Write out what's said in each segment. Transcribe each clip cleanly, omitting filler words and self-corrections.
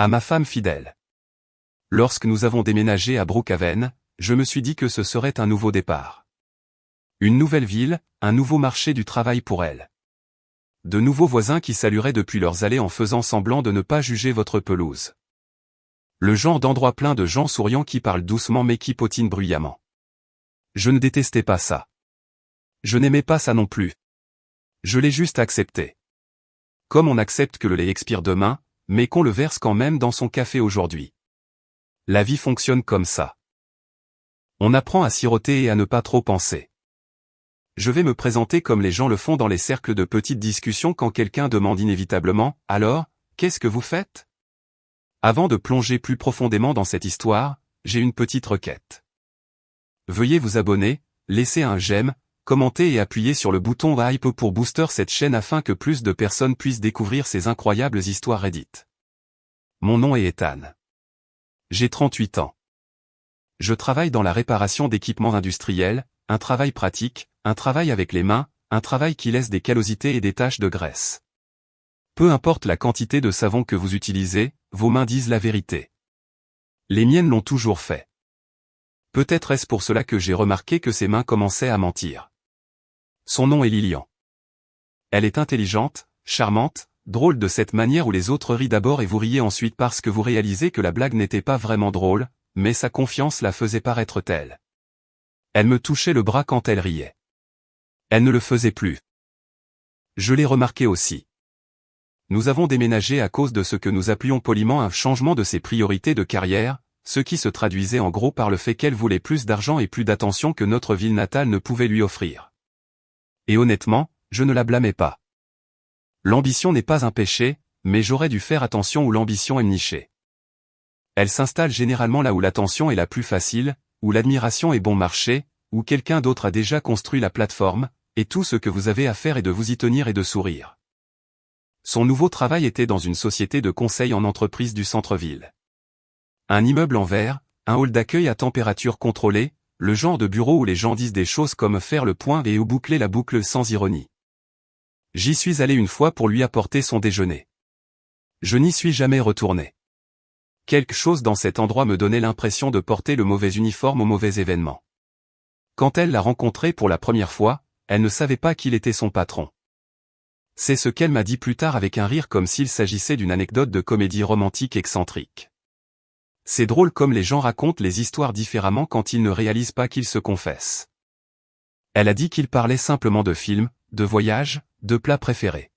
À ma femme fidèle. Lorsque nous avons déménagé à Brookhaven, je me suis dit que ce serait un nouveau départ. Une nouvelle ville, un nouveau marché du travail pour elle. De nouveaux voisins qui salueraient depuis leurs allées en faisant semblant de ne pas juger votre pelouse. Le genre d'endroit plein de gens souriants qui parlent doucement mais qui potinent bruyamment. Je ne détestais pas ça. Je n'aimais pas ça non plus. Je l'ai juste accepté. Comme on accepte que le lait expire demain, mais qu'on le verse quand même dans son café aujourd'hui. La vie fonctionne comme ça. On apprend à siroter et à ne pas trop penser. Je vais me présenter comme les gens le font dans les cercles de petites discussions quand quelqu'un demande inévitablement « Alors, qu'est-ce que vous faites ?» Avant de plonger plus profondément dans cette histoire, j'ai une petite requête. Veuillez vous abonner, laisser un j'aime, commenter et appuyer sur le bouton hype pour booster cette chaîne afin que plus de personnes puissent découvrir ces incroyables histoires Reddit. Mon nom est Ethan. J'ai 38 ans. Je travaille dans la réparation d'équipements industriels, un travail pratique, un travail avec les mains, un travail qui laisse des callosités et des taches de graisse. Peu importe la quantité de savon que vous utilisez, vos mains disent la vérité. Les miennes l'ont toujours fait. Peut-être est-ce pour cela que j'ai remarqué que ses mains commençaient à mentir. Son nom est Lilian. Elle est intelligente, charmante, drôle de cette manière où les autres rient d'abord et vous riez ensuite parce que vous réalisez que la blague n'était pas vraiment drôle, mais sa confiance la faisait paraître telle. Elle me touchait le bras quand elle riait. Elle ne le faisait plus. Je l'ai remarqué aussi. Nous avons déménagé à cause de ce que nous appelions poliment un changement de ses priorités de carrière, ce qui se traduisait en gros par le fait qu'elle voulait plus d'argent et plus d'attention que notre ville natale ne pouvait lui offrir. Et honnêtement, je ne la blâmais pas. L'ambition n'est pas un péché, mais j'aurais dû faire attention où l'ambition est nichée. Elle s'installe généralement là où l'attention est la plus facile, où l'admiration est bon marché, où quelqu'un d'autre a déjà construit la plateforme, et tout ce que vous avez à faire est de vous y tenir et de sourire. Son nouveau travail était dans une société de conseil en entreprise du centre-ville. Un immeuble en verre, un hall d'accueil à température contrôlée, le genre de bureau où les gens disent des choses comme faire le point et où boucler la boucle sans ironie. J'y suis allé une fois pour lui apporter son déjeuner. Je n'y suis jamais retourné. Quelque chose dans cet endroit me donnait l'impression de porter le mauvais uniforme au mauvais événement. Quand elle l'a rencontré pour la première fois, elle ne savait pas qu'il était son patron. C'est ce qu'elle m'a dit plus tard avec un rire comme s'il s'agissait d'une anecdote de comédie romantique excentrique. C'est drôle comme les gens racontent les histoires différemment quand ils ne réalisent pas qu'ils se confessent. Elle a dit qu'il parlait simplement de films, de voyages, de plats préférés.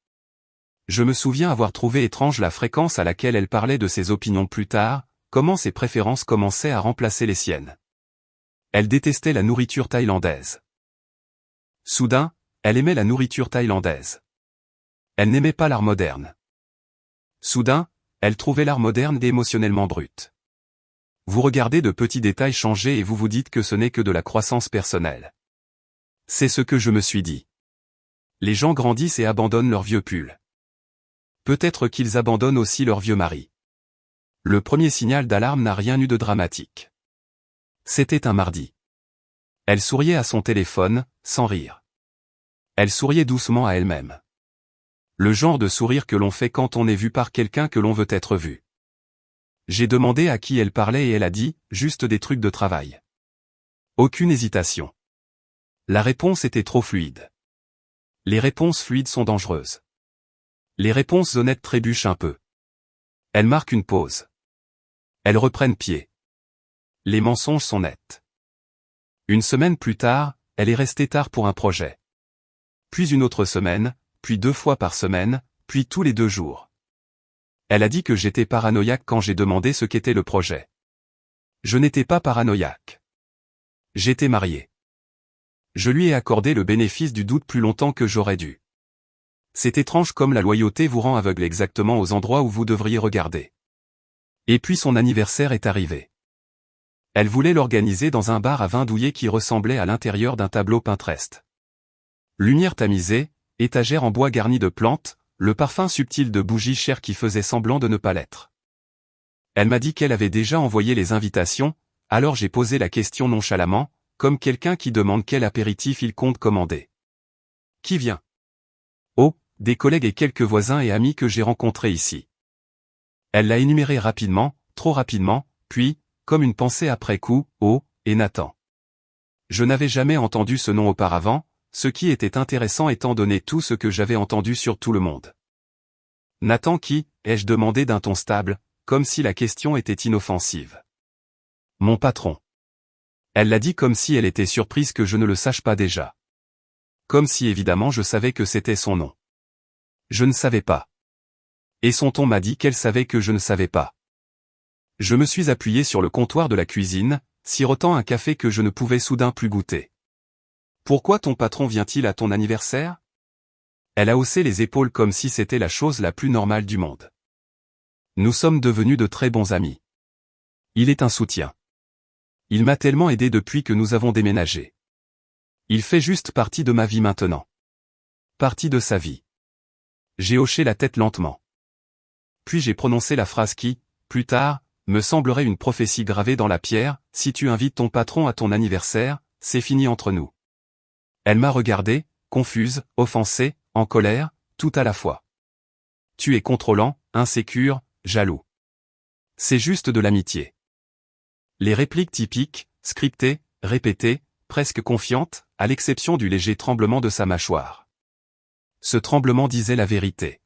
Je me souviens avoir trouvé étrange la fréquence à laquelle elle parlait de ses opinions plus tard, comment ses préférences commençaient à remplacer les siennes. Elle détestait la nourriture thaïlandaise. Soudain, elle aimait la nourriture thaïlandaise. Elle n'aimait pas l'art moderne. Soudain, elle trouvait l'art moderne émotionnellement brut. Vous regardez de petits détails changer et vous vous dites que ce n'est que de la croissance personnelle. C'est ce que je me suis dit. Les gens grandissent et abandonnent leur vieux pull. Peut-être qu'ils abandonnent aussi leur vieux mari. Le premier signal d'alarme n'a rien eu de dramatique. C'était un mardi. Elle souriait à son téléphone, sans rire. Elle souriait doucement à elle-même. Le genre de sourire que l'on fait quand on est vu par quelqu'un que l'on veut être vu. J'ai demandé à qui elle parlait et elle a dit, juste des trucs de travail. Aucune hésitation. La réponse était trop fluide. Les réponses fluides sont dangereuses. Les réponses honnêtes trébuchent un peu. Elles marquent une pause. Elles reprennent pied. Les mensonges sont nets. Une semaine plus tard, elle est restée tard pour un projet. Puis une autre semaine, puis 2 fois par semaine, puis tous les 2 jours. Elle a dit que j'étais paranoïaque quand j'ai demandé ce qu'était le projet. Je n'étais pas paranoïaque. J'étais marié. Je lui ai accordé le bénéfice du doute plus longtemps que j'aurais dû. C'est étrange comme la loyauté vous rend aveugle exactement aux endroits où vous devriez regarder. Et puis son anniversaire est arrivé. Elle voulait l'organiser dans un bar à vin douillet qui ressemblait à l'intérieur d'un tableau Pinterest. Lumière tamisée, étagère en bois garnie de plantes, le parfum subtil de bougies chères qui faisait semblant de ne pas l'être. Elle m'a dit qu'elle avait déjà envoyé les invitations, alors j'ai posé la question nonchalamment, comme quelqu'un qui demande quel apéritif il compte commander. Qui vient? Oh, des collègues et quelques voisins et amis que j'ai rencontrés ici. Elle l'a énuméré rapidement, trop rapidement, puis, comme une pensée après coup, oh, et Nathan. Je n'avais jamais entendu ce nom auparavant, ce qui était intéressant étant donné tout ce que j'avais entendu sur tout le monde. Nathan qui, ai-je demandé d'un ton stable, comme si la question était inoffensive. Mon patron. Elle l'a dit comme si elle était surprise que je ne le sache pas déjà. Comme si évidemment je savais que c'était son nom. Je ne savais pas. Et son ton m'a dit qu'elle savait que je ne savais pas. Je me suis appuyé sur le comptoir de la cuisine, sirotant un café que je ne pouvais soudain plus goûter. Pourquoi ton patron vient-il à ton anniversaire? Elle a haussé les épaules comme si c'était la chose la plus normale du monde. Nous sommes devenus de très bons amis. Il est un soutien. Il m'a tellement aidé depuis que nous avons déménagé. Il fait juste partie de ma vie maintenant. Partie de sa vie. J'ai hoché la tête lentement. Puis j'ai prononcé la phrase qui, plus tard, me semblerait une prophétie gravée dans la pierre, si tu invites ton patron à ton anniversaire, c'est fini entre nous. Elle m'a regardé, confuse, offensée, en colère, tout à la fois. Tu es contrôlant, insécure, jaloux. C'est juste de l'amitié. Les répliques typiques, scriptées, répétées, presque confiantes, à l'exception du léger tremblement de sa mâchoire. Ce tremblement disait la vérité.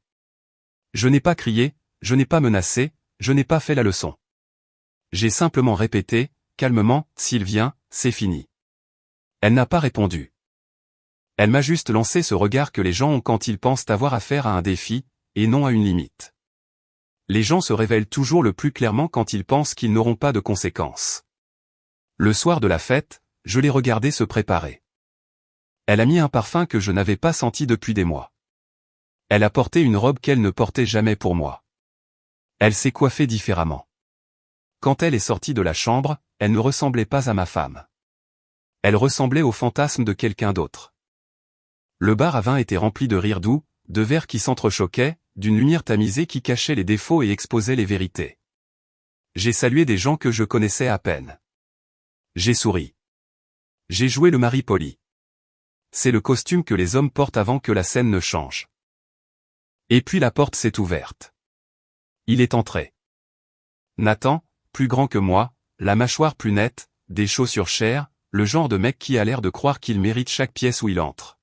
Je n'ai pas crié, je n'ai pas menacé, je n'ai pas fait la leçon. J'ai simplement répété, calmement, s'il vient, c'est fini. Elle n'a pas répondu. Elle m'a juste lancé ce regard que les gens ont quand ils pensent avoir affaire à un défi, et non à une limite. Les gens se révèlent toujours le plus clairement quand ils pensent qu'ils n'auront pas de conséquences. Le soir de la fête, je l'ai regardée se préparer. Elle a mis un parfum que je n'avais pas senti depuis des mois. Elle a porté une robe qu'elle ne portait jamais pour moi. Elle s'est coiffée différemment. Quand elle est sortie de la chambre, elle ne ressemblait pas à ma femme. Elle ressemblait au fantasme de quelqu'un d'autre. Le bar à vin était rempli de rires doux, de verres qui s'entrechoquaient, d'une lumière tamisée qui cachait les défauts et exposait les vérités. J'ai salué des gens que je connaissais à peine. J'ai souri. J'ai joué le mari poli. C'est le costume que les hommes portent avant que la scène ne change. Et puis la porte s'est ouverte. Il est entré. Nathan, plus grand que moi, la mâchoire plus nette, des chaussures chères, le genre de mec qui a l'air de croire qu'il mérite chaque pièce où il entre.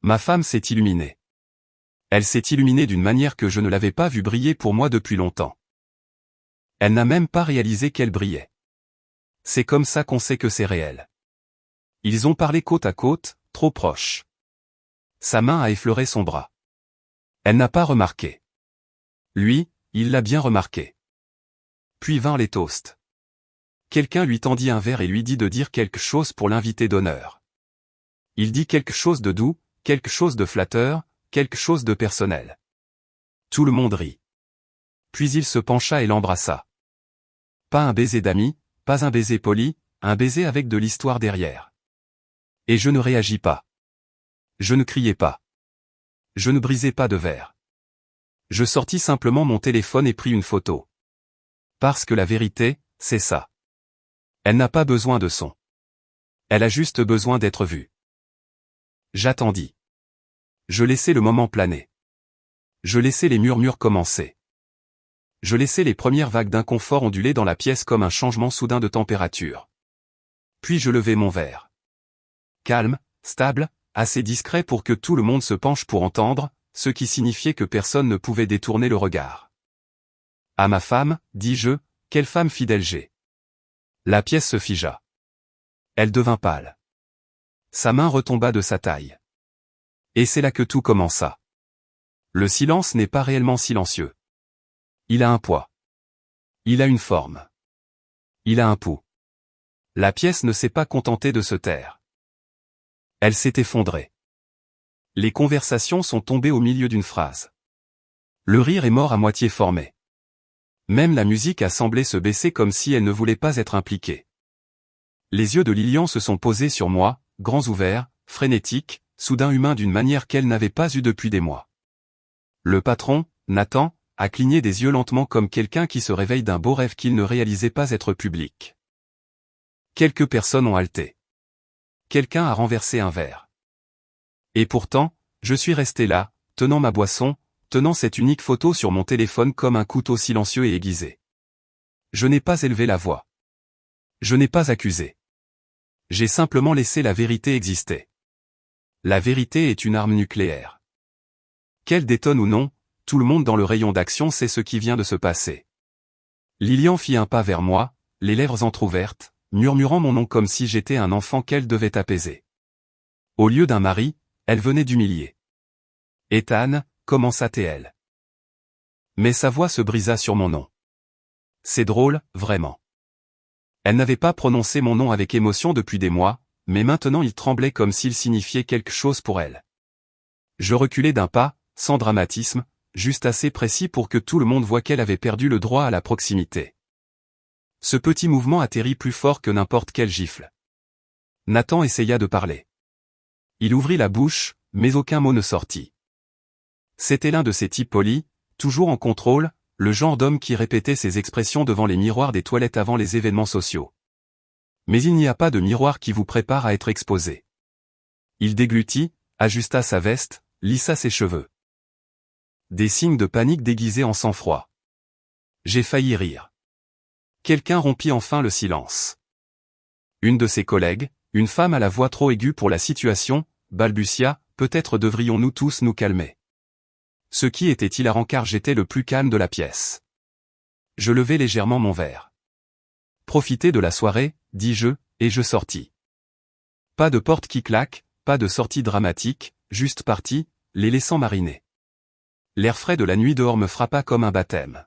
Ma femme s'est illuminée. Elle s'est illuminée d'une manière que je ne l'avais pas vue briller pour moi depuis longtemps. Elle n'a même pas réalisé qu'elle brillait. C'est comme ça qu'on sait que c'est réel. Ils ont parlé côte à côte, trop proches. Sa main a effleuré son bras. Elle n'a pas remarqué. Lui, il l'a bien remarqué. Puis vinrent les toasts. Quelqu'un lui tendit un verre et lui dit de dire quelque chose pour l'invité d'honneur. Il dit quelque chose de doux, quelque chose de flatteur, quelque chose de personnel. Tout le monde rit. Puis il se pencha et l'embrassa. Pas un baiser d'ami, pas un baiser poli, un baiser avec de l'histoire derrière. Et je ne réagis pas. Je ne criais pas. Je ne brisais pas de verre. Je sortis simplement mon téléphone et pris une photo. Parce que la vérité, c'est ça. Elle n'a pas besoin de son. Elle a juste besoin d'être vue. J'attendis. Je laissai le moment planer. Je laissai les murmures commencer. Je laissai les premières vagues d'inconfort onduler dans la pièce comme un changement soudain de température. Puis je levai mon verre. Calme, stable, assez discret pour que tout le monde se penche pour entendre, ce qui signifiait que personne ne pouvait détourner le regard. À ma femme, dis-je, quelle femme fidèle j'ai. La pièce se figea. Elle devint pâle. Sa main retomba de sa taille. Et c'est là que tout commença. Le silence n'est pas réellement silencieux. Il a un poids. Il a une forme. Il a un pouls. La pièce ne s'est pas contentée de se taire. Elle s'est effondrée. Les conversations sont tombées au milieu d'une phrase. Le rire est mort à moitié formé. Même la musique a semblé se baisser comme si elle ne voulait pas être impliquée. Les yeux de Lilian se sont posés sur moi, grands ouverts, frénétiques, soudain humains d'une manière qu'elle n'avait pas eue depuis des mois. Le patron, Nathan, a cligné des yeux lentement comme quelqu'un qui se réveille d'un beau rêve qu'il ne réalisait pas être public. Quelques personnes ont halté. Quelqu'un a renversé un verre. Et pourtant, je suis resté là, tenant ma boisson, tenant cette unique photo sur mon téléphone comme un couteau silencieux et aiguisé. Je n'ai pas élevé la voix. Je n'ai pas accusé. J'ai simplement laissé la vérité exister. La vérité est une arme nucléaire. Qu'elle détonne ou non, tout le monde dans le rayon d'action sait ce qui vient de se passer. Lilian fit un pas vers moi, les lèvres entr'ouvertes, murmurant mon nom comme si j'étais un enfant qu'elle devait apaiser. Au lieu d'un mari, elle venait d'humilier. Ethan, commença-t-elle. Mais sa voix se brisa sur mon nom. C'est drôle, vraiment. Elle n'avait pas prononcé mon nom avec émotion depuis des mois, mais maintenant il tremblait comme s'il signifiait quelque chose pour elle. Je reculai d'un pas, sans dramatisme, juste assez précis pour que tout le monde voie qu'elle avait perdu le droit à la proximité. Ce petit mouvement atterrit plus fort que n'importe quelle gifle. Nathan essaya de parler. Il ouvrit la bouche, mais aucun mot ne sortit. C'était l'un de ces types polis, toujours en contrôle, le genre d'homme qui répétait ses expressions devant les miroirs des toilettes avant les événements sociaux. Mais il n'y a pas de miroir qui vous prépare à être exposé. Il déglutit, ajusta sa veste, lissa ses cheveux. Des signes de panique déguisés en sang-froid. J'ai failli rire. Quelqu'un rompit enfin le silence. Une de ses collègues, une femme à la voix trop aiguë pour la situation, balbutia, peut-être devrions-nous tous nous calmer. Ce qui était hilarant car j'étais le plus calme de la pièce. Je levai légèrement mon verre. Profitez de la soirée, dis-je, et je sortis. Pas de porte qui claque, pas de sortie dramatique, juste parti, les laissant mariner. L'air frais de la nuit dehors me frappa comme un baptême.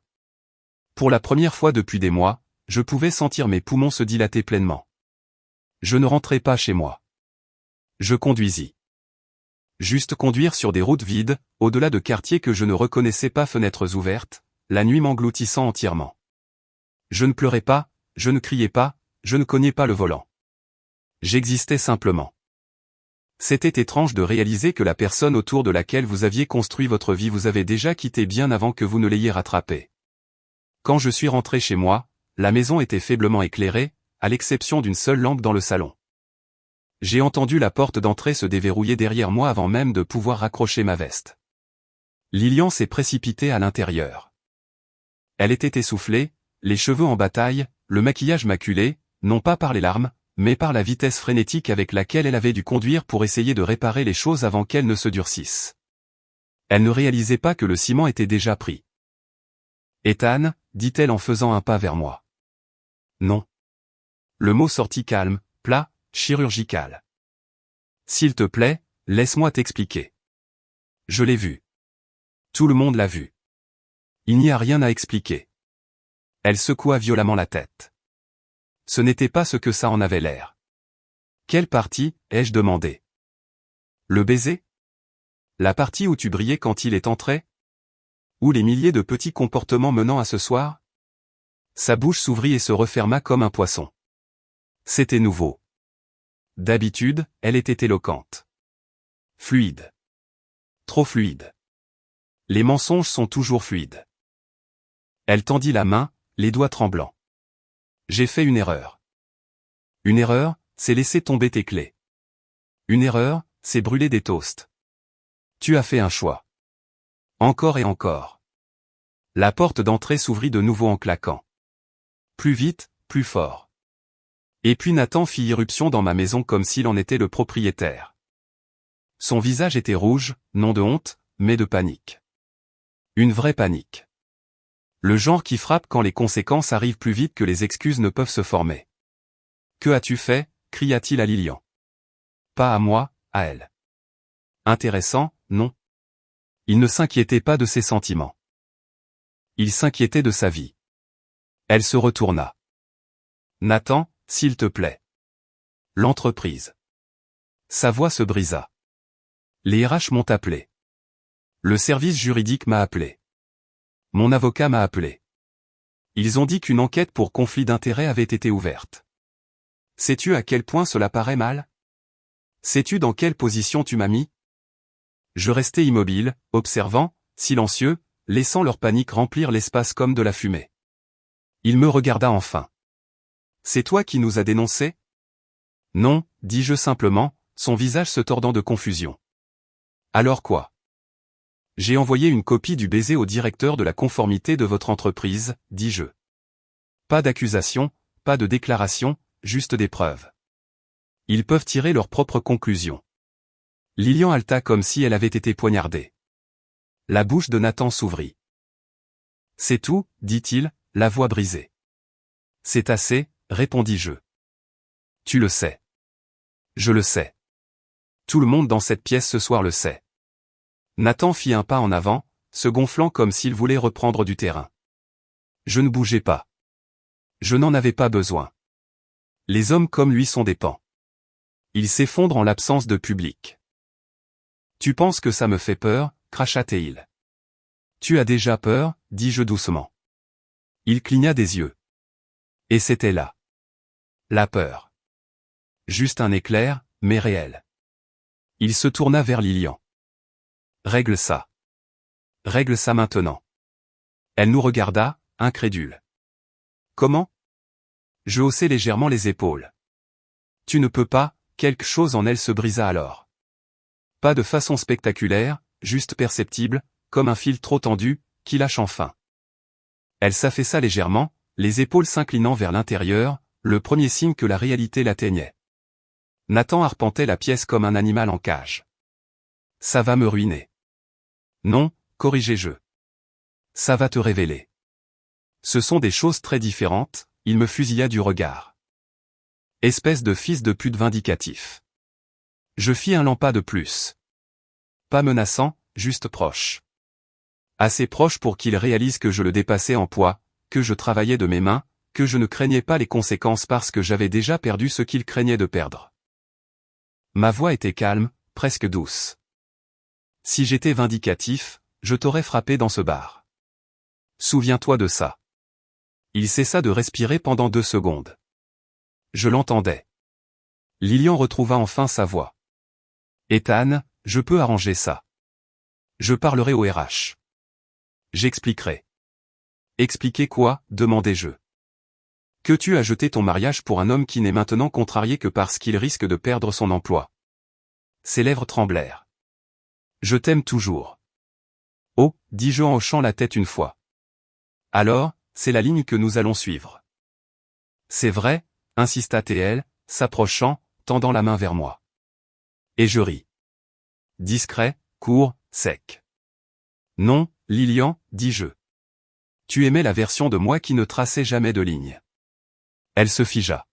Pour la première fois depuis des mois, je pouvais sentir mes poumons se dilater pleinement. Je ne rentrai pas chez moi. Je conduisis. Juste conduire sur des routes vides, au-delà de quartiers que je ne reconnaissais pas, fenêtres ouvertes, la nuit m'engloutissant entièrement. Je ne pleurais pas, je ne criais pas, je ne cognais pas le volant. J'existais simplement. C'était étrange de réaliser que la personne autour de laquelle vous aviez construit votre vie vous avait déjà quitté bien avant que vous ne l'ayez rattrapée. Quand je suis rentré chez moi, la maison était faiblement éclairée, à l'exception d'une seule lampe dans le salon. J'ai entendu la porte d'entrée se déverrouiller derrière moi avant même de pouvoir raccrocher ma veste. Lilian s'est précipitée à l'intérieur. Elle était essoufflée, les cheveux en bataille, le maquillage maculé, non pas par les larmes, mais par la vitesse frénétique avec laquelle elle avait dû conduire pour essayer de réparer les choses avant qu'elles ne se durcissent. Elle ne réalisait pas que le ciment était déjà pris. « Ethan » dit-elle en faisant un pas vers moi. « Non. » Le mot sortit calme, plat, chirurgical. « S'il te plaît, laisse-moi t'expliquer. » Je l'ai vu. Tout le monde l'a vu. Il n'y a rien à expliquer. Elle secoua violemment la tête. Ce n'était pas ce que ça en avait l'air. Quelle partie, ai-je demandé. Le baiser? La partie où tu brillais quand il est entré? Ou les milliers de petits comportements menant à ce soir? Sa bouche s'ouvrit et se referma comme un poisson. C'était nouveau. D'habitude, elle était éloquente. Fluide. Trop fluide. Les mensonges sont toujours fluides. Elle tendit la main, les doigts tremblants. J'ai fait une erreur. Une erreur, c'est laisser tomber tes clés. Une erreur, c'est brûler des toasts. Tu as fait un choix. Encore et encore. La porte d'entrée s'ouvrit de nouveau en claquant. Plus vite, plus fort. Et puis Nathan fit irruption dans ma maison comme s'il en était le propriétaire. Son visage était rouge, non de honte, mais de panique. Une vraie panique. Le genre qui frappe quand les conséquences arrivent plus vite que les excuses ne peuvent se former. « Que as-tu fait » cria-t-il à Lilian. Pas à moi, à elle. Intéressant, non? Il ne s'inquiétait pas de ses sentiments. Il s'inquiétait de sa vie. Elle se retourna. « Nathan, s'il te plaît. » L'entreprise. Sa voix se brisa. Les RH m'ont appelé. Le service juridique m'a appelé. Mon avocat m'a appelé. Ils ont dit qu'une enquête pour conflit d'intérêts avait été ouverte. Sais-tu à quel point cela paraît mal? Sais-tu dans quelle position tu m'as mis? Je restai immobile, observant, silencieux, laissant leur panique remplir l'espace comme de la fumée. Il me regarda enfin. C'est toi qui nous as dénoncés? Non, dis-je simplement, son visage se tordant de confusion. Alors quoi? J'ai envoyé une copie du baiser au directeur de la conformité de votre entreprise, dis-je. Pas d'accusation, pas de déclaration, juste des preuves. Ils peuvent tirer leurs propres conclusions. Lilian halta comme si elle avait été poignardée. La bouche de Nathan s'ouvrit. C'est tout, dit-il, la voix brisée. C'est assez, répondis-je. Tu le sais. Je le sais. Tout le monde dans cette pièce ce soir le sait. Nathan fit un pas en avant, se gonflant comme s'il voulait reprendre du terrain. Je ne bougeais pas. Je n'en avais pas besoin. Les hommes comme lui sont des pans. Ils s'effondrent en l'absence de public. Tu penses que ça me fait peur, cracha-t-il. Tu as déjà peur, dis-je doucement. Il cligna des yeux. Et c'était là. La peur. Juste un éclair, mais réel. Il se tourna vers Lilian. Règle ça. Règle ça maintenant. Elle nous regarda, incrédule. Comment? Je haussai légèrement les épaules. Tu ne peux pas, quelque chose en elle se brisa alors. Pas de façon spectaculaire, juste perceptible, comme un fil trop tendu, qui lâche enfin. Elle s'affaissa légèrement, les épaules s'inclinant vers l'intérieur, le premier signe que la réalité l'atteignait. Nathan arpentait la pièce comme un animal en cage. Ça va me ruiner. Non, corrigeai-je. Ça va te révéler. Ce sont des choses très différentes, il me fusilla du regard. Espèce de fils de pute vindicatif. Je fis un pas de plus. Pas menaçant, juste proche. Assez proche pour qu'il réalise que je le dépassais en poids, que je travaillais de mes mains, que je ne craignais pas les conséquences parce que j'avais déjà perdu ce qu'il craignait de perdre. Ma voix était calme, presque douce. Si j'étais vindicatif, je t'aurais frappé dans ce bar. Souviens-toi de ça. Il cessa de respirer pendant 2 secondes. Je l'entendais. Lilian retrouva enfin sa voix. Ethan, je peux arranger ça. Je parlerai au RH. J'expliquerai. Expliquer quoi, demandai-je. Que tu as jeté ton mariage pour un homme qui n'est maintenant contrarié que parce qu'il risque de perdre son emploi. Ses lèvres tremblèrent. Je t'aime toujours. Oh, dis-je en hochant la tête une fois. Alors, c'est la ligne que nous allons suivre. C'est vrai, insista TL, s'approchant, tendant la main vers moi. Et je ris. Discret, court, sec. Non, Lilian, dis-je. Tu aimais la version de moi qui ne traçait jamais de ligne. Elle se figea.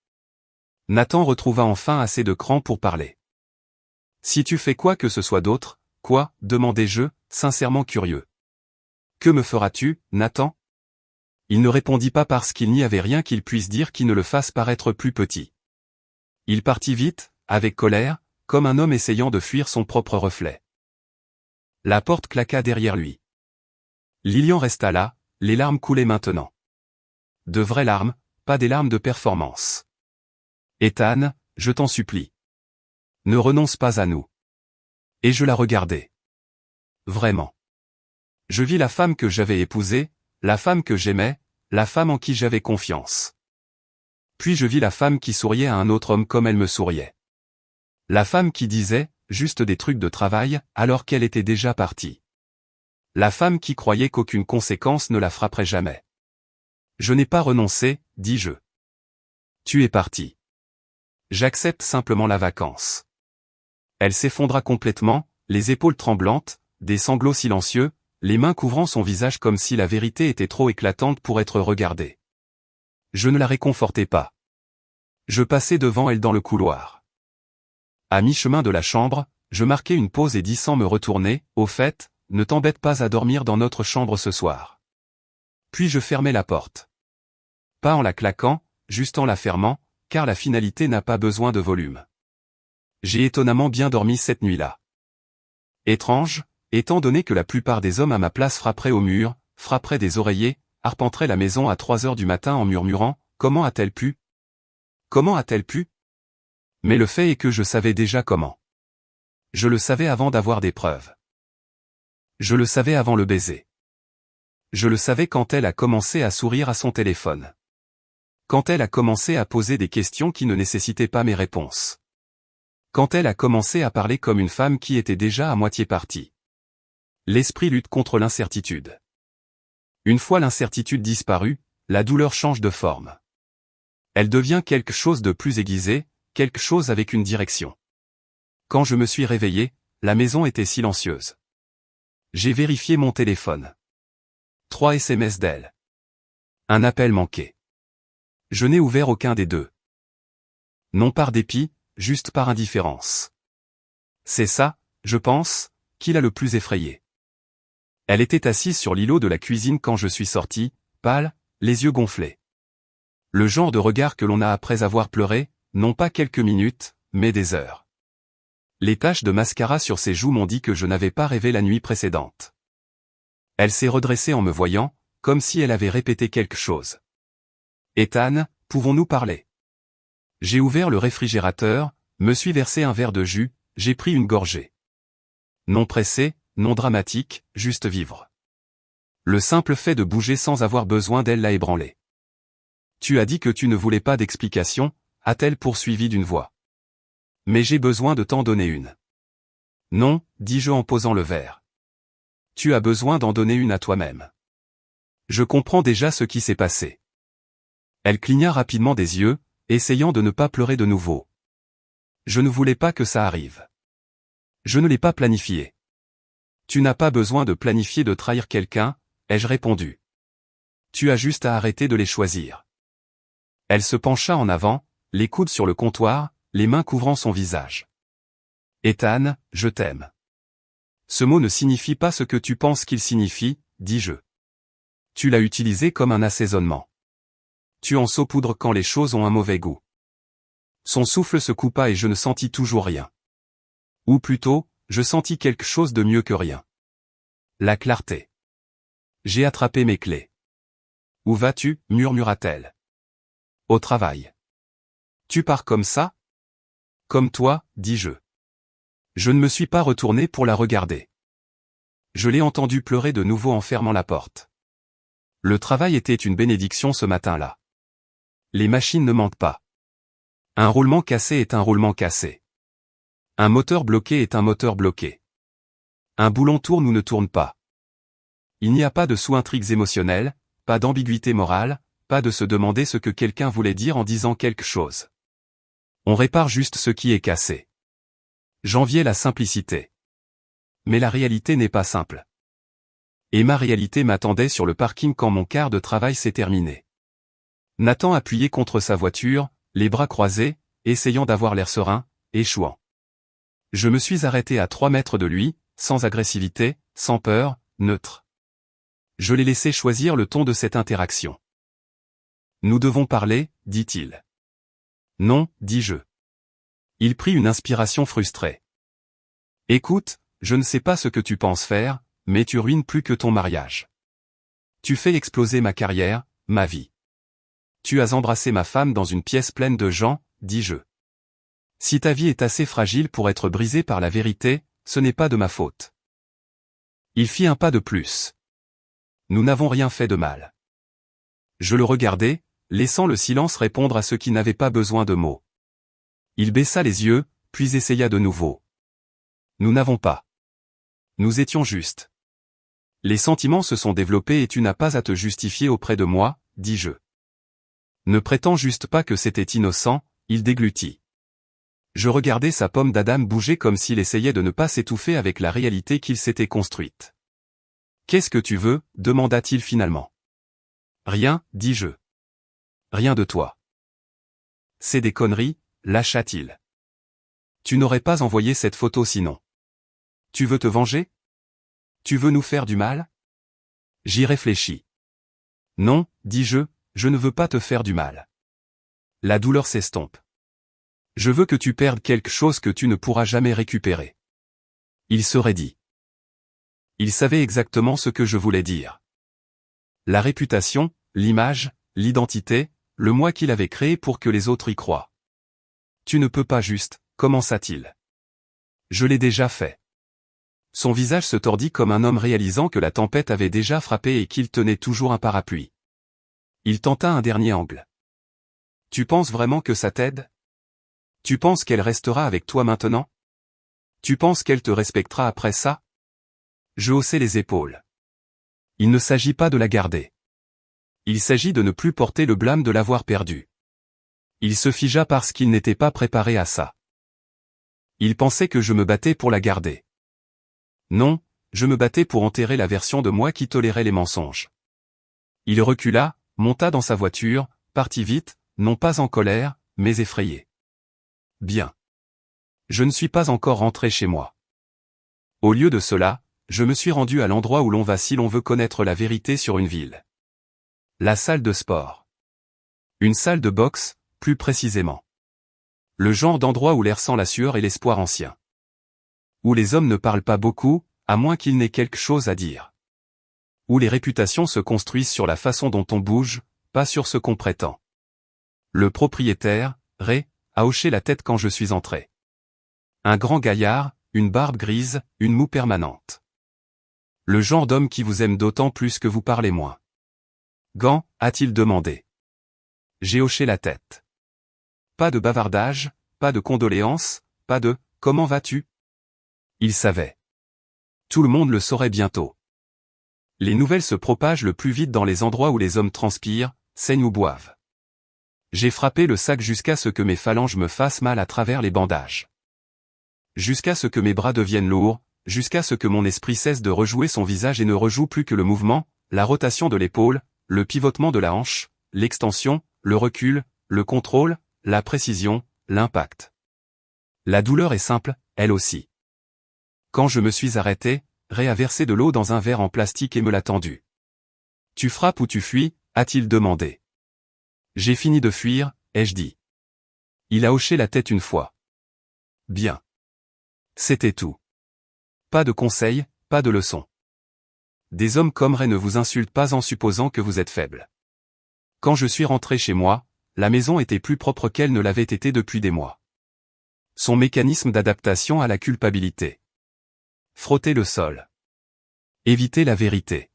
Nathan retrouva enfin assez de cran pour parler. Si tu fais quoi que ce soit d'autre, quoi, demandai-je, sincèrement curieux. Que me feras-tu, Nathan? Il ne répondit pas parce qu'il n'y avait rien qu'il puisse dire qui ne le fasse paraître plus petit. Il partit vite, avec colère, comme un homme essayant de fuir son propre reflet. La porte claqua derrière lui. Lilian resta là, les larmes coulaient maintenant. De vraies larmes, pas des larmes de performance. Ethan, je t'en supplie. Ne renonce pas à nous. Et je la regardais. Vraiment. Je vis la femme que j'avais épousée, la femme que j'aimais, la femme en qui j'avais confiance. Puis je vis la femme qui souriait à un autre homme comme elle me souriait. La femme qui disait, juste des trucs de travail, alors qu'elle était déjà partie. La femme qui croyait qu'aucune conséquence ne la frapperait jamais. Je n'ai pas renoncé, dis-je. Tu es parti. J'accepte simplement la vacance. Elle s'effondra complètement, les épaules tremblantes, des sanglots silencieux, les mains couvrant son visage comme si la vérité était trop éclatante pour être regardée. Je ne la réconfortais pas. Je passai devant elle dans le couloir. À mi-chemin de la chambre, je marquai une pause et dis sans me retourner, au fait, ne t'embête pas à dormir dans notre chambre ce soir. Puis je fermai la porte. Pas en la claquant, juste en la fermant, car la finalité n'a pas besoin de volume. J'ai étonnamment bien dormi cette nuit-là. Étrange, étant donné que la plupart des hommes à ma place frapperaient au mur, frapperaient des oreillers, arpenteraient la maison à 3 heures du matin en murmurant « Comment a-t-elle pu ? Comment a-t-elle pu ?» Mais le fait est que je savais déjà comment. Je le savais avant d'avoir des preuves. Je le savais avant le baiser. Je le savais quand elle a commencé à sourire à son téléphone. Quand elle a commencé à poser des questions qui ne nécessitaient pas mes réponses. Quand elle a commencé à parler comme une femme qui était déjà à moitié partie. L'esprit lutte contre l'incertitude. Une fois l'incertitude disparue, la douleur change de forme. Elle devient quelque chose de plus aiguisé, quelque chose avec une direction. Quand je me suis réveillé, la maison était silencieuse. J'ai vérifié mon téléphone. 3 SMS d'elle. Un appel manqué. Je n'ai ouvert aucun des deux. Non par dépit, juste par indifférence. C'est ça, je pense, qui l'a le plus effrayée. Elle était assise sur l'îlot de la cuisine quand je suis sorti, pâle, les yeux gonflés. Le genre de regard que l'on a après avoir pleuré, non pas quelques minutes, mais des heures. Les taches de mascara sur ses joues m'ont dit que je n'avais pas rêvé la nuit précédente. Elle s'est redressée en me voyant, comme si elle avait répété quelque chose. Ethan, pouvons-nous parler? J'ai ouvert le réfrigérateur, me suis versé un verre de jus, j'ai pris une gorgée. Non pressé, non dramatique, juste vivre. Le simple fait de bouger sans avoir besoin d'elle l'a ébranlé. Tu as dit que tu ne voulais pas d'explication, a-t-elle poursuivi d'une voix. Mais j'ai besoin de t'en donner une. Non, dis-je en posant le verre. Tu as besoin d'en donner une à toi-même. Je comprends déjà ce qui s'est passé. Elle cligna rapidement des yeux, essayant de ne pas pleurer de nouveau. Je ne voulais pas que ça arrive. Je ne l'ai pas planifié. Tu n'as pas besoin de planifier de trahir quelqu'un, ai-je répondu. Tu as juste à arrêter de les choisir. Elle se pencha en avant, les coudes sur le comptoir, les mains couvrant son visage. Ethan, je t'aime. Ce mot ne signifie pas ce que tu penses qu'il signifie, dis-je. Tu l'as utilisé comme un assaisonnement. Tu en saupoudres quand les choses ont un mauvais goût. Son souffle se coupa et je ne sentis toujours rien. Ou plutôt, je sentis quelque chose de mieux que rien. La clarté. J'ai attrapé mes clés. Où vas-tu, murmura-t-elle. Au travail. Tu pars comme ça? Comme toi, dis-je. Je ne me suis pas retourné pour la regarder. Je l'ai entendu pleurer de nouveau en fermant la porte. Le travail était une bénédiction ce matin-là. Les machines ne mentent pas. Un roulement cassé est un roulement cassé. Un moteur bloqué est un moteur bloqué. Un boulon tourne ou ne tourne pas. Il n'y a pas de sous-intrigues émotionnelles, pas d'ambiguïté morale, pas de se demander ce que quelqu'un voulait dire en disant quelque chose. On répare juste ce qui est cassé. J'enviais la simplicité. Mais la réalité n'est pas simple. Et ma réalité m'attendait sur le parking quand mon quart de travail s'est terminé. Nathan appuyé contre sa voiture, les bras croisés, essayant d'avoir l'air serein, échouant. Je me suis arrêté à 3 mètres de lui, sans agressivité, sans peur, neutre. Je l'ai laissé choisir le ton de cette interaction. Nous devons parler, dit-il. Non, dis-je. Il prit une inspiration frustrée. Écoute, je ne sais pas ce que tu penses faire, mais tu ruines plus que ton mariage. Tu fais exploser ma carrière, ma vie. Tu as embrassé ma femme dans une pièce pleine de gens, dis-je. Si ta vie est assez fragile pour être brisée par la vérité, ce n'est pas de ma faute. Il fit un pas de plus. Nous n'avons rien fait de mal. Je le regardai, laissant le silence répondre à ceux qui n'avaient pas besoin de mots. Il baissa les yeux, puis essaya de nouveau. Nous n'avons pas. Nous étions justes. Les sentiments se sont développés et tu n'as pas à te justifier auprès de moi, dis-je. Ne prétends juste pas que c'était innocent, il déglutit. Je regardais sa pomme d'Adam bouger comme s'il essayait de ne pas s'étouffer avec la réalité qu'il s'était construite. Qu'est-ce que tu veux, demanda-t-il finalement. Rien, dis-je. Rien de toi. C'est des conneries, lâcha-t-il. Tu n'aurais pas envoyé cette photo sinon. Tu veux te venger? Tu veux nous faire du mal? J'y réfléchis. Non, dis-je, je ne veux pas te faire du mal. La douleur s'estompe. Je veux que tu perdes quelque chose que tu ne pourras jamais récupérer. Il se raidit. Il savait exactement ce que je voulais dire. La réputation, l'image, l'identité, le moi qu'il avait créé pour que les autres y croient. Tu ne peux pas juste, commença-t-il. Je l'ai déjà fait. Son visage se tordit comme un homme réalisant que la tempête avait déjà frappé et qu'il tenait toujours un parapluie. Il tenta un dernier angle. Tu penses vraiment que ça t'aide? Tu penses qu'elle restera avec toi maintenant? Tu penses qu'elle te respectera après ça? Je haussai les épaules. Il ne s'agit pas de la garder. Il s'agit de ne plus porter le blâme de l'avoir perdue. Il se figea parce qu'il n'était pas préparé à ça. Il pensait que je me battais pour la garder. Non, je me battais pour enterrer la version de moi qui tolérait les mensonges. Il recula, monta dans sa voiture, partit vite, non pas en colère, mais effrayé. Bien. Je ne suis pas encore rentré chez moi. Au lieu de cela, je me suis rendu à l'endroit où l'on va si l'on veut connaître la vérité sur une ville. La salle de sport. Une salle de boxe, plus précisément. Le genre d'endroit où l'air sent la sueur et l'espoir ancien. Où les hommes ne parlent pas beaucoup, à moins qu'ils n'aient quelque chose à dire. Où les réputations se construisent sur la façon dont on bouge, pas sur ce qu'on prétend. Le propriétaire, Ray, a hoché la tête quand je suis entré. Un grand gaillard, une barbe grise, une moue permanente. Le genre d'homme qui vous aime d'autant plus que vous parlez moins. Gant, a-t-il demandé. J'ai hoché la tête. Pas de bavardage, pas de condoléances, pas de « comment vas-tu » Il savait. Tout le monde le saurait bientôt. Les nouvelles se propagent le plus vite dans les endroits où les hommes transpirent, saignent ou boivent. J'ai frappé le sac jusqu'à ce que mes phalanges me fassent mal à travers les bandages. Jusqu'à ce que mes bras deviennent lourds, jusqu'à ce que mon esprit cesse de rejouer son visage et ne rejoue plus que le mouvement, la rotation de l'épaule, le pivotement de la hanche, l'extension, le recul, le contrôle, la précision, l'impact. La douleur est simple, elle aussi. Quand je me suis arrêté, Ray a versé de l'eau dans un verre en plastique et me l'a tendu. « Tu frappes ou tu fuis » a-t-il demandé. J'ai fini de fuir, ai-je dit. Il a hoché la tête une fois. Bien. C'était tout. Pas de conseils, pas de leçons. Des hommes comme Ray ne vous insultent pas en supposant que vous êtes faible. Quand je suis rentré chez moi, la maison était plus propre qu'elle ne l'avait été depuis des mois. Son mécanisme d'adaptation à la culpabilité. Frotter le sol. Éviter la vérité.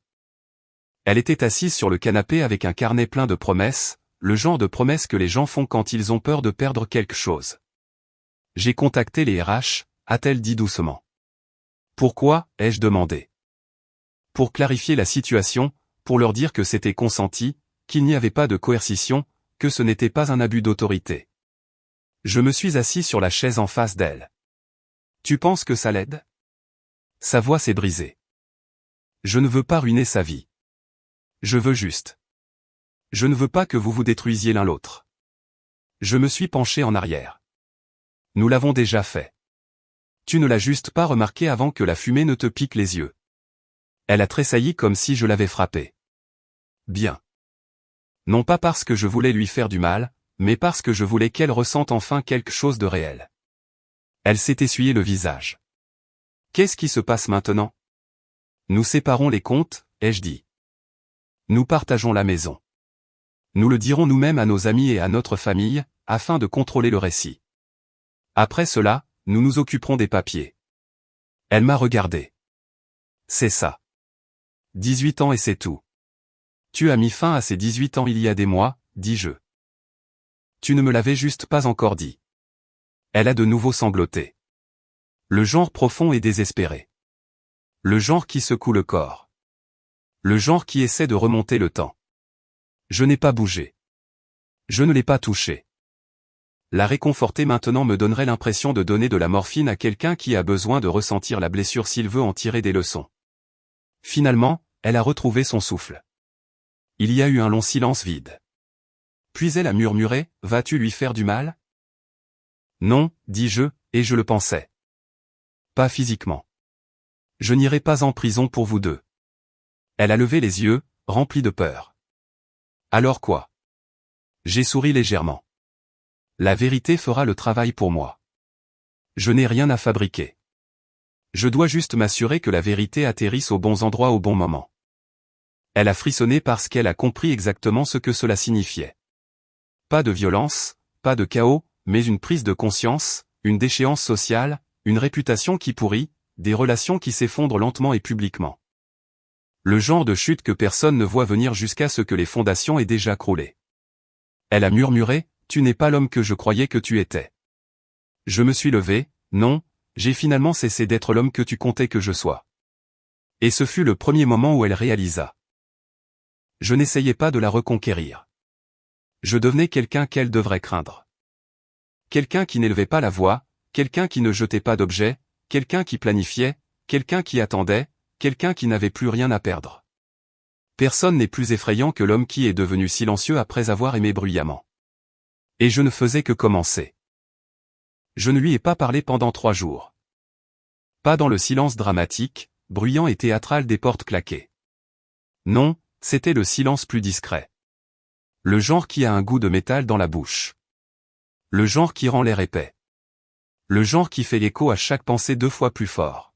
Elle était assise sur le canapé avec un carnet plein de promesses, le genre de promesses que les gens font quand ils ont peur de perdre quelque chose. J'ai contacté les RH, a-t-elle dit doucement. Pourquoi, ai-je demandé. Pour clarifier la situation, pour leur dire que c'était consenti, qu'il n'y avait pas de coercition, que ce n'était pas un abus d'autorité. Je me suis assis sur la chaise en face d'elle. Tu penses que ça l'aide ? Sa voix s'est brisée. Je ne veux pas ruiner sa vie. Je veux juste. Je ne veux pas que vous vous détruisiez l'un l'autre. Je me suis penché en arrière. Nous l'avons déjà fait. Tu ne l'as juste pas remarqué avant que la fumée ne te pique les yeux. Elle a tressailli comme si je l'avais frappée. Bien. Non pas parce que je voulais lui faire du mal, mais parce que je voulais qu'elle ressente enfin quelque chose de réel. Elle s'est essuyé le visage. Qu'est-ce qui se passe maintenant ? Nous séparons les comptes, ai-je dit. Nous partageons la maison. Nous le dirons nous-mêmes à nos amis et à notre famille, afin de contrôler le récit. Après cela, nous nous occuperons des papiers. Elle m'a regardé. C'est ça. 18 ans et c'est tout. Tu as mis fin à ces 18 ans il y a des mois, dis-je. Tu ne me l'avais juste pas encore dit. Elle a de nouveau sangloté. Le genre profond et désespéré. Le genre qui secoue le corps. Le genre qui essaie de remonter le temps. Je n'ai pas bougé. Je ne l'ai pas touché. La réconforter maintenant me donnerait l'impression de donner de la morphine à quelqu'un qui a besoin de ressentir la blessure s'il veut en tirer des leçons. Finalement, elle a retrouvé son souffle. Il y a eu un long silence vide. Puis elle a murmuré, « Vas-tu lui faire du mal ?» Non, dis-je, et je le pensais. Pas physiquement. Je n'irai pas en prison pour vous deux. Elle a levé les yeux, remplis de peur. Alors quoi ? J'ai souri légèrement. La vérité fera le travail pour moi. Je n'ai rien à fabriquer. Je dois juste m'assurer que la vérité atterrisse aux bons endroits au bon moment. Elle a frissonné parce qu'elle a compris exactement ce que cela signifiait. Pas de violence, pas de chaos, mais une prise de conscience, une déchéance sociale, une réputation qui pourrit, des relations qui s'effondrent lentement et publiquement. Le genre de chute que personne ne voit venir jusqu'à ce que les fondations aient déjà croulé. Elle a murmuré, « Tu n'es pas l'homme que je croyais que tu étais. » Je me suis levé, « Non, j'ai finalement cessé d'être l'homme que tu comptais que je sois. » Et ce fut le premier moment où elle réalisa. Je n'essayais pas de la reconquérir. Je devenais quelqu'un qu'elle devrait craindre. Quelqu'un qui n'élevait pas la voix, quelqu'un qui ne jetait pas d'objets, quelqu'un qui planifiait, quelqu'un qui attendait, quelqu'un qui n'avait plus rien à perdre. Personne n'est plus effrayant que l'homme qui est devenu silencieux après avoir aimé bruyamment. Et je ne faisais que commencer. Je ne lui ai pas parlé pendant 3 jours. Pas dans le silence dramatique, bruyant et théâtral des portes claquées. Non, c'était le silence plus discret. Le genre qui a un goût de métal dans la bouche. Le genre qui rend l'air épais. Le genre qui fait écho à chaque pensée 2 fois plus fort.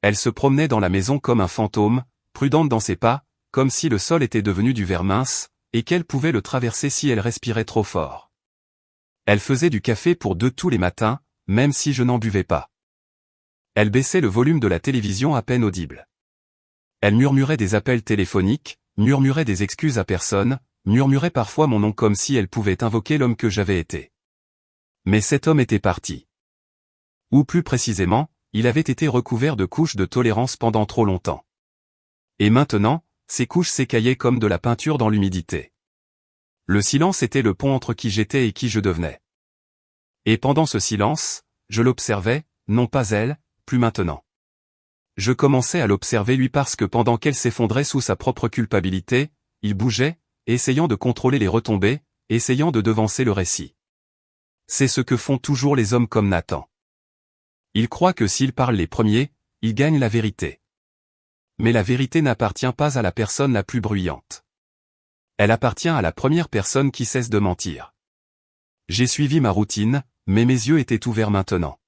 Elle se promenait dans la maison comme un fantôme, prudente dans ses pas, comme si le sol était devenu du verre mince, et qu'elle pouvait le traverser si elle respirait trop fort. Elle faisait du café pour 2 tous les matins, même si je n'en buvais pas. Elle baissait le volume de la télévision à peine audible. Elle murmurait des appels téléphoniques, murmurait des excuses à personne, murmurait parfois mon nom comme si elle pouvait invoquer l'homme que j'avais été. Mais cet homme était parti. Ou plus précisément, il avait été recouvert de couches de tolérance pendant trop longtemps. Et maintenant, ces couches s'écaillaient comme de la peinture dans l'humidité. Le silence était le pont entre qui j'étais et qui je devenais. Et pendant ce silence, je l'observais, non pas elle, plus maintenant. Je commençais à l'observer lui parce que pendant qu'elle s'effondrait sous sa propre culpabilité, il bougeait, essayant de contrôler les retombées, essayant de devancer le récit. C'est ce que font toujours les hommes comme Nathan. Ils croient que s'ils parlent les premiers, ils gagnent la vérité. Mais la vérité n'appartient pas à la personne la plus bruyante. Elle appartient à la première personne qui cesse de mentir. J'ai suivi ma routine, mais mes yeux étaient ouverts maintenant.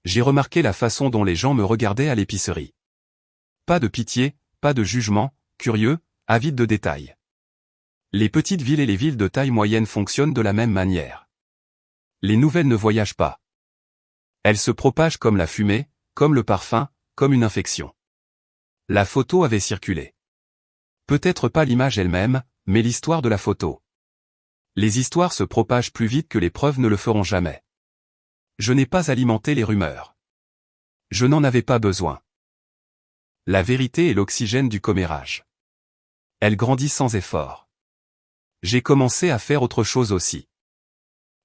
J'ai remarqué la façon dont les gens me regardaient à l'épicerie. Pas de pitié, pas de jugement, curieux, avides de détails. Les petites villes et les villes de taille moyenne fonctionnent de la même manière. Les nouvelles ne voyagent pas. Elles se propagent comme la fumée, comme le parfum, comme une infection. La photo avait circulé. Peut-être pas l'image elle-même, mais l'histoire de la photo. Les histoires se propagent plus vite que les preuves ne le feront jamais. Je n'ai pas alimenté les rumeurs. Je n'en avais pas besoin. La vérité est l'oxygène du commérage. Elle grandit sans effort. J'ai commencé à faire autre chose aussi.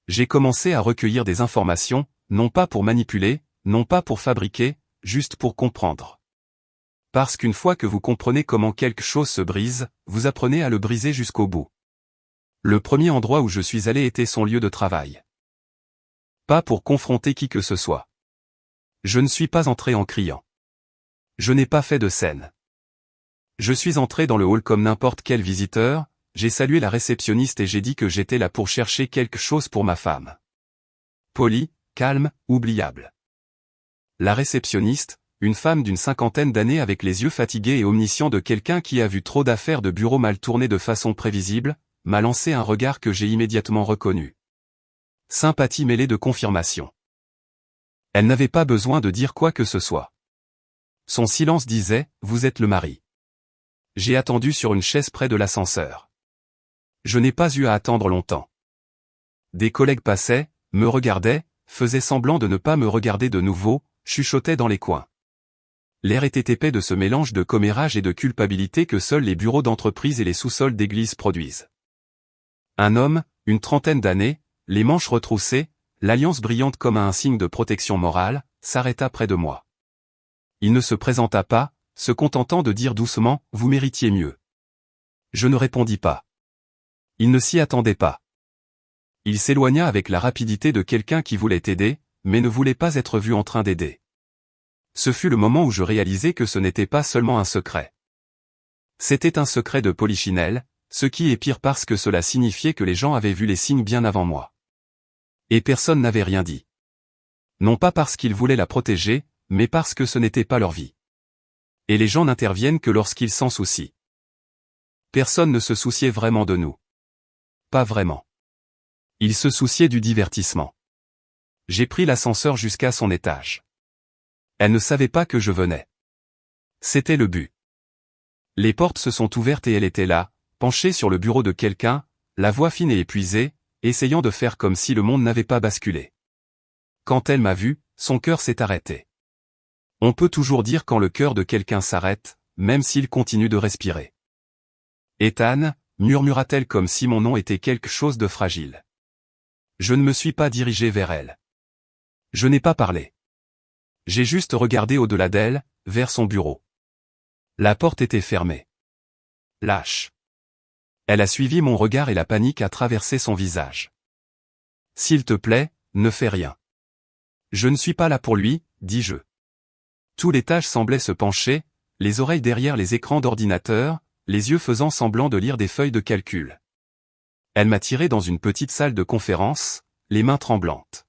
J'ai commencé à recueillir des informations, non pas pour manipuler, non pas pour fabriquer, juste pour comprendre. Parce qu'une fois que vous comprenez comment quelque chose se brise, vous apprenez à le briser jusqu'au bout. Le premier endroit où je suis allé était son lieu de travail. Pas pour confronter qui que ce soit. Je ne suis pas entré en criant. Je n'ai pas fait de scène. Je suis entré dans le hall comme n'importe quel visiteur, j'ai salué la réceptionniste et j'ai dit que j'étais là pour chercher quelque chose pour ma femme. Poli, calme, oubliable. La réceptionniste, une femme d'une 50aine d'années avec les yeux fatigués et omniscients de quelqu'un qui a vu trop d'affaires de bureau mal tournées de façon prévisible, m'a lancé un regard que j'ai immédiatement reconnu. Sympathie mêlée de confirmation. Elle n'avait pas besoin de dire quoi que ce soit. Son silence disait « Vous êtes le mari ». J'ai attendu sur une chaise près de l'ascenseur. Je n'ai pas eu à attendre longtemps. Des collègues passaient, me regardaient, faisaient semblant de ne pas me regarder de nouveau, chuchotaient dans les coins. L'air était épais de ce mélange de commérage et de culpabilité que seuls les bureaux d'entreprise et les sous-sols d'église produisent. Un homme, une trentaine d'années, les manches retroussées, l'alliance brillante comme un signe de protection morale, s'arrêta près de moi. Il ne se présenta pas, se contentant de dire doucement « Vous méritiez mieux ». Je ne répondis pas. Il ne s'y attendait pas. Il s'éloigna avec la rapidité de quelqu'un qui voulait aider, mais ne voulait pas être vu en train d'aider. Ce fut le moment où je réalisai que ce n'était pas seulement un secret. C'était un secret de Polichinelle, ce qui est pire parce que cela signifiait que les gens avaient vu les signes bien avant moi. Et personne n'avait rien dit. Non pas parce qu'ils voulaient la protéger, mais parce que ce n'était pas leur vie. Et les gens n'interviennent que lorsqu'ils s'en soucient. Personne ne se souciait vraiment de nous. Pas vraiment. Ils se souciaient du divertissement. J'ai pris l'ascenseur jusqu'à son étage. Elle ne savait pas que je venais. C'était le but. Les portes se sont ouvertes et elle était là, penchée sur le bureau de quelqu'un, la voix fine et épuisée, essayant de faire comme si le monde n'avait pas basculé. Quand elle m'a vu, son cœur s'est arrêté. On peut toujours dire quand le cœur de quelqu'un s'arrête, même s'il continue de respirer. Ethan, murmura-t-elle comme si mon nom était quelque chose de fragile. Je ne me suis pas dirigé vers elle. Je n'ai pas parlé. J'ai juste regardé au-delà d'elle, vers son bureau. La porte était fermée. Lâche. Elle a suivi mon regard et la panique a traversé son visage. S'il te plaît, ne fais rien. Je ne suis pas là pour lui, dis-je. Tout l'étage semblait se pencher, les oreilles derrière les écrans d'ordinateur, les yeux faisant semblant de lire des feuilles de calcul. Elle m'a tiré dans une petite salle de conférence, les mains tremblantes.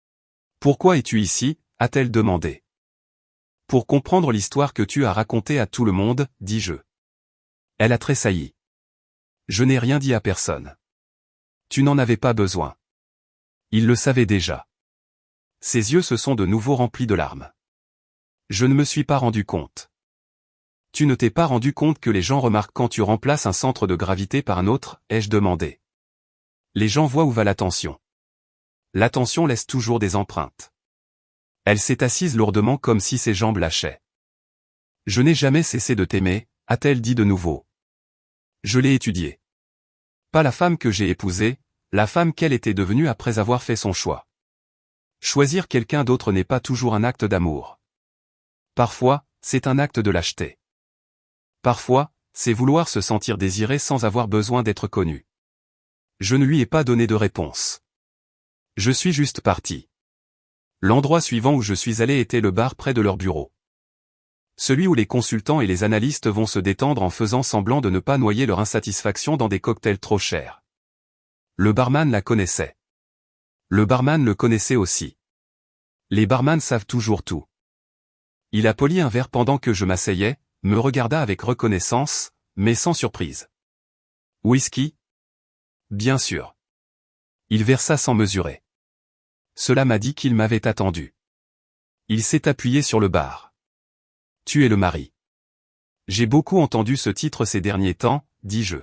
« Pourquoi es-tu ici ?» a-t-elle demandé. « Pour comprendre l'histoire que tu as racontée à tout le monde, dis-je. » Elle a tressailli. « Je n'ai rien dit à personne. Tu n'en avais pas besoin. » Il le savait déjà. Ses yeux se sont de nouveau remplis de larmes. Je ne me suis pas rendu compte. Tu ne t'es pas rendu compte que les gens remarquent quand tu remplaces un centre de gravité par un autre, ai-je demandé. Les gens voient où va l'attention. L'attention laisse toujours des empreintes. Elle s'est assise lourdement comme si ses jambes lâchaient. Je n'ai jamais cessé de t'aimer, a-t-elle dit de nouveau. Je l'ai étudiée. Pas la femme que j'ai épousée, la femme qu'elle était devenue après avoir fait son choix. Choisir quelqu'un d'autre n'est pas toujours un acte d'amour. Parfois, c'est un acte de lâcheté. Parfois, c'est vouloir se sentir désiré sans avoir besoin d'être connu. Je ne lui ai pas donné de réponse. Je suis juste parti. L'endroit suivant où je suis allé était le bar près de leur bureau. Celui où les consultants et les analystes vont se détendre en faisant semblant de ne pas noyer leur insatisfaction dans des cocktails trop chers. Le barman la connaissait. Le barman le connaissait aussi. Les barmans savent toujours tout. Il a poli un verre pendant que je m'asseyais, me regarda avec reconnaissance, mais sans surprise. Whisky ? Bien sûr. Il versa sans mesurer. Cela m'a dit qu'il m'avait attendu. Il s'est appuyé sur le bar. Tu es le mari. J'ai beaucoup entendu ce titre ces derniers temps, dis-je.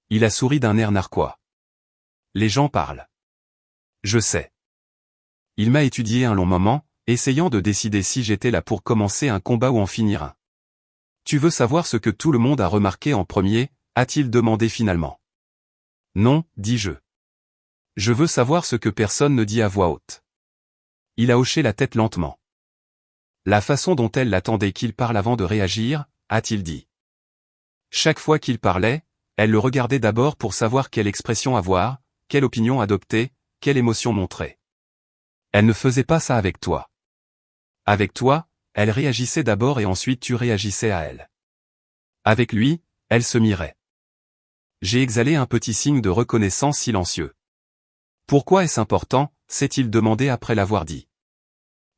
Il a souri d'un air narquois. Les gens parlent. Je sais. Il m'a étudié un long moment, essayant de décider si j'étais là pour commencer un combat ou en finir un. Tu veux savoir ce que tout le monde a remarqué en premier, a-t-il demandé finalement. Non, dis-je. Je veux savoir ce que personne ne dit à voix haute. Il a hoché la tête lentement. La façon dont elle l'attendait qu'il parle avant de réagir, a-t-il dit. Chaque fois qu'il parlait, elle le regardait d'abord pour savoir quelle expression avoir, quelle opinion adopter, quelle émotion montrer. Elle ne faisait pas ça avec toi. Avec toi, elle réagissait d'abord et ensuite tu réagissais à elle. Avec lui, elle se mirait. J'ai exhalé un petit signe de reconnaissance silencieux. Pourquoi est-ce important, s'est-il demandé après l'avoir dit.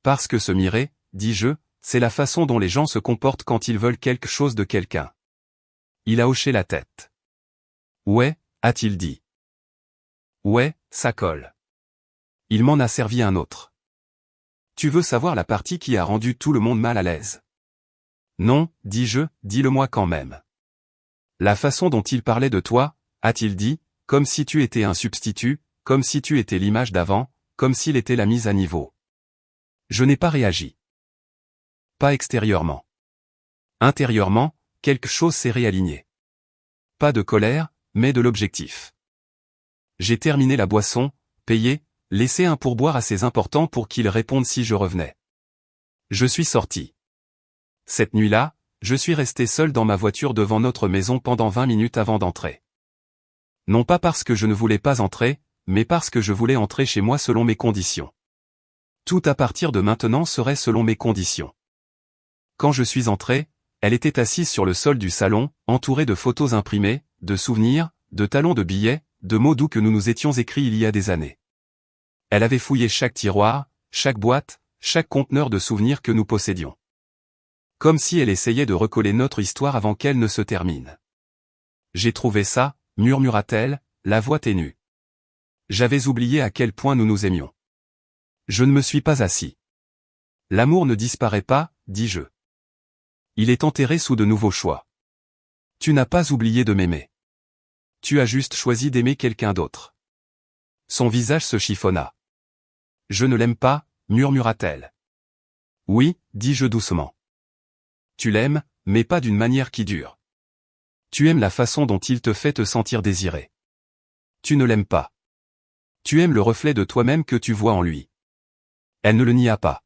Parce que se mirer, dis-je, c'est la façon dont les gens se comportent quand ils veulent quelque chose de quelqu'un. Il a hoché la tête. Ouais, a-t-il dit. Ouais, ça colle. Il m'en a servi un autre. Tu veux savoir la partie qui a rendu tout le monde mal à l'aise? Non, dis-je, dis-le-moi quand même. La façon dont il parlait de toi, a-t-il dit, comme si tu étais un substitut, comme si tu étais l'image d'avant, comme s'il était la mise à niveau. Je n'ai pas réagi. Pas extérieurement. Intérieurement, quelque chose s'est réaligné. Pas de colère, mais de l'objectif. J'ai terminé la boisson, payé, laissé un pourboire assez important pour qu'il réponde si je revenais. Je suis sorti. Cette nuit-là, je suis resté seul dans ma voiture devant notre maison pendant 20 minutes avant d'entrer. Non pas parce que je ne voulais pas entrer, mais parce que je voulais entrer chez moi selon mes conditions. Tout à partir de maintenant serait selon mes conditions. Quand je suis entré, elle était assise sur le sol du salon, entourée de photos imprimées, de souvenirs, de talons de billets, de mots doux que nous nous étions écrits il y a des années. Elle avait fouillé chaque tiroir, chaque boîte, chaque conteneur de souvenirs que nous possédions. Comme si elle essayait de recoller notre histoire avant qu'elle ne se termine. J'ai trouvé ça, murmura-t-elle, la voix ténue. J'avais oublié à quel point nous nous aimions. Je ne me suis pas assis. L'amour ne disparaît pas, dis-je. Il est enterré sous de nouveaux choix. Tu n'as pas oublié de m'aimer. Tu as juste choisi d'aimer quelqu'un d'autre. Son visage se chiffonna. Je ne l'aime pas, murmura-t-elle. Oui, dis-je doucement. Tu l'aimes, mais pas d'une manière qui dure. Tu aimes la façon dont il te fait te sentir désiré. Tu ne l'aimes pas. Tu aimes le reflet de toi-même que tu vois en lui. Elle ne le nia pas.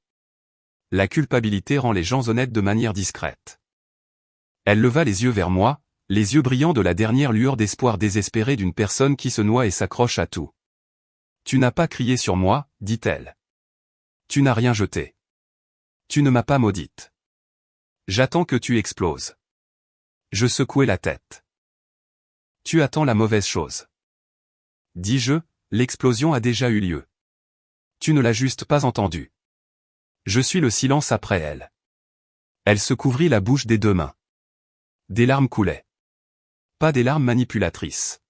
La culpabilité rend les gens honnêtes de manière discrète. Elle leva les yeux vers moi, les yeux brillants de la dernière lueur d'espoir désespéré d'une personne qui se noie et s'accroche à tout. Tu n'as pas crié sur moi, dit-elle. Tu n'as rien jeté. Tu ne m'as pas maudite. J'attends que tu exploses. Je secouai la tête. Tu attends la mauvaise chose. Dis-je, l'explosion a déjà eu lieu. Tu ne l'as juste pas entendue. Je suis le silence après elle. Elle se couvrit la bouche des deux mains. Des larmes coulaient. Pas des larmes manipulatrices.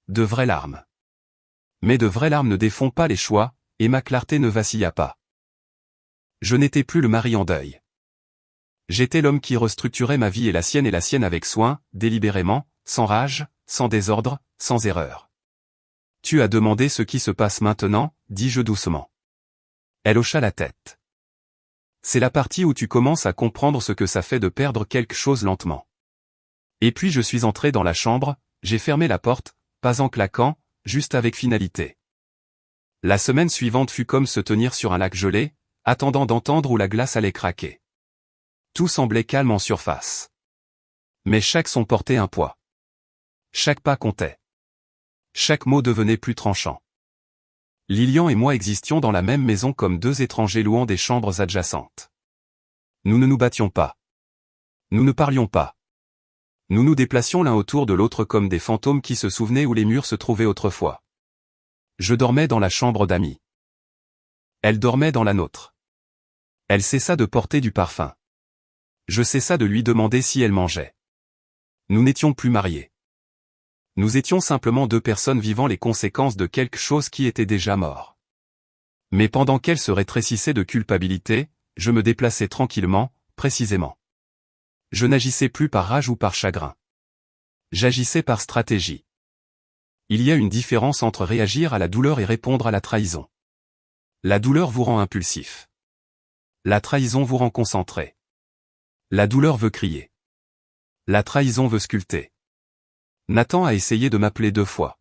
De vraies larmes. Mais de vraies larmes ne défont pas les choix, et ma clarté ne vacilla pas. Je n'étais plus le mari en deuil. J'étais l'homme qui restructurait ma vie et la sienne avec soin, délibérément, sans rage, sans désordre, sans erreur. Tu as demandé ce qui se passe maintenant, dis-je doucement. Elle hocha la tête. C'est la partie où tu commences à comprendre ce que ça fait de perdre quelque chose lentement. Et puis je suis entré dans la chambre, j'ai fermé la porte, pas en claquant, juste avec finalité. La semaine suivante fut comme se tenir sur un lac gelé, attendant d'entendre où la glace allait craquer. Tout semblait calme en surface. Mais chaque son portait un poids. Chaque pas comptait. Chaque mot devenait plus tranchant. Lilian et moi existions dans la même maison comme deux étrangers louant des chambres adjacentes. Nous ne nous battions pas. Nous ne parlions pas. Nous nous déplacions l'un autour de l'autre comme des fantômes qui se souvenaient où les murs se trouvaient autrefois. Je dormais dans la chambre d'Amy. Elle dormait dans la nôtre. Elle cessa de porter du parfum. Je cessa de lui demander si elle mangeait. Nous n'étions plus mariés. Nous étions simplement deux personnes vivant les conséquences de quelque chose qui était déjà mort. Mais pendant qu'elle se rétrécissait de culpabilité, je me déplaçais tranquillement, précisément. Je n'agissais plus par rage ou par chagrin. J'agissais par stratégie. Il y a une différence entre réagir à la douleur et répondre à la trahison. La douleur vous rend impulsif. La trahison vous rend concentré. La douleur veut crier. La trahison veut sculpter. Nathan a essayé de m'appeler 2 fois.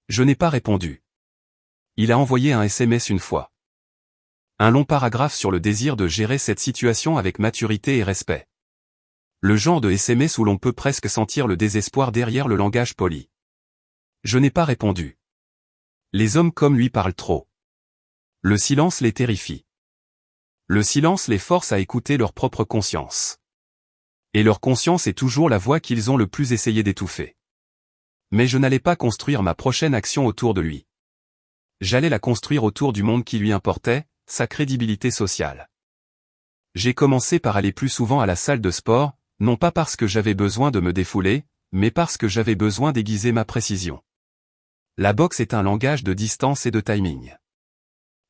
Je n'ai pas répondu. Il a envoyé un SMS une fois. Un long paragraphe sur le désir de gérer cette situation avec maturité et respect. Le genre de SMS où l'on peut presque sentir le désespoir derrière le langage poli. Je n'ai pas répondu. Les hommes comme lui parlent trop. Le silence les terrifie. Le silence les force à écouter leur propre conscience. Et leur conscience est toujours la voix qu'ils ont le plus essayé d'étouffer. Mais je n'allais pas construire ma prochaine action autour de lui. J'allais la construire autour du monde qui lui importait, sa crédibilité sociale. J'ai commencé par aller plus souvent à la salle de sport, non pas parce que j'avais besoin de me défouler, mais parce que j'avais besoin d'aiguiser ma précision. La boxe est un langage de distance et de timing.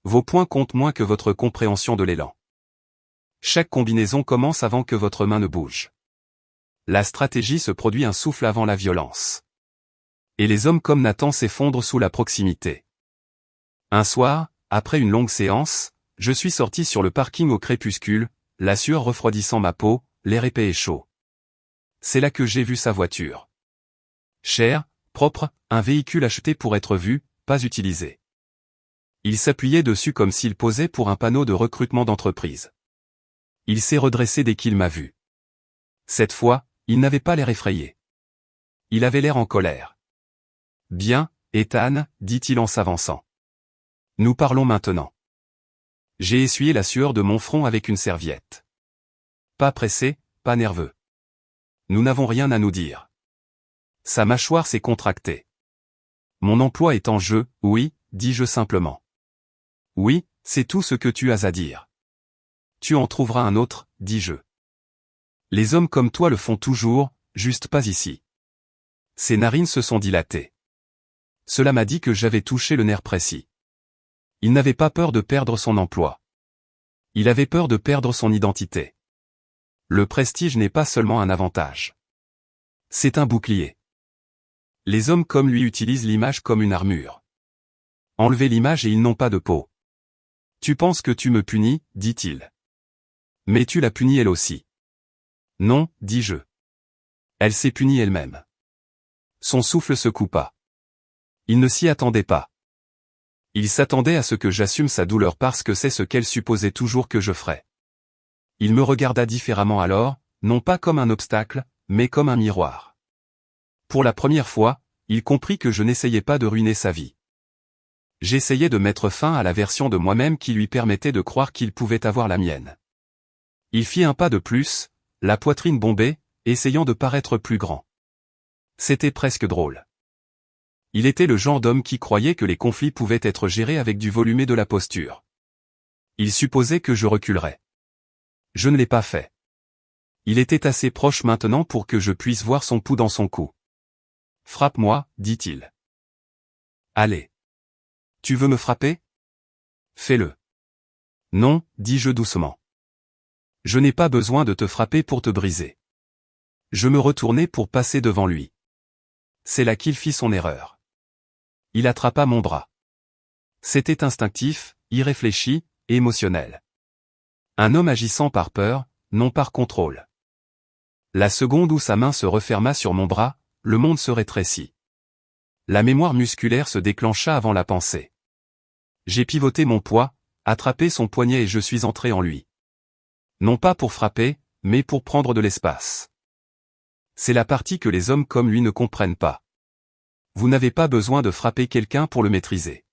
Vos points comptent moins que votre compréhension de l'élan. Chaque combinaison commence avant que votre main ne bouge. La stratégie se produit un souffle avant la violence. Et les hommes comme Nathan s'effondrent sous la proximité. Un soir, après une longue séance, je suis sorti sur le parking au crépuscule, la sueur refroidissant ma peau, l'air épais et chaud. C'est là que j'ai vu sa voiture. Cher, propre, un véhicule acheté pour être vu, pas utilisé. Il s'appuyait dessus comme s'il posait pour un panneau de recrutement d'entreprise. Il s'est redressé dès qu'il m'a vu. Cette fois, il n'avait pas l'air effrayé. Il avait l'air en colère. « Bien, Ethan, dit-il en s'avançant. Nous parlons maintenant. » J'ai essuyé la sueur de mon front avec une serviette. Pas pressé, pas nerveux. Nous n'avons rien à nous dire. Sa mâchoire s'est contractée. Mon emploi est en jeu, oui, dis-je simplement. Oui, c'est tout ce que tu as à dire. Tu en trouveras un autre, dis-je. Les hommes comme toi le font toujours, juste pas ici. Ses narines se sont dilatées. Cela m'a dit que j'avais touché le nerf précis. Il n'avait pas peur de perdre son emploi. Il avait peur de perdre son identité. Le prestige n'est pas seulement un avantage. C'est un bouclier. Les hommes comme lui utilisent l'image comme une armure. Enlevez l'image et ils n'ont pas de peau. Tu penses que tu me punis, dit-il. Mais tu l'as punie elle aussi. Non, dis-je. Elle s'est punie elle-même. Son souffle se coupa. Il ne s'y attendait pas. Il s'attendait à ce que j'assume sa douleur parce que c'est ce qu'elle supposait toujours que je ferais. Il me regarda différemment alors, non pas comme un obstacle, mais comme un miroir. Pour la première fois, il comprit que je n'essayais pas de ruiner sa vie. J'essayais de mettre fin à la version de moi-même qui lui permettait de croire qu'il pouvait avoir la mienne. Il fit un pas de plus, la poitrine bombée, essayant de paraître plus grand. C'était presque drôle. Il était le genre d'homme qui croyait que les conflits pouvaient être gérés avec du volume et de la posture. Il supposait que je reculerais. Je ne l'ai pas fait. Il était assez proche maintenant pour que je puisse voir son pouls dans son cou. « Frappe-moi, dit-il. Allez. Tu veux me frapper? Fais-le. Non, dis-je doucement. Je n'ai pas besoin de te frapper pour te briser. Je me retournai pour passer devant lui. C'est là qu'il fit son erreur. Il attrapa mon bras. C'était instinctif, irréfléchi, émotionnel. Un homme agissant par peur, non par contrôle. La seconde où sa main se referma sur mon bras, le monde se rétrécit. La mémoire musculaire se déclencha avant la pensée. J'ai pivoté mon poids, attrapé son poignet et je suis entré en lui. Non pas pour frapper, mais pour prendre de l'espace. C'est la partie que les hommes comme lui ne comprennent pas. Vous n'avez pas besoin de frapper quelqu'un pour le maîtriser.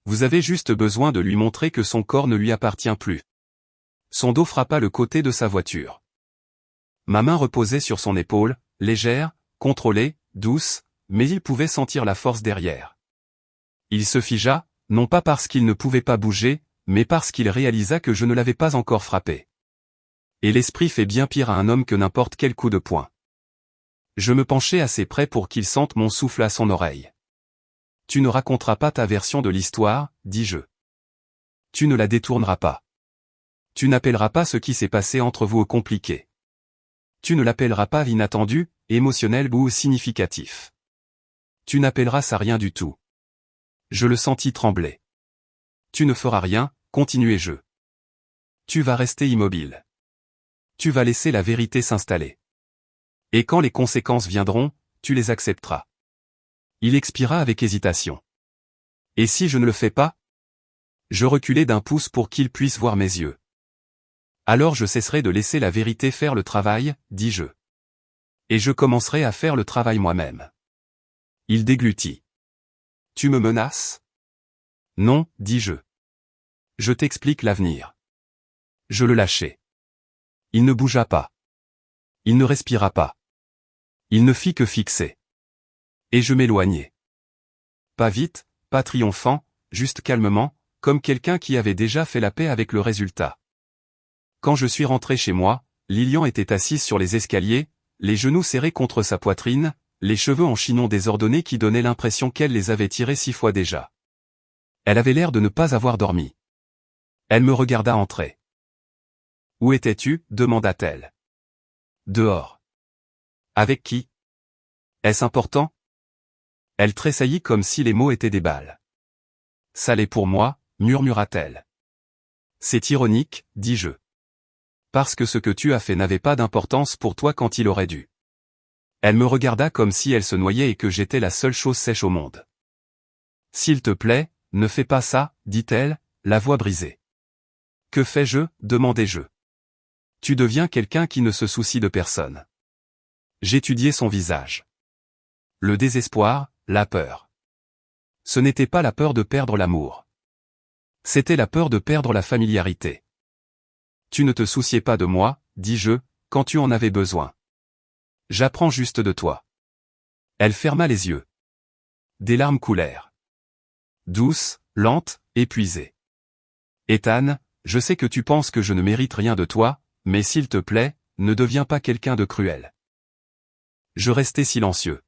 Vous avez juste besoin de lui montrer que son corps ne lui appartient plus. Son dos frappa le côté de sa voiture. Ma main reposait sur son épaule, légère, contrôlée, douce, mais il pouvait sentir la force derrière. Il se figea, non pas parce qu'il ne pouvait pas bouger, mais parce qu'il réalisa que je ne l'avais pas encore frappé. Et l'esprit fait bien pire à un homme que n'importe quel coup de poing. Je me penchai assez près pour qu'il sente mon souffle à son oreille. « Tu ne raconteras pas ta version de l'histoire, dis-je. Tu ne la détourneras pas. Tu n'appelleras pas ce qui s'est passé entre vous au compliqué. Tu ne l'appelleras pas inattendu, émotionnel ou significatif. Tu n'appelleras ça rien du tout. » Je le sentis trembler. « Tu ne feras rien, continuai-je. Tu vas rester immobile. Tu vas laisser la vérité s'installer. Et quand les conséquences viendront, tu les accepteras. » Il expira avec hésitation. « Et si je ne le fais pas ?» Je reculai d'un pouce pour qu'il puisse voir mes yeux. « Alors je cesserai de laisser la vérité faire le travail, dis-je. Et je commencerai à faire le travail moi-même. » Il déglutit. « Tu me menaces ? » Non, dis-je. Je t'explique l'avenir. Je le lâchai. Il ne bougea pas. Il ne respira pas. Il ne fit que fixer. Et je m'éloignai. Pas vite, pas triomphant, juste calmement, comme quelqu'un qui avait déjà fait la paix avec le résultat. Quand je suis rentré chez moi, Lilian était assise sur les escaliers, les genoux serrés contre sa poitrine, les cheveux en chignon désordonnés qui donnaient l'impression qu'elle les avait tirés 6 fois déjà. Elle avait l'air de ne pas avoir dormi. Elle me regarda entrer. « Où étais-tu ? demanda-t-elle. « Dehors. »« Avec qui ? Est-ce important ? » Elle tressaillit comme si les mots étaient des balles. « Ça l'est pour moi, murmura-t-elle. »« C'est ironique, dis-je. Parce que ce que tu as fait n'avait pas d'importance pour toi quand il aurait dû. » Elle me regarda comme si elle se noyait et que j'étais la seule chose sèche au monde. « S'il te plaît, ne fais pas ça, dit-elle, la voix brisée. »« Que fais-je ? demandai-je. »« Tu deviens quelqu'un qui ne se soucie de personne. » J'étudiai son visage. Le désespoir, la peur. Ce n'était pas la peur de perdre l'amour. C'était la peur de perdre la familiarité. « Tu ne te souciais pas de moi, dis-je, quand tu en avais besoin. J'apprends juste de toi. » Elle ferma les yeux. Des larmes coulèrent. Douce, lente, épuisée. « Ethan, je sais que tu penses que je ne mérite rien de toi, mais s'il te plaît, ne deviens pas quelqu'un de cruel. » Je restai silencieux.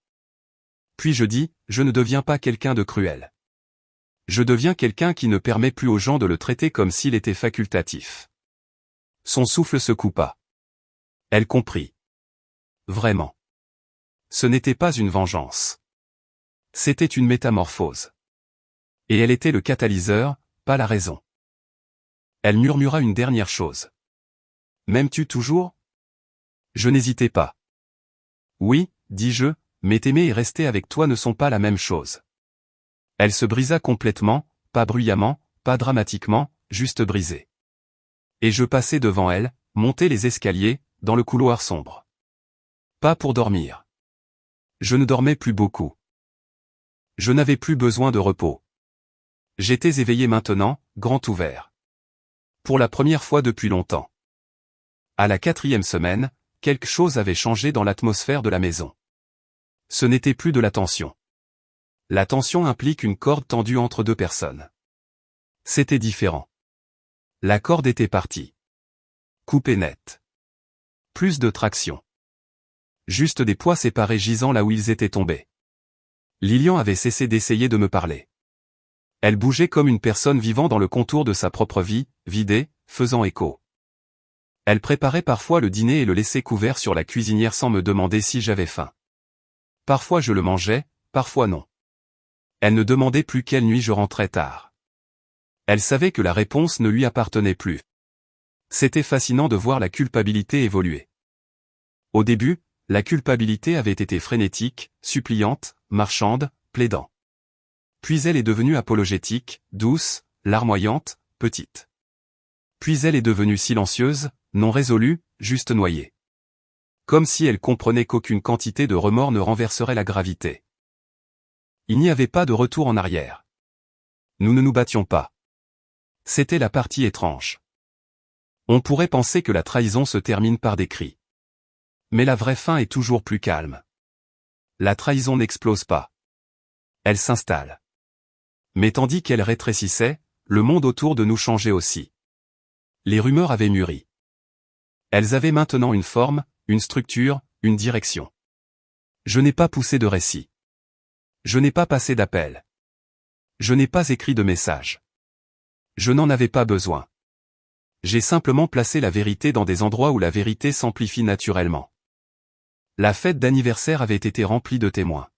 Puis je dis, je ne deviens pas quelqu'un de cruel. Je deviens quelqu'un qui ne permet plus aux gens de le traiter comme s'il était facultatif. Son souffle se coupa. Elle comprit. Vraiment. Ce n'était pas une vengeance. C'était une métamorphose. Et elle était le catalyseur, pas la raison. Elle murmura une dernière chose. M'aimes-tu toujours? Je n'hésitais pas. Oui, dis-je, mais t'aimer et rester avec toi ne sont pas la même chose. Elle se brisa complètement, pas bruyamment, pas dramatiquement, juste brisée. Et je passai devant elle, montai les escaliers, dans le couloir sombre. Pas pour dormir. Je ne dormais plus beaucoup. Je n'avais plus besoin de repos. J'étais éveillé maintenant, grand ouvert. Pour la première fois depuis longtemps. À la 4e semaine, quelque chose avait changé dans l'atmosphère de la maison. Ce n'était plus de la tension. La tension implique une corde tendue entre deux personnes. C'était différent. La corde était partie. Coupée net. Plus de traction. Juste des poids séparés gisant là où ils étaient tombés. Lilian avait cessé d'essayer de me parler. Elle bougeait comme une personne vivant dans le contour de sa propre vie, vidée, faisant écho. Elle préparait parfois le dîner et le laissait couvert sur la cuisinière sans me demander si j'avais faim. Parfois je le mangeais, parfois non. Elle ne demandait plus quelle nuit je rentrais tard. Elle savait que la réponse ne lui appartenait plus. C'était fascinant de voir la culpabilité évoluer. Au début, la culpabilité avait été frénétique, suppliante, marchande, plaidant. Puis elle est devenue apologétique, douce, larmoyante, petite. Puis elle est devenue silencieuse, non résolue, juste noyée. Comme si elle comprenait qu'aucune quantité de remords ne renverserait la gravité. Il n'y avait pas de retour en arrière. Nous ne nous battions pas. C'était la partie étrange. On pourrait penser que la trahison se termine par des cris. Mais la vraie fin est toujours plus calme. La trahison n'explose pas. Elle s'installe. Mais tandis qu'elle rétrécissait, le monde autour de nous changeait aussi. Les rumeurs avaient mûri. Elles avaient maintenant une forme, une structure, une direction. Je n'ai pas poussé de récit. Je n'ai pas passé d'appel. Je n'ai pas écrit de message. Je n'en avais pas besoin. J'ai simplement placé la vérité dans des endroits où la vérité s'amplifie naturellement. La fête d'anniversaire avait été remplie de témoins.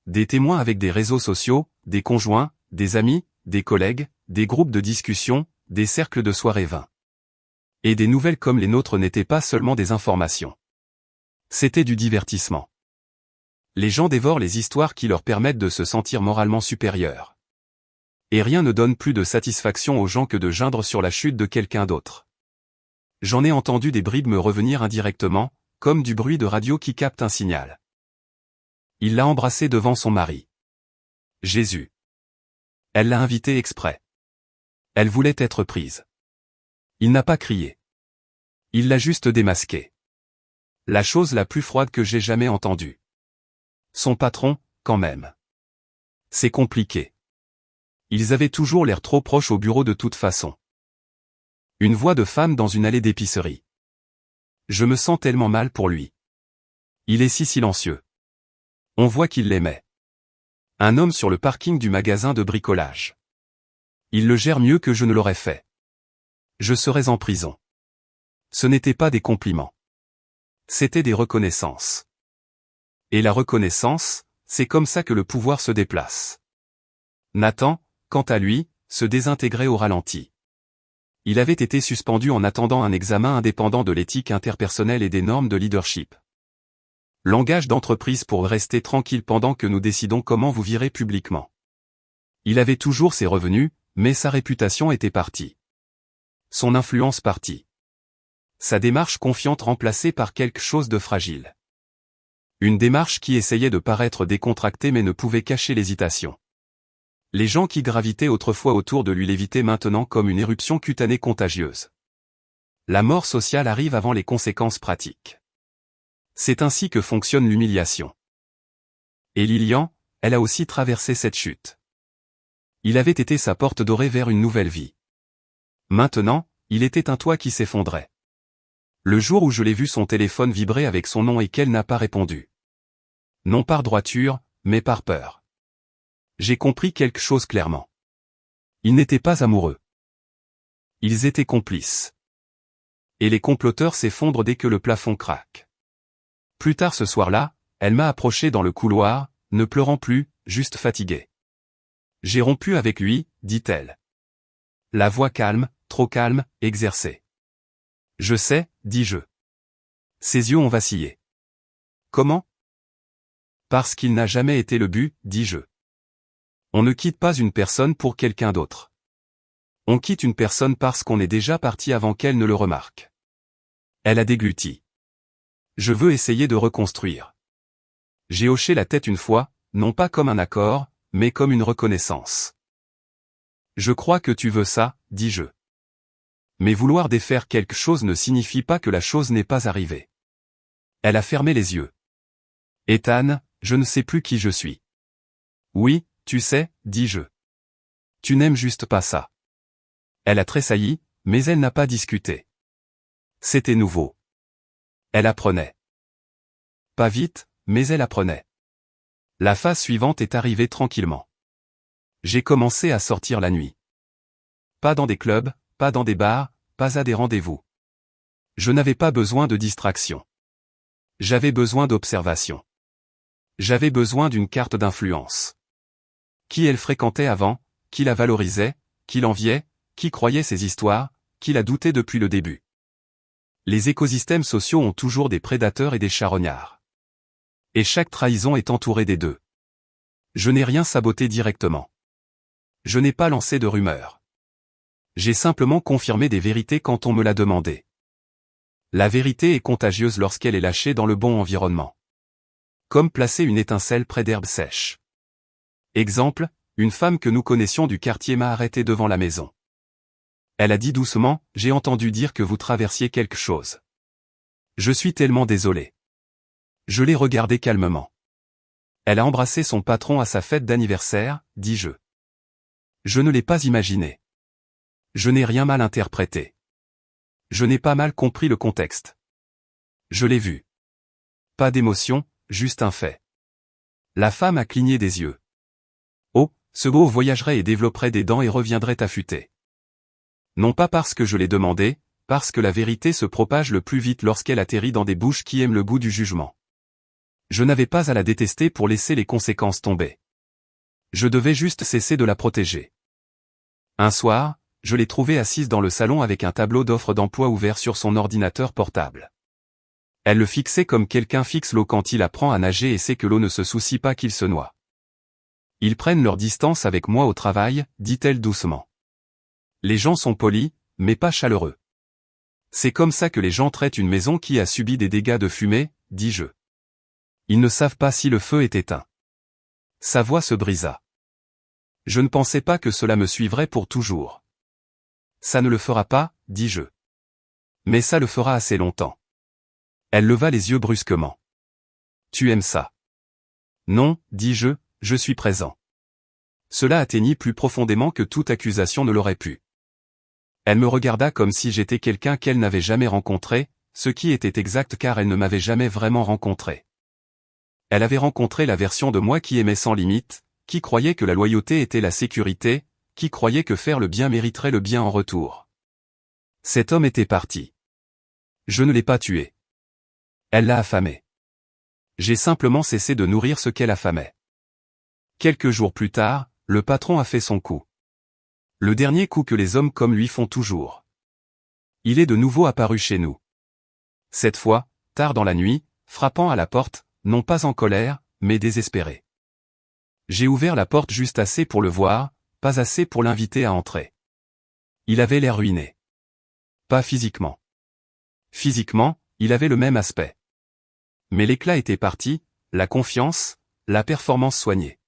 Des témoins avec des réseaux sociaux, des conjoints, des amis, des collègues, des groupes de discussion, des cercles de soirées vins. Et des nouvelles comme les nôtres n'étaient pas seulement des informations. C'était du divertissement. Les gens dévorent les histoires qui leur permettent de se sentir moralement supérieurs. Et rien ne donne plus de satisfaction aux gens que de geindre sur la chute de quelqu'un d'autre. J'en ai entendu des bribes me revenir indirectement, comme du bruit de radio qui capte un signal. Il l'a embrassée devant son mari. Jésus. Elle l'a invité exprès. Elle voulait être prise. Il n'a pas crié. Il l'a juste démasqué. La chose la plus froide que j'ai jamais entendue. Son patron, quand même. C'est compliqué. Ils avaient toujours l'air trop proches au bureau de toute façon. Une voix de femme dans une allée d'épicerie. Je me sens tellement mal pour lui. Il est si silencieux. On voit qu'il l'aimait. Un homme sur le parking du magasin de bricolage. Il le gère mieux que je ne l'aurais fait. Je serais en prison. Ce n'étaient pas des compliments. C'était des reconnaissances. Et la reconnaissance, c'est comme ça que le pouvoir se déplace. Nathan, quant à lui, se désintégrait au ralenti. Il avait été suspendu en attendant un examen indépendant de l'éthique interpersonnelle et des normes de leadership. Langage d'entreprise pour rester tranquille pendant que nous décidons comment vous virer publiquement. Il avait toujours ses revenus, mais sa réputation était partie. Son influence partie. Sa démarche confiante remplacée par quelque chose de fragile. Une démarche qui essayait de paraître décontractée mais ne pouvait cacher l'hésitation. Les gens qui gravitaient autrefois autour de lui l'évitaient maintenant comme une éruption cutanée contagieuse. La mort sociale arrive avant les conséquences pratiques. C'est ainsi que fonctionne l'humiliation. Et Lilian, elle a aussi traversé cette chute. Il avait été sa porte dorée vers une nouvelle vie. Maintenant, il était un toit qui s'effondrait. Le jour où je l'ai vu son téléphone vibrer avec son nom et qu'elle n'a pas répondu. Non par droiture, mais par peur. J'ai compris quelque chose clairement. Ils n'étaient pas amoureux. Ils étaient complices. Et les comploteurs s'effondrent dès que le plafond craque. Plus tard ce soir-là, elle m'a approché dans le couloir, ne pleurant plus, juste fatiguée. J'ai rompu avec lui, dit-elle. La voix calme, trop calme, exercée. Je sais, dis-je. Ses yeux ont vacillé. Comment? Parce qu'il n'a jamais été le but, dis-je. On ne quitte pas une personne pour quelqu'un d'autre. On quitte une personne parce qu'on est déjà parti avant qu'elle ne le remarque. Elle a dégluti. Je veux essayer de reconstruire. J'ai hoché la tête une fois, non pas comme un accord, mais comme une reconnaissance. Je crois que tu veux ça, dis-je. Mais vouloir défaire quelque chose ne signifie pas que la chose n'est pas arrivée. Elle a fermé les yeux. Ethan, je ne sais plus qui je suis. Oui, tu sais, dis-je. Tu n'aimes juste pas ça. Elle a tressailli, mais elle n'a pas discuté. C'était nouveau. Elle apprenait. Pas vite, mais elle apprenait. La phase suivante est arrivée tranquillement. J'ai commencé à sortir la nuit. Pas dans des clubs, pas dans des bars, pas à des rendez-vous. Je n'avais pas besoin de distraction. J'avais besoin d'observation. J'avais besoin d'une carte d'influence. Qui elle fréquentait avant, qui la valorisait, qui l'enviait, qui croyait ses histoires, qui la doutait depuis le début. Les écosystèmes sociaux ont toujours des prédateurs et des charognards. Et chaque trahison est entourée des deux. Je n'ai rien saboté directement. Je n'ai pas lancé de rumeurs. J'ai simplement confirmé des vérités quand on me l'a demandé. La vérité est contagieuse lorsqu'elle est lâchée dans le bon environnement. Comme placer une étincelle près d'herbes sèches. Exemple, une femme que nous connaissions du quartier m'a arrêté devant la maison. Elle a dit doucement, « J'ai entendu dire que vous traversiez quelque chose. Je suis tellement désolé. » Je l'ai regardée calmement. Elle a embrassé son patron à sa fête d'anniversaire, dis-je. Je ne l'ai pas imaginé. Je n'ai rien mal interprété. Je n'ai pas mal compris le contexte. Je l'ai vu. Pas d'émotion, juste un fait. La femme a cligné des yeux. Oh, ce beau voyagerait et développerait des dents et reviendrait affûté. Non pas parce que je l'ai demandé, parce que la vérité se propage le plus vite lorsqu'elle atterrit dans des bouches qui aiment le goût du jugement. Je n'avais pas à la détester pour laisser les conséquences tomber. Je devais juste cesser de la protéger. Un soir, je l'ai trouvée assise dans le salon avec un tableau d'offres d'emploi ouvert sur son ordinateur portable. Elle le fixait comme quelqu'un fixe l'eau quand il apprend à nager et sait que l'eau ne se soucie pas qu'il se noie. Ils prennent leur distance avec moi au travail, dit-elle doucement. Les gens sont polis, mais pas chaleureux. C'est comme ça que les gens traitent une maison qui a subi des dégâts de fumée, dis-je. Ils ne savent pas si le feu est éteint. Sa voix se brisa. Je ne pensais pas que cela me suivrait pour toujours. Ça ne le fera pas, dis-je. Mais ça le fera assez longtemps. Elle leva les yeux brusquement. Tu aimes ça? Non, dis-je, je suis présent. Cela atteignit plus profondément que toute accusation ne l'aurait pu. Elle me regarda comme si j'étais quelqu'un qu'elle n'avait jamais rencontré, ce qui était exact car elle ne m'avait jamais vraiment rencontré. Elle avait rencontré la version de moi qui aimait sans limite, qui croyait que la loyauté était la sécurité, qui croyait que faire le bien mériterait le bien en retour. Cet homme était parti. Je ne l'ai pas tué. Elle l'a affamé. J'ai simplement cessé de nourrir ce qu'elle affamait. Quelques jours plus tard, le patron a fait son coup. Le dernier coup que les hommes comme lui font toujours. Il est de nouveau apparu chez nous. Cette fois, tard dans la nuit, frappant à la porte, non pas en colère, mais désespéré. J'ai ouvert la porte juste assez pour le voir, pas assez pour l'inviter à entrer. Il avait l'air ruiné. Pas physiquement. Physiquement, il avait le même aspect. Mais l'éclat était parti, la confiance, la performance soignée.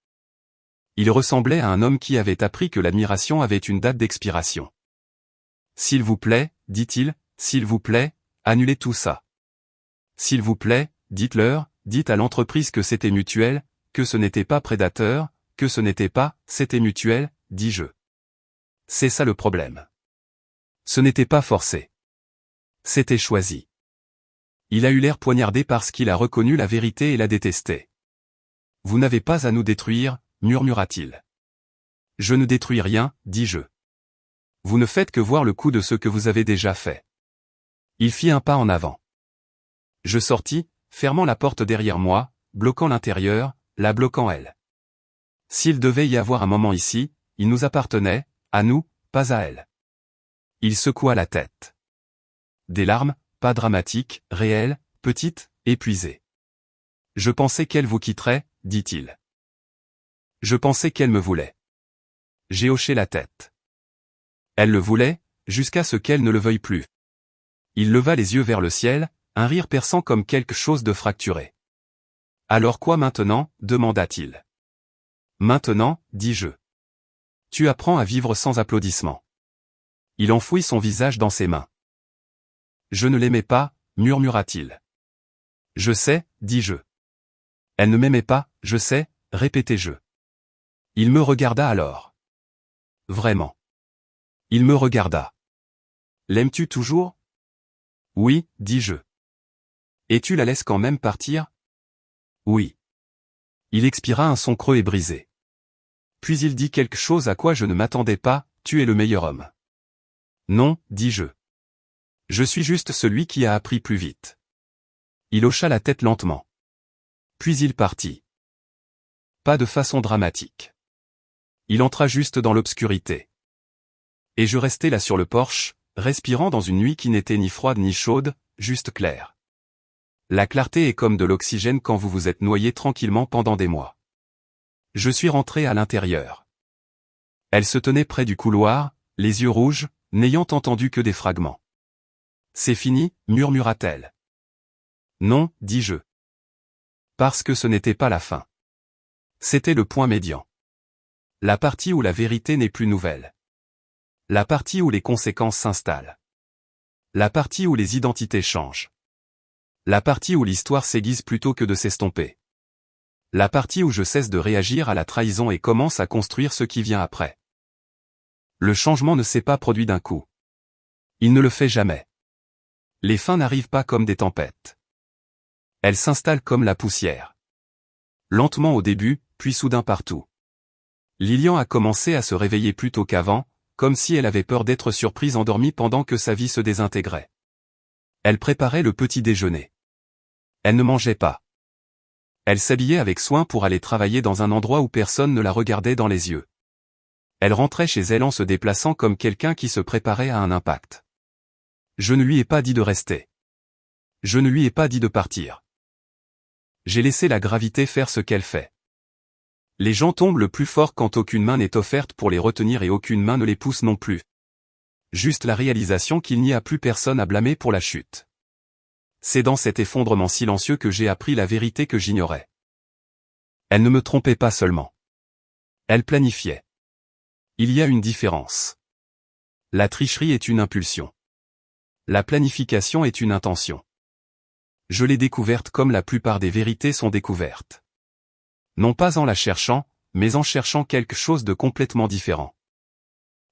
Il ressemblait à un homme qui avait appris que l'admiration avait une date d'expiration. S'il vous plaît, dit-il, s'il vous plaît, annulez tout ça. S'il vous plaît, dites-leur, dites à l'entreprise que c'était mutuel, que ce n'était pas prédateur, que ce n'était pas, c'était mutuel, dis-je. C'est ça le problème. Ce n'était pas forcé. C'était choisi. Il a eu l'air poignardé parce qu'il a reconnu la vérité et la détestait. Vous n'avez pas à nous détruire, murmura-t-il. Je ne détruis rien, dis-je. Vous ne faites que voir le coup de ce que vous avez déjà fait. Il fit un pas en avant. Je sortis, fermant la porte derrière moi, bloquant l'intérieur, la bloquant elle. S'il devait y avoir un moment ici, il nous appartenait, à nous, pas à elle. Il secoua la tête. des larmes, pas dramatiques, réelles, petites, épuisées. Je pensais qu'elle vous quitterait, dit-il. Je pensais qu'elle me voulait. J'ai hoché la tête. Elle le voulait, jusqu'à ce qu'elle ne le veuille plus. Il leva les yeux vers le ciel, un rire perçant comme quelque chose de fracturé. Alors quoi maintenant, demanda-t-il. Maintenant, dis-je. Tu apprends à vivre sans applaudissements. Il enfouit son visage dans ses mains. Je ne l'aimais pas, murmura-t-il. Je sais, dis-je. Elle ne m'aimait pas, je sais, répétai-je. Il me regarda alors. Vraiment. Il me regarda. L'aimes-tu toujours? Oui, dis-je. Et tu la laisses quand même partir? Oui. Il expira un son creux et brisé. Puis il dit quelque chose à quoi je ne m'attendais pas, tu es le meilleur homme. Non, dis-je. Je suis juste celui qui a appris plus vite. Il hocha la tête lentement. Puis il partit. Pas de façon dramatique. Il entra juste dans l'obscurité. Et je restai là sur le porche, respirant dans une nuit qui n'était ni froide ni chaude, juste claire. La clarté est comme de l'oxygène quand vous vous êtes noyé tranquillement pendant des mois. Je suis rentré à l'intérieur. Elle se tenait près du couloir, les yeux rouges, n'ayant entendu que des fragments. C'est fini, murmura-t-elle. Non, dis-je. Parce que ce n'était pas la fin. C'était le point médian. La partie où la vérité n'est plus nouvelle. La partie où les conséquences s'installent. La partie où les identités changent. La partie où l'histoire s'aiguise plutôt que de s'estomper. La partie où je cesse de réagir à la trahison et commence à construire ce qui vient après. Le changement ne s'est pas produit d'un coup. Il ne le fait jamais. Les fins n'arrivent pas comme des tempêtes. Elles s'installent comme la poussière. Lentement au début, puis soudain partout. Lilian a commencé à se réveiller plus tôt qu'avant, comme si elle avait peur d'être surprise endormie pendant que sa vie se désintégrait. Elle préparait le petit déjeuner. Elle ne mangeait pas. Elle s'habillait avec soin pour aller travailler dans un endroit où personne ne la regardait dans les yeux. Elle rentrait chez elle en se déplaçant comme quelqu'un qui se préparait à un impact. Je ne lui ai pas dit de rester. Je ne lui ai pas dit de partir. J'ai laissé la gravité faire ce qu'elle fait. Les gens tombent le plus fort quand aucune main n'est offerte pour les retenir et aucune main ne les pousse non plus. Juste la réalisation qu'il n'y a plus personne à blâmer pour la chute. C'est dans cet effondrement silencieux que j'ai appris la vérité que j'ignorais. Elle ne me trompait pas seulement. Elle planifiait. Il y a une différence. La tricherie est une impulsion. La planification est une intention. Je l'ai découverte comme la plupart des vérités sont découvertes. Non pas en la cherchant, mais en cherchant quelque chose de complètement différent.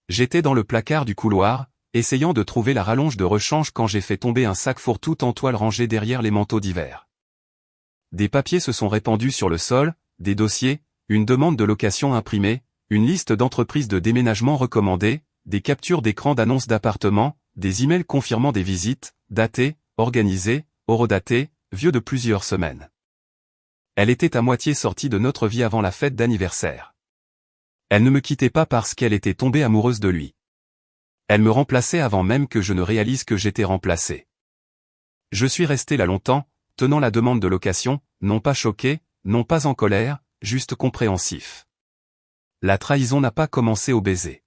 J'étais dans le placard du couloir, essayant de trouver la rallonge de rechange quand j'ai fait tomber un sac fourre-tout en toile rangé derrière les manteaux d'hiver. Des papiers se sont répandus sur le sol, des dossiers, une demande de location imprimée, une liste d'entreprises de déménagement recommandées, des captures d'écran d'annonces d'appartements, des emails confirmant des visites, datées, organisées, horodatées, vieux de plusieurs semaines. Elle était à moitié sortie de notre vie avant la fête d'anniversaire. Elle ne me quittait pas parce qu'elle était tombée amoureuse de lui. Elle me remplaçait avant même que je ne réalise que j'étais remplacé. Je suis resté là longtemps, tenant la demande de location, non pas choqué, non pas en colère, juste compréhensif. La trahison n'a pas commencé au baiser.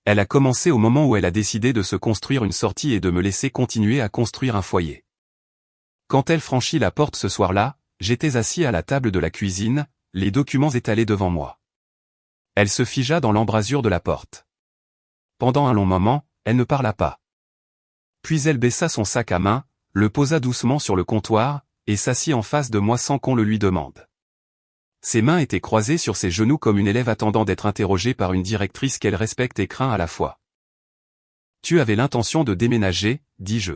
Elle a commencé au moment où elle a décidé de se construire une sortie et de me laisser continuer à construire un foyer. Quand elle franchit la porte ce soir-là, j'étais assis à la table de la cuisine, les documents étalés devant moi. Elle se figea dans l'embrasure de la porte. Pendant un long moment, elle ne parla pas. Puis elle baissa son sac à main, le posa doucement sur le comptoir, et s'assit en face de moi sans qu'on le lui demande. Ses mains étaient croisées sur ses genoux comme une élève attendant d'être interrogée par une directrice qu'elle respecte et craint à la fois. Tu avais l'intention de déménager, dis-je.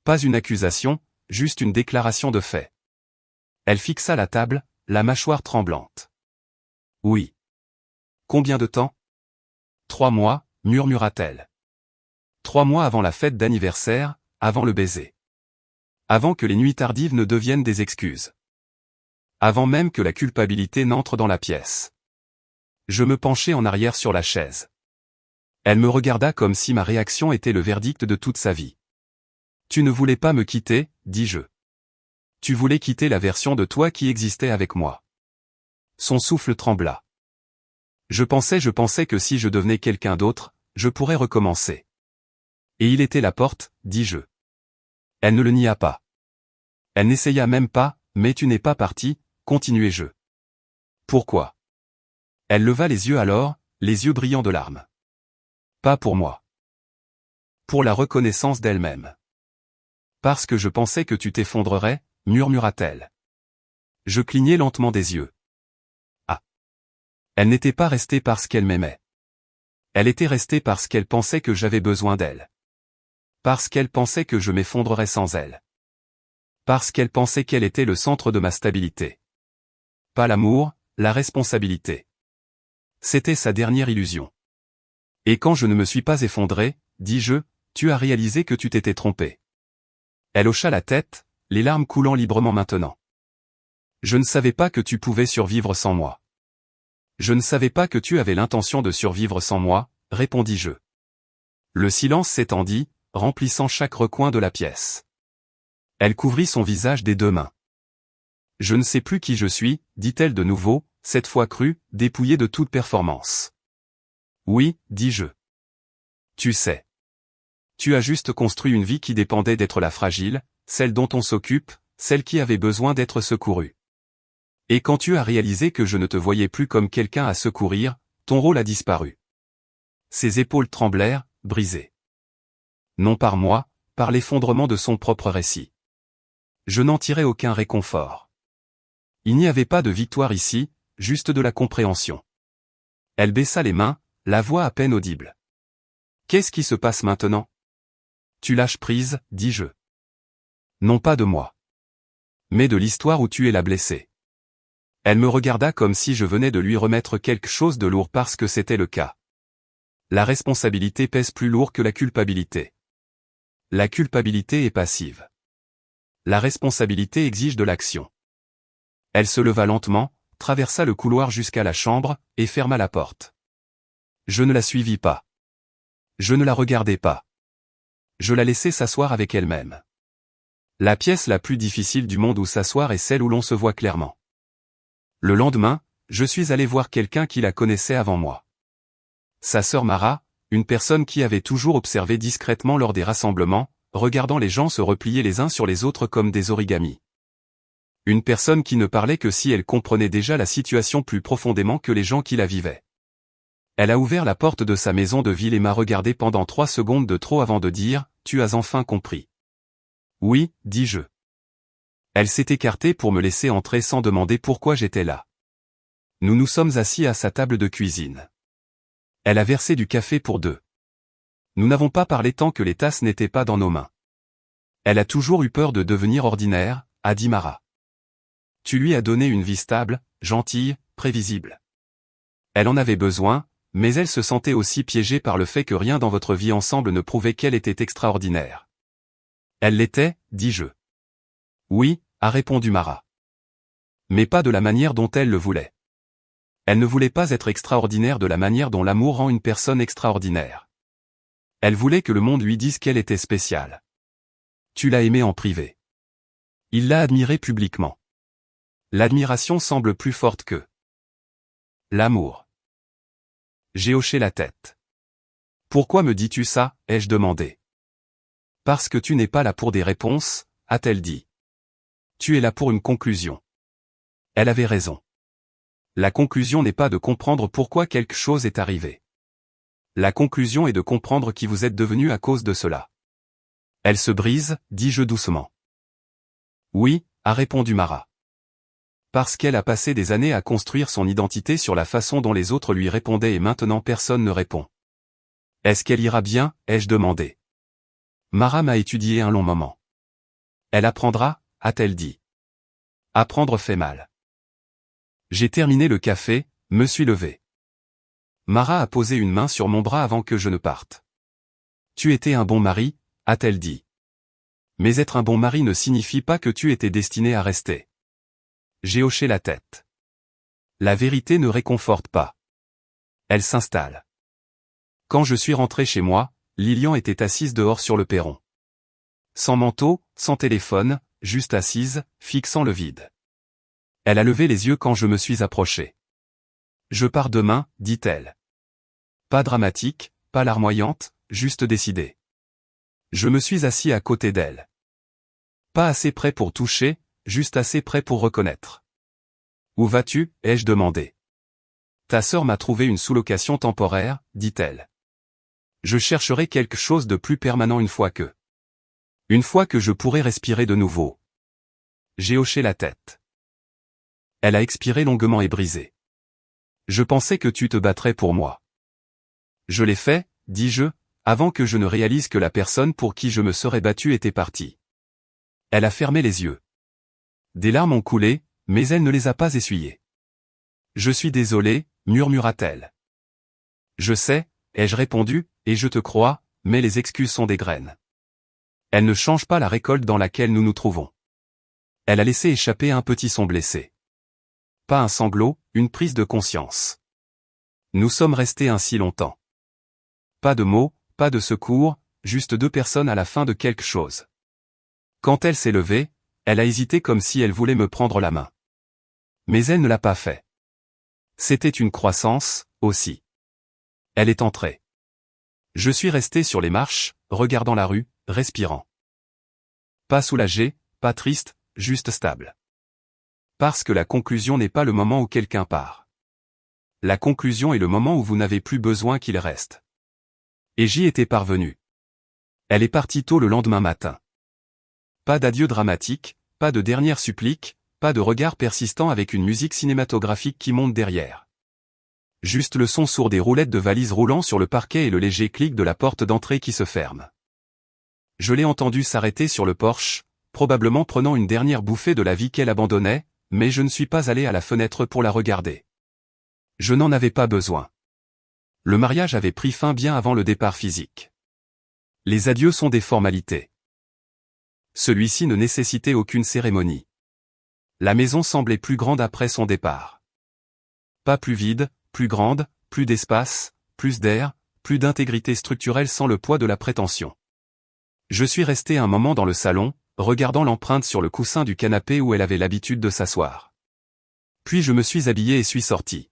Pas une accusation, juste une déclaration de fait. Elle fixa la table, la mâchoire tremblante. Oui. Combien de temps? 3 mois, murmura-t-elle. 3 mois avant la fête d'anniversaire, avant le baiser. Avant que les nuits tardives ne deviennent des excuses. Avant même que la culpabilité n'entre dans la pièce. Je me penchai en arrière sur la chaise. Elle me regarda comme si ma réaction était le verdict de toute sa vie. Tu ne voulais pas me quitter, dis-je. Tu voulais quitter la version de toi qui existait avec moi. Son souffle trembla. Je pensais que si je devenais quelqu'un d'autre, je pourrais recommencer. Et il était la porte, dis-je. Elle ne le nia pas. Elle n'essaya même pas, mais tu n'es pas parti, continuai-je. Pourquoi? Elle leva les yeux alors, les yeux brillants de larmes. Pas pour moi. Pour la reconnaissance d'elle-même. Parce que je pensais que tu t'effondrerais, murmura-t-elle. Je clignai lentement des yeux. Ah. Elle n'était pas restée parce qu'elle m'aimait. Elle était restée parce qu'elle pensait que j'avais besoin d'elle. Parce qu'elle pensait que je m'effondrerais sans elle. Parce qu'elle pensait qu'elle était le centre de ma stabilité. Pas l'amour, la responsabilité. C'était sa dernière illusion. Et quand je ne me suis pas effondré, dis-je, tu as réalisé que tu t'étais trompé. Elle hocha la tête, les larmes coulant librement maintenant. Je ne savais pas que tu pouvais survivre sans moi. Je ne savais pas que tu avais l'intention de survivre sans moi, répondis-je. Le silence s'étendit, remplissant chaque recoin de la pièce. Elle couvrit son visage des deux mains. Je ne sais plus qui je suis, dit-elle de nouveau, cette fois crue, dépouillée de toute performance. Oui, dis-je. Tu sais. Tu as juste construit une vie qui dépendait d'être la fragile, celle dont on s'occupe, celle qui avait besoin d'être secourue. Et quand tu as réalisé que je ne te voyais plus comme quelqu'un à secourir, ton rôle a disparu. Ses épaules tremblèrent, brisées. Non par moi, par l'effondrement de son propre récit. Je n'en tirais aucun réconfort. Il n'y avait pas de victoire ici, juste de la compréhension. Elle baissa les mains, la voix à peine audible. Qu'est-ce qui se passe maintenant? Tu lâches prise, dis-je. Non pas de moi. Mais de l'histoire où tu es la blessée. Elle me regarda comme si je venais de lui remettre quelque chose de lourd parce que c'était le cas. La responsabilité pèse plus lourd que la culpabilité. La culpabilité est passive. La responsabilité exige de l'action. Elle se leva lentement, traversa le couloir jusqu'à la chambre, et ferma la porte. Je ne la suivis pas. Je ne la regardai pas. Je la laissai s'asseoir avec elle-même. La pièce la plus difficile du monde où s'asseoir est celle où l'on se voit clairement. Le lendemain, je suis allé voir quelqu'un qui la connaissait avant moi. Sa sœur Mara, une personne qui avait toujours observé discrètement lors des rassemblements, regardant les gens se replier les uns sur les autres comme des origamis. Une personne qui ne parlait que si elle comprenait déjà la situation plus profondément que les gens qui la vivaient. Elle a ouvert la porte de sa maison de ville et m'a regardé pendant 3 secondes de trop avant de dire « Tu as enfin compris ». Oui, dis-je. Elle s'est écartée pour me laisser entrer sans demander pourquoi j'étais là. Nous nous sommes assis à sa table de cuisine. Elle a versé du café pour 2. Nous n'avons pas parlé tant que les tasses n'étaient pas dans nos mains. Elle a toujours eu peur de devenir ordinaire, a dit Mara. Tu lui as donné une vie stable, gentille, prévisible. Elle en avait besoin, mais elle se sentait aussi piégée par le fait que rien dans votre vie ensemble ne prouvait qu'elle était extraordinaire. Elle l'était, dis-je. Oui, a répondu Mara. Mais pas de la manière dont elle le voulait. Elle ne voulait pas être extraordinaire de la manière dont l'amour rend une personne extraordinaire. Elle voulait que le monde lui dise qu'elle était spéciale. Tu l'as aimée en privé. Il l'a admirée publiquement. L'admiration semble plus forte que l'amour. J'ai hoché la tête. Pourquoi me dis-tu ça, ai-je demandé. Parce que tu n'es pas là pour des réponses, a-t-elle dit. Tu es là pour une conclusion. Elle avait raison. La conclusion n'est pas de comprendre pourquoi quelque chose est arrivé. La conclusion est de comprendre qui vous êtes devenu à cause de cela. Elle se brise, dis-je doucement. Oui, a répondu Mara. Parce qu'elle a passé des années à construire son identité sur la façon dont les autres lui répondaient et maintenant personne ne répond. Est-ce qu'elle ira bien, ai-je demandé. Mara m'a étudié un long moment. Elle apprendra, a-t-elle dit. Apprendre fait mal. J'ai terminé le café, me suis levé. Mara a posé une main sur mon bras avant que je ne parte. Tu étais un bon mari, a-t-elle dit. Mais être un bon mari ne signifie pas que tu étais destiné à rester. J'ai hoché la tête. La vérité ne réconforte pas. Elle s'installe. Quand je suis rentré chez moi, Lilian était assise dehors sur le perron. Sans manteau, sans téléphone, juste assise, fixant le vide. Elle a levé les yeux quand je me suis approché. Je pars demain, dit-elle. Pas dramatique, pas larmoyante, juste décidée. Je me suis assis à côté d'elle. Pas assez près pour toucher, juste assez près pour reconnaître. Où vas-tu, ai-je demandé. Ta sœur m'a trouvé une sous-location temporaire, dit-elle. Je chercherai quelque chose de plus permanent une fois que je pourrai respirer de nouveau. J'ai hoché la tête. Elle a expiré longuement et brisé. Je pensais que tu te battrais pour moi. Je l'ai fait, dis-je, avant que je ne réalise que la personne pour qui je me serais battu était partie. Elle a fermé les yeux. Des larmes ont coulé, mais elle ne les a pas essuyées. Je suis désolé, murmura-t-elle. Je sais, ai-je répondu, et je te crois, mais les excuses sont des graines. Elles ne changent pas la récolte dans laquelle nous nous trouvons. Elle a laissé échapper un petit son blessé. Pas un sanglot, une prise de conscience. Nous sommes restés ainsi longtemps. Pas de mots, pas de secours, juste deux personnes à la fin de quelque chose. Quand elle s'est levée, elle a hésité comme si elle voulait me prendre la main. Mais elle ne l'a pas fait. C'était une croissance, aussi. Elle est entrée. Je suis resté sur les marches, regardant la rue, respirant. Pas soulagé, pas triste, juste stable. Parce que la conclusion n'est pas le moment où quelqu'un part. La conclusion est le moment où vous n'avez plus besoin qu'il reste. Et j'y étais parvenu. Elle est partie tôt le lendemain matin. Pas d'adieu dramatique, pas de dernière supplique, pas de regard persistant avec une musique cinématographique qui monte derrière. Juste le son sourd des roulettes de valises roulant sur le parquet et le léger clic de la porte d'entrée qui se ferme. Je l'ai entendu s'arrêter sur le porche, probablement prenant une dernière bouffée de la vie qu'elle abandonnait, mais je ne suis pas allé à la fenêtre pour la regarder. Je n'en avais pas besoin. Le mariage avait pris fin bien avant le départ physique. Les adieux sont des formalités. Celui-ci ne nécessitait aucune cérémonie. La maison semblait plus grande après son départ. Pas plus vide, plus grande, plus d'espace, plus d'air, plus d'intégrité structurelle sans le poids de la prétention. Je suis resté un moment dans le salon, regardant l'empreinte sur le coussin du canapé où elle avait l'habitude de s'asseoir. Puis je me suis habillé et suis sorti.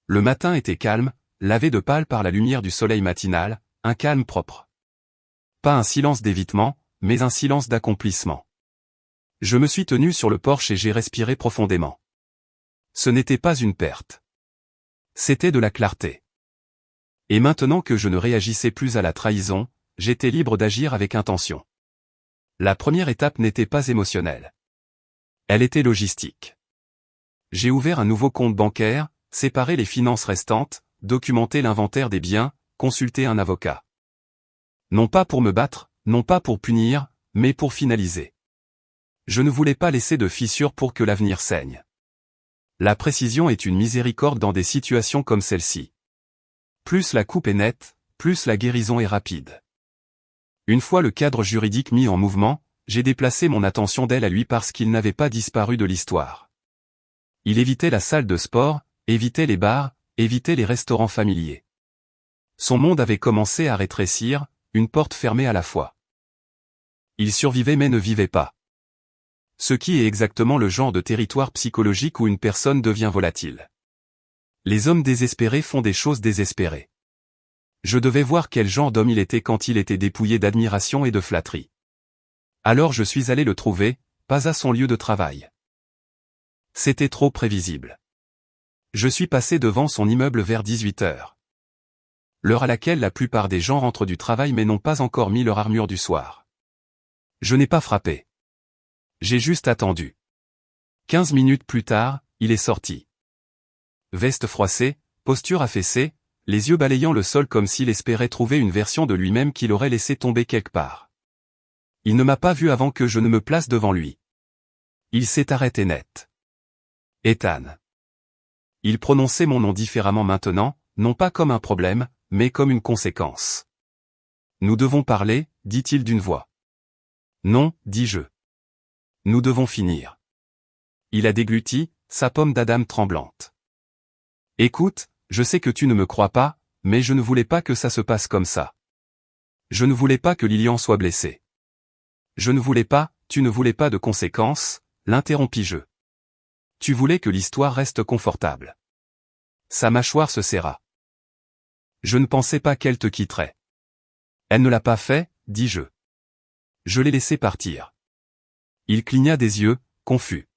Le matin était calme, lavé de pâle par la lumière du soleil matinal, un calme propre. Pas un silence d'évitement, mais un silence d'accomplissement. Je me suis tenu sur le porche et j'ai respiré profondément. Ce n'était pas une perte. C'était de la clarté. Et maintenant que je ne réagissais plus à la trahison, j'étais libre d'agir avec intention. La première étape n'était pas émotionnelle. Elle était logistique. J'ai ouvert un nouveau compte bancaire, séparé les finances restantes, documenté l'inventaire des biens, consulté un avocat. Non pas pour me battre, non pas pour punir, mais pour finaliser. Je ne voulais pas laisser de fissures pour que l'avenir saigne. La précision est une miséricorde dans des situations comme celle-ci. Plus la coupe est nette, plus la guérison est rapide. Une fois le cadre juridique mis en mouvement, j'ai déplacé mon attention d'elle à lui parce qu'il n'avait pas disparu de l'histoire. Il évitait la salle de sport, évitait les bars, évitait les restaurants familiers. Son monde avait commencé à rétrécir, une porte fermée à la fois. Il survivait mais ne vivait pas. Ce qui est exactement le genre de territoire psychologique où une personne devient volatile. Les hommes désespérés font des choses désespérées. Je devais voir quel genre d'homme il était quand il était dépouillé d'admiration et de flatterie. Alors je suis allé le trouver, pas à son lieu de travail. C'était trop prévisible. Je suis passé devant son immeuble vers 18 heures. L'heure à laquelle la plupart des gens rentrent du travail mais n'ont pas encore mis leur armure du soir. Je n'ai pas frappé. J'ai juste attendu. 15 minutes plus tard, il est sorti. Veste froissée, posture affaissée, les yeux balayant le sol comme s'il espérait trouver une version de lui-même qu'il aurait laissé tomber quelque part. Il ne m'a pas vu avant que je ne me place devant lui. Il s'est arrêté net. Ethan. Il prononçait mon nom différemment maintenant, non pas comme un problème, mais comme une conséquence. Nous devons parler, dit-il d'une voix. Non, dis-je. Nous devons finir. Il a dégluti, sa pomme d'Adam tremblante. Écoute, je sais que tu ne me crois pas, mais je ne voulais pas que ça se passe comme ça. Je ne voulais pas que Lilian soit blessée. Je ne voulais pas, tu ne voulais pas de conséquences, l'interrompis-je. Tu voulais que l'histoire reste confortable. Sa mâchoire se serra. Je ne pensais pas qu'elle te quitterait. Elle ne l'a pas fait, dis-je. Je l'ai laissé partir. Il cligna des yeux, confus.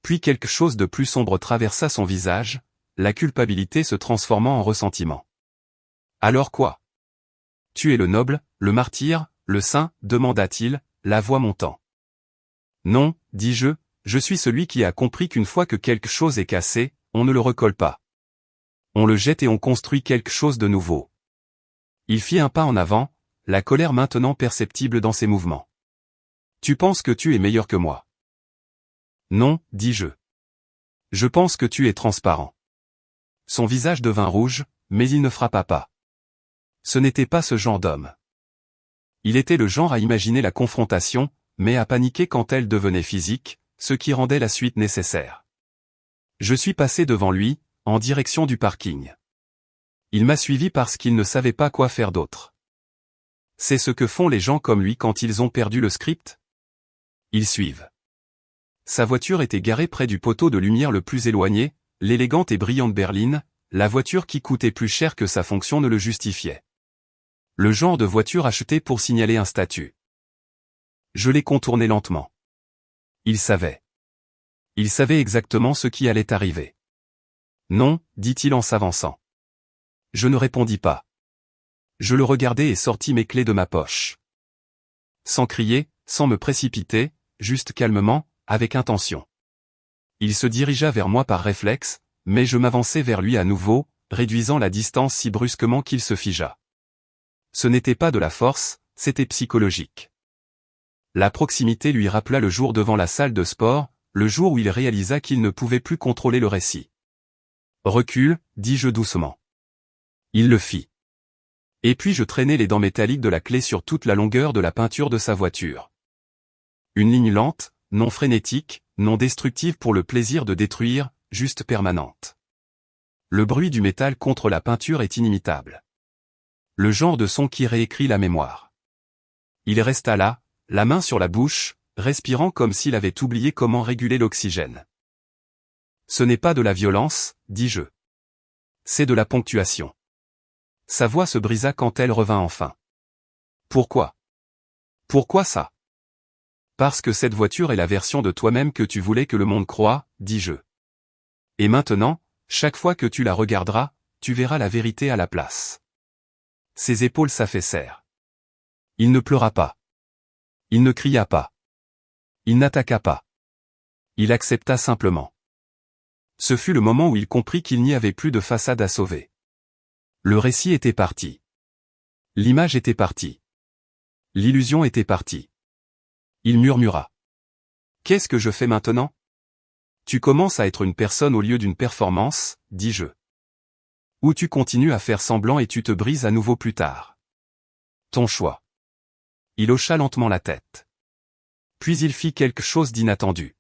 Puis quelque chose de plus sombre traversa son visage, la culpabilité se transformant en ressentiment. Alors quoi? Tu es le noble, le martyr, le saint, demanda-t-il, la voix montant. Non, dis-je, je suis celui qui a compris qu'une fois que quelque chose est cassé, on ne le recolle pas. On le jette et on construit quelque chose de nouveau. Il fit un pas en avant, la colère maintenant perceptible dans ses mouvements. Tu penses que tu es meilleur que moi? Non, dis-je. Je pense que tu es transparent. Son visage devint rouge, mais il ne frappa pas. Ce n'était pas ce genre d'homme. Il était le genre à imaginer la confrontation, mais à paniquer quand elle devenait physique, ce qui rendait la suite nécessaire. Je suis passé devant lui, en direction du parking. Il m'a suivi parce qu'il ne savait pas quoi faire d'autre. C'est ce que font les gens comme lui quand ils ont perdu le script? Ils suivent. Sa voiture était garée près du poteau de lumière le plus éloigné, l'élégante et brillante berline, la voiture qui coûtait plus cher que sa fonction ne le justifiait. Le genre de voiture achetée pour signaler un statut. Je l'ai contourné lentement. Il savait. Il savait exactement ce qui allait arriver. Non, dit-il en s'avançant. Je ne répondis pas. Je le regardai et sortis mes clés de ma poche. Sans crier, sans me précipiter, juste calmement, avec intention. Il se dirigea vers moi par réflexe, mais je m'avançai vers lui à nouveau, réduisant la distance si brusquement qu'il se figea. Ce n'était pas de la force, c'était psychologique. La proximité lui rappela le jour devant la salle de sport, le jour où il réalisa qu'il ne pouvait plus contrôler le récit. Recule, dis-je doucement. Il le fit. Et puis je traînai les dents métalliques de la clé sur toute la longueur de la peinture de sa voiture. Une ligne lente, non frénétique, non destructive pour le plaisir de détruire, juste permanente. Le bruit du métal contre la peinture est inimitable. Le genre de son qui réécrit la mémoire. Il resta là, la main sur la bouche, respirant comme s'il avait oublié comment réguler l'oxygène. Ce n'est pas de la violence, dis-je. C'est de la ponctuation. Sa voix se brisa quand elle revint enfin. Pourquoi? Pourquoi ça? Parce que cette voiture est la version de toi-même que tu voulais que le monde croie, dis-je. Et maintenant, chaque fois que tu la regarderas, tu verras la vérité à la place. Ses épaules s'affaissèrent. Il ne pleura pas. Il ne cria pas. Il n'attaqua pas. Il accepta simplement. Ce fut le moment où il comprit qu'il n'y avait plus de façade à sauver. Le récit était parti. L'image était partie. L'illusion était partie. Il murmura. Qu'est-ce que je fais maintenant? Tu commences à être une personne au lieu d'une performance, dis-je. Ou tu continues à faire semblant et tu te brises à nouveau plus tard. Ton choix. Il hocha lentement la tête. Puis il fit quelque chose d'inattendu.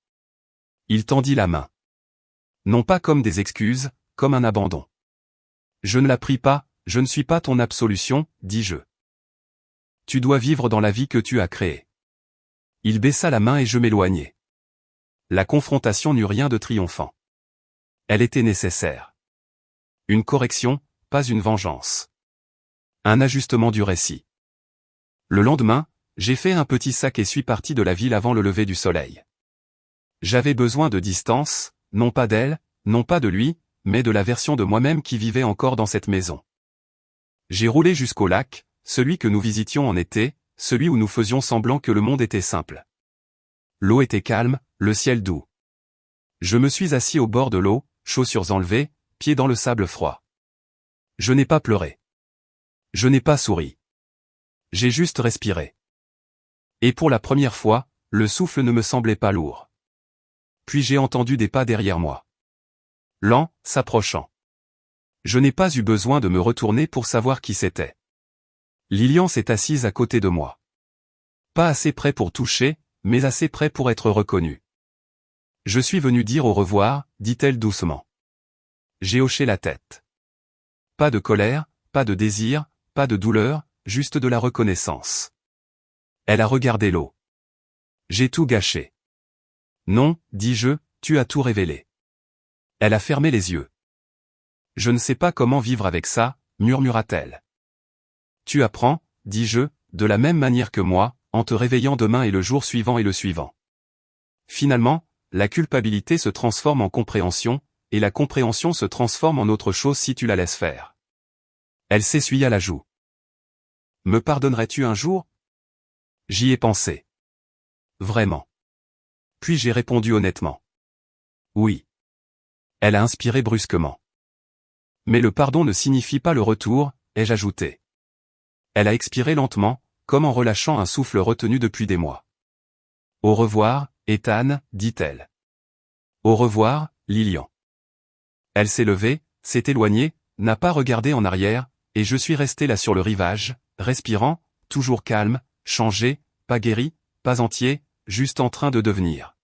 Il tendit la main. Non pas comme des excuses, comme un abandon. Je ne la prie pas, je ne suis pas ton absolution, dis-je. Tu dois vivre dans la vie que tu as créée. Il baissa la main et je m'éloignai. La confrontation n'eut rien de triomphant. Elle était nécessaire. Une correction, pas une vengeance. Un ajustement du récit. Le lendemain, j'ai fait un petit sac et suis parti de la ville avant le lever du soleil. J'avais besoin de distance, non pas d'elle, non pas de lui, mais de la version de moi-même qui vivait encore dans cette maison. J'ai roulé jusqu'au lac, celui que nous visitions en été, celui où nous faisions semblant que le monde était simple. L'eau était calme, le ciel doux. Je me suis assis au bord de l'eau, chaussures enlevées, pieds dans le sable froid. Je n'ai pas pleuré. Je n'ai pas souri. J'ai juste respiré. Et pour la première fois, le souffle ne me semblait pas lourd. Puis j'ai entendu des pas derrière moi. Lents, s'approchant. Je n'ai pas eu besoin de me retourner pour savoir qui c'était. Lilian s'est assise à côté de moi. Pas assez près pour toucher, mais assez près pour être reconnue. Je suis venu dire au revoir, dit-elle doucement. J'ai hoché la tête. Pas de colère, pas de désir, pas de douleur, juste de la reconnaissance. Elle a regardé l'eau. J'ai tout gâché. Non, dis-je, tu as tout révélé. Elle a fermé les yeux. Je ne sais pas comment vivre avec ça, murmura-t-elle. Tu apprends, dis-je, de la même manière que moi, en te réveillant demain et le jour suivant et le suivant. Finalement, la culpabilité se transforme en compréhension, et la compréhension se transforme en autre chose si tu la laisses faire. Elle s'essuya la joue. Me pardonnerais-tu un jour? J'y ai pensé. Vraiment. Puis j'ai répondu honnêtement. Oui. Elle a inspiré brusquement. Mais le pardon ne signifie pas le retour, ai-je ajouté. Elle a expiré lentement, comme en relâchant un souffle retenu depuis des mois. Au revoir, Ethan, dit-elle. Au revoir, Lilian. Elle s'est levée, s'est éloignée, n'a pas regardé en arrière, et je suis resté là sur le rivage, respirant, toujours calme, changé, pas guéri, pas entier, juste en train de devenir.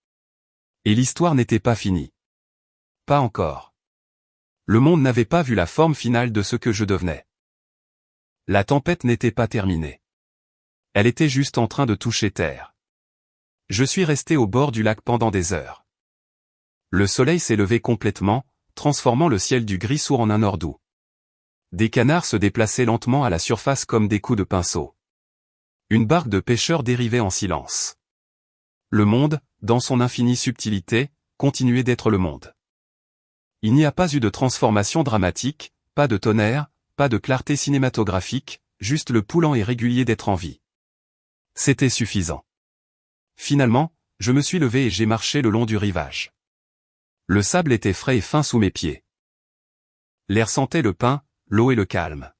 Et l'histoire n'était pas finie. Pas encore. Le monde n'avait pas vu la forme finale de ce que je devenais. La tempête n'était pas terminée. Elle était juste en train de toucher terre. Je suis resté au bord du lac pendant des heures. Le soleil s'est levé complètement, transformant le ciel du gris sourd en un or doux. Des canards se déplaçaient lentement à la surface comme des coups de pinceau. Une barque de pêcheurs dérivait en silence. Le monde, dans son infinie subtilité, continuait d'être le monde. Il n'y a pas eu de transformation dramatique, pas de tonnerre, pas de clarté cinématographique, juste le poulant et régulier d'être en vie. C'était suffisant. Finalement, je me suis levé et j'ai marché le long du rivage. Le sable était frais et fin sous mes pieds. L'air sentait le pin, l'eau et le calme.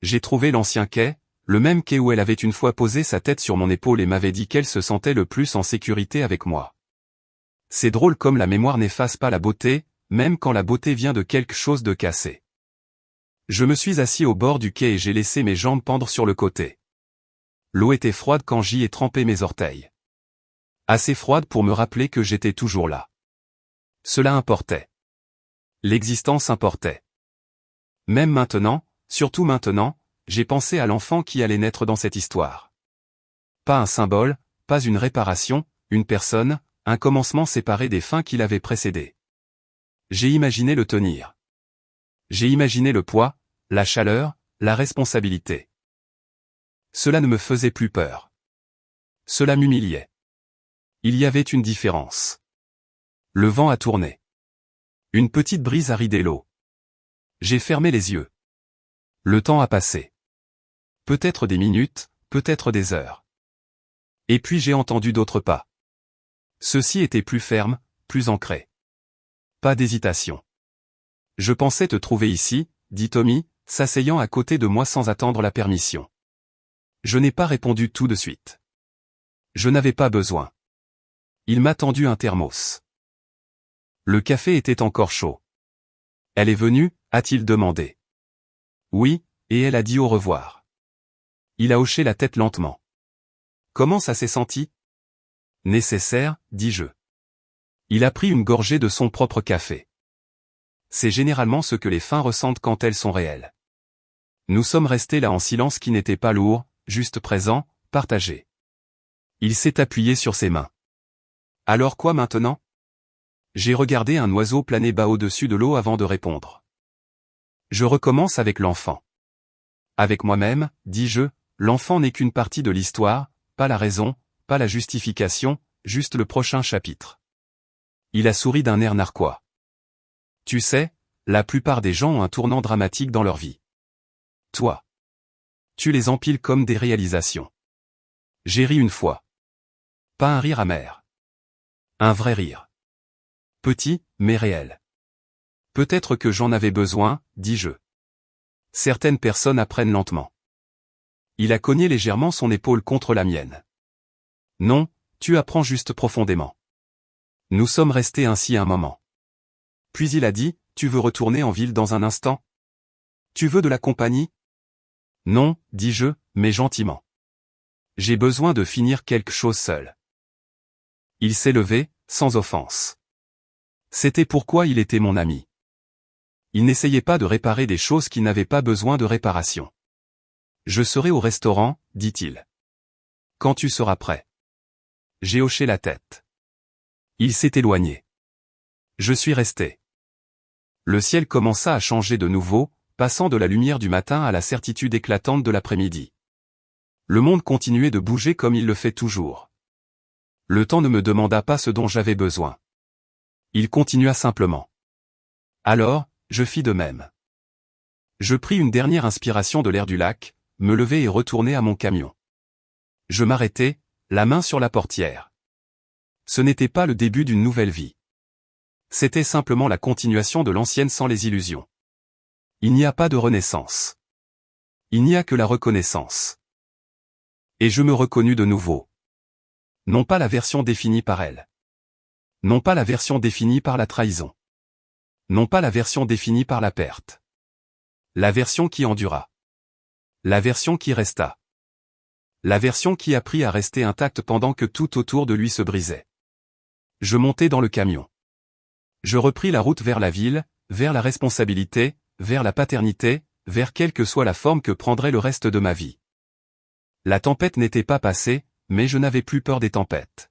J'ai trouvé l'ancien quai, le même quai où elle avait une fois posé sa tête sur mon épaule et m'avait dit qu'elle se sentait le plus en sécurité avec moi. C'est drôle comme la mémoire n'efface pas la beauté, même quand la beauté vient de quelque chose de cassé. Je me suis assis au bord du quai et j'ai laissé mes jambes pendre sur le côté. L'eau était froide quand j'y ai trempé mes orteils. Assez froide pour me rappeler que j'étais toujours là. Cela importait. L'existence importait. Même maintenant, surtout maintenant, j'ai pensé à l'enfant qui allait naître dans cette histoire. Pas un symbole, pas une réparation, une personne, un commencement séparé des fins qui l'avaient précédé. J'ai imaginé le tenir. J'ai imaginé le poids, la chaleur, la responsabilité. Cela ne me faisait plus peur. Cela m'humiliait. Il y avait une différence. Le vent a tourné. Une petite brise a ridé l'eau. J'ai fermé les yeux. Le temps a passé. Peut-être des minutes, peut-être des heures. Et puis j'ai entendu d'autres pas. Ceux-ci étaient plus fermes, plus ancrés. Pas d'hésitation. Je pensais te trouver ici, dit Tommy, s'asseyant à côté de moi sans attendre la permission. Je n'ai pas répondu tout de suite. Je n'avais pas besoin. Il m'a tendu un thermos. Le café était encore chaud. Elle est venue, a-t-il demandé. Oui, et elle a dit au revoir. Il a hoché la tête lentement. Comment ça s'est senti? Nécessaire, dis-je. Il a pris une gorgée de son propre café. C'est généralement ce que les fins ressentent quand elles sont réelles. Nous sommes restés là en silence qui n'était pas lourd, juste présent, partagé. Il s'est appuyé sur ses mains. Alors quoi maintenant? J'ai regardé un oiseau planer bas au-dessus de l'eau avant de répondre. Je recommence avec l'enfant. Avec moi-même, dis-je, l'enfant n'est qu'une partie de l'histoire, pas la raison, pas la justification, juste le prochain chapitre. Il a souri d'un air narquois. Tu sais, la plupart des gens ont un tournant dramatique dans leur vie. Toi. Tu les empiles comme des réalisations. J'ai ri une fois. Pas un rire amer. Un vrai rire. Petit, mais réel. Peut-être que j'en avais besoin, dis-je. Certaines personnes apprennent lentement. Il a cogné légèrement son épaule contre la mienne. Non, tu apprends juste profondément. Nous sommes restés ainsi un moment. Puis il a dit, tu veux retourner en ville dans un instant? Tu veux de la compagnie? Non, dis-je, mais gentiment. J'ai besoin de finir quelque chose seul. Il s'est levé, sans offense. C'était pourquoi il était mon ami. Il n'essayait pas de réparer des choses qui n'avaient pas besoin de réparation. Je serai au restaurant, dit-il. Quand tu seras prêt. J'ai hoché la tête. Il s'est éloigné. Je suis resté. Le ciel commença à changer de nouveau, passant de la lumière du matin à la certitude éclatante de l'après-midi. Le monde continuait de bouger comme il le fait toujours. Le temps ne me demanda pas ce dont j'avais besoin. Il continua simplement. Alors, je fis de même. Je pris une dernière inspiration de l'air du lac, me levai et retournai à mon camion. Je m'arrêtai, la main sur la portière. Ce n'était pas le début d'une nouvelle vie. C'était simplement la continuation de l'ancienne sans les illusions. Il n'y a pas de renaissance. Il n'y a que la reconnaissance. Et je me reconnus de nouveau. Non pas la version définie par elle. Non pas la version définie par la trahison. Non pas la version définie par la perte. La version qui endura. La version qui resta. La version qui apprit à rester intacte pendant que tout autour de lui se brisait. Je montai dans le camion. Je repris la route vers la ville, vers la responsabilité, vers la paternité, vers quelle que soit la forme que prendrait le reste de ma vie. La tempête n'était pas passée, mais je n'avais plus peur des tempêtes.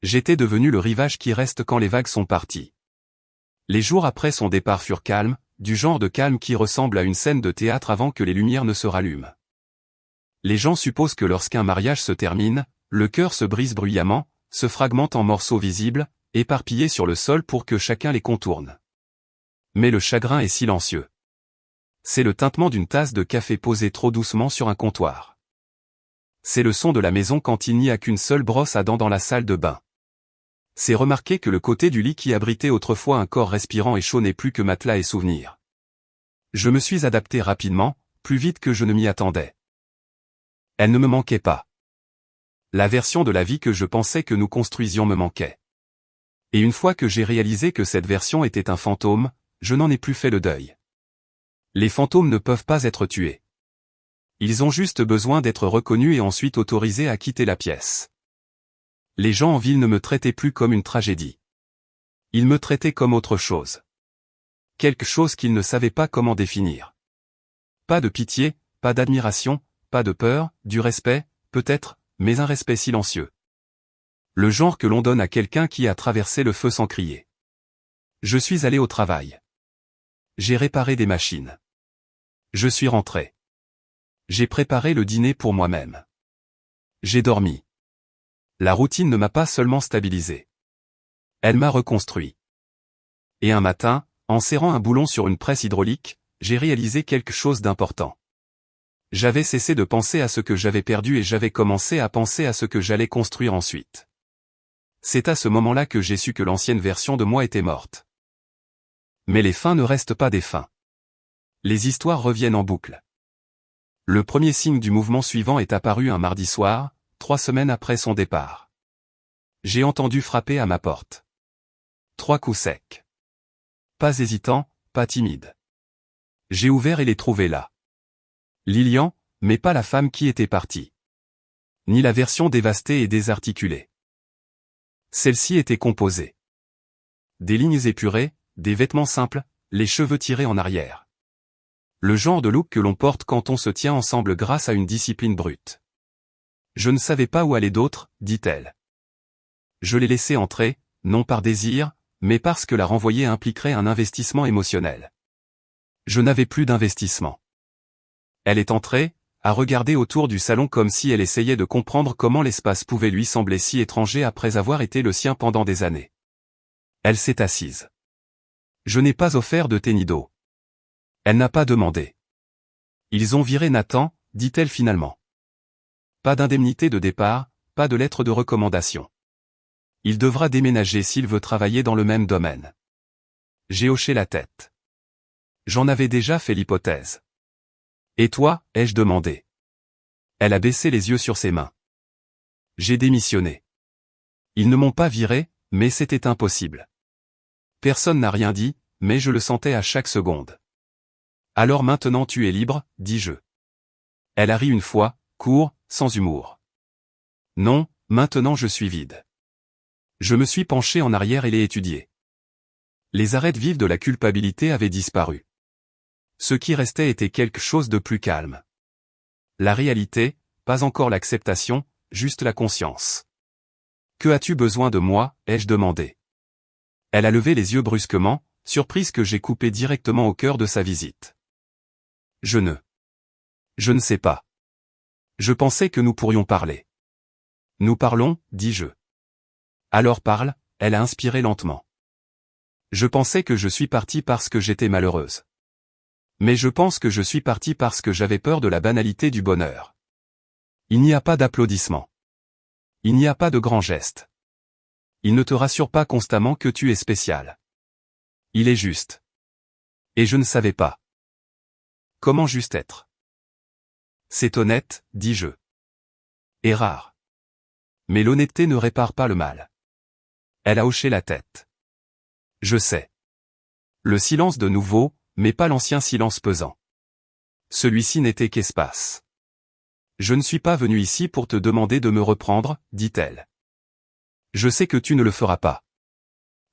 J'étais devenu le rivage qui reste quand les vagues sont parties. Les jours après son départ furent calmes, du genre de calme qui ressemble à une scène de théâtre avant que les lumières ne se rallument. Les gens supposent que lorsqu'un mariage se termine, le cœur se brise bruyamment, se fragmente en morceaux visibles, éparpillés sur le sol pour que chacun les contourne. Mais le chagrin est silencieux. C'est le tintement d'une tasse de café posée trop doucement sur un comptoir. C'est le son de la maison quand il n'y a qu'une seule brosse à dents dans la salle de bain. C'est remarquer que le côté du lit qui abritait autrefois un corps respirant et chaud n'est plus que matelas et souvenirs. Je me suis adapté rapidement, plus vite que je ne m'y attendais. Elle ne me manquait pas. La version de la vie que je pensais que nous construisions me manquait. Et une fois que j'ai réalisé que cette version était un fantôme, je n'en ai plus fait le deuil. Les fantômes ne peuvent pas être tués. Ils ont juste besoin d'être reconnus et ensuite autorisés à quitter la pièce. Les gens en ville ne me traitaient plus comme une tragédie. Ils me traitaient comme autre chose. Quelque chose qu'ils ne savaient pas comment définir. Pas de pitié, pas d'admiration, pas de peur, du respect, peut-être, mais un respect silencieux. Le genre que l'on donne à quelqu'un qui a traversé le feu sans crier. Je suis allé au travail. J'ai réparé des machines. Je suis rentré. J'ai préparé le dîner pour moi-même. J'ai dormi. La routine ne m'a pas seulement stabilisé. Elle m'a reconstruit. Et un matin, en serrant un boulon sur une presse hydraulique, j'ai réalisé quelque chose d'important. J'avais cessé de penser à ce que j'avais perdu et j'avais commencé à penser à ce que j'allais construire ensuite. C'est à ce moment-là que j'ai su que l'ancienne version de moi était morte. Mais les fins ne restent pas des fins. Les histoires reviennent en boucle. Le premier signe du mouvement suivant est apparu un mardi soir, 3 semaines après son départ. J'ai entendu frapper à ma porte. 3 coups secs. Pas hésitant, pas timide. J'ai ouvert et l'ai trouvé là. Lilian, mais pas la femme qui était partie. Ni la version dévastée et désarticulée. Celle-ci était composée. Des lignes épurées, des vêtements simples, les cheveux tirés en arrière. Le genre de look que l'on porte quand on se tient ensemble grâce à une discipline brute. Je ne savais pas où aller d'autre, dit-elle. Je l'ai laissée entrer, non par désir, mais parce que la renvoyer impliquerait un investissement émotionnel. Je n'avais plus d'investissement. Elle est entrée, a regardé autour du salon comme si elle essayait de comprendre comment l'espace pouvait lui sembler si étranger après avoir été le sien pendant des années. Elle s'est assise. Je n'ai pas offert de thé ni d'eau. Elle n'a pas demandé. Ils ont viré Nathan, dit-elle finalement. Pas d'indemnité de départ, pas de lettre de recommandation. Il devra déménager s'il veut travailler dans le même domaine. J'ai hoché la tête. J'en avais déjà fait l'hypothèse. Et toi, ai-je demandé. Elle a baissé les yeux sur ses mains. J'ai démissionné. Ils ne m'ont pas viré, mais c'était impossible. Personne n'a rien dit, mais je le sentais à chaque seconde. Alors maintenant tu es libre, dis-je. Elle a ri une fois, court, sans humour. Non, maintenant je suis vide. Je me suis penché en arrière et l'ai étudié. Les arêtes vives de la culpabilité avaient disparu. Ce qui restait était quelque chose de plus calme. La réalité, pas encore l'acceptation, juste la conscience. Que as-tu besoin de moi, ai-je demandé. Elle a levé les yeux brusquement, surprise que j'ai coupé directement au cœur de sa visite. Je ne sais pas. Je pensais que nous pourrions parler. Nous parlons, dis-je. Alors parle, elle a inspiré lentement. Je pensais que je suis partie parce que j'étais malheureuse. Mais je pense que je suis partie parce que j'avais peur de la banalité du bonheur. Il n'y a pas d'applaudissements. Il n'y a pas de grands gestes. Il ne te rassure pas constamment que tu es spécial. Il est juste. Et je ne savais pas. Comment juste être? C'est honnête, dis-je. Et rare. Mais l'honnêteté ne répare pas le mal. Elle a hoché la tête. Je sais. Le silence de nouveau, mais pas l'ancien silence pesant. Celui-ci n'était qu'espace. Je ne suis pas venu ici pour te demander de me reprendre, dit-elle. Je sais que tu ne le feras pas.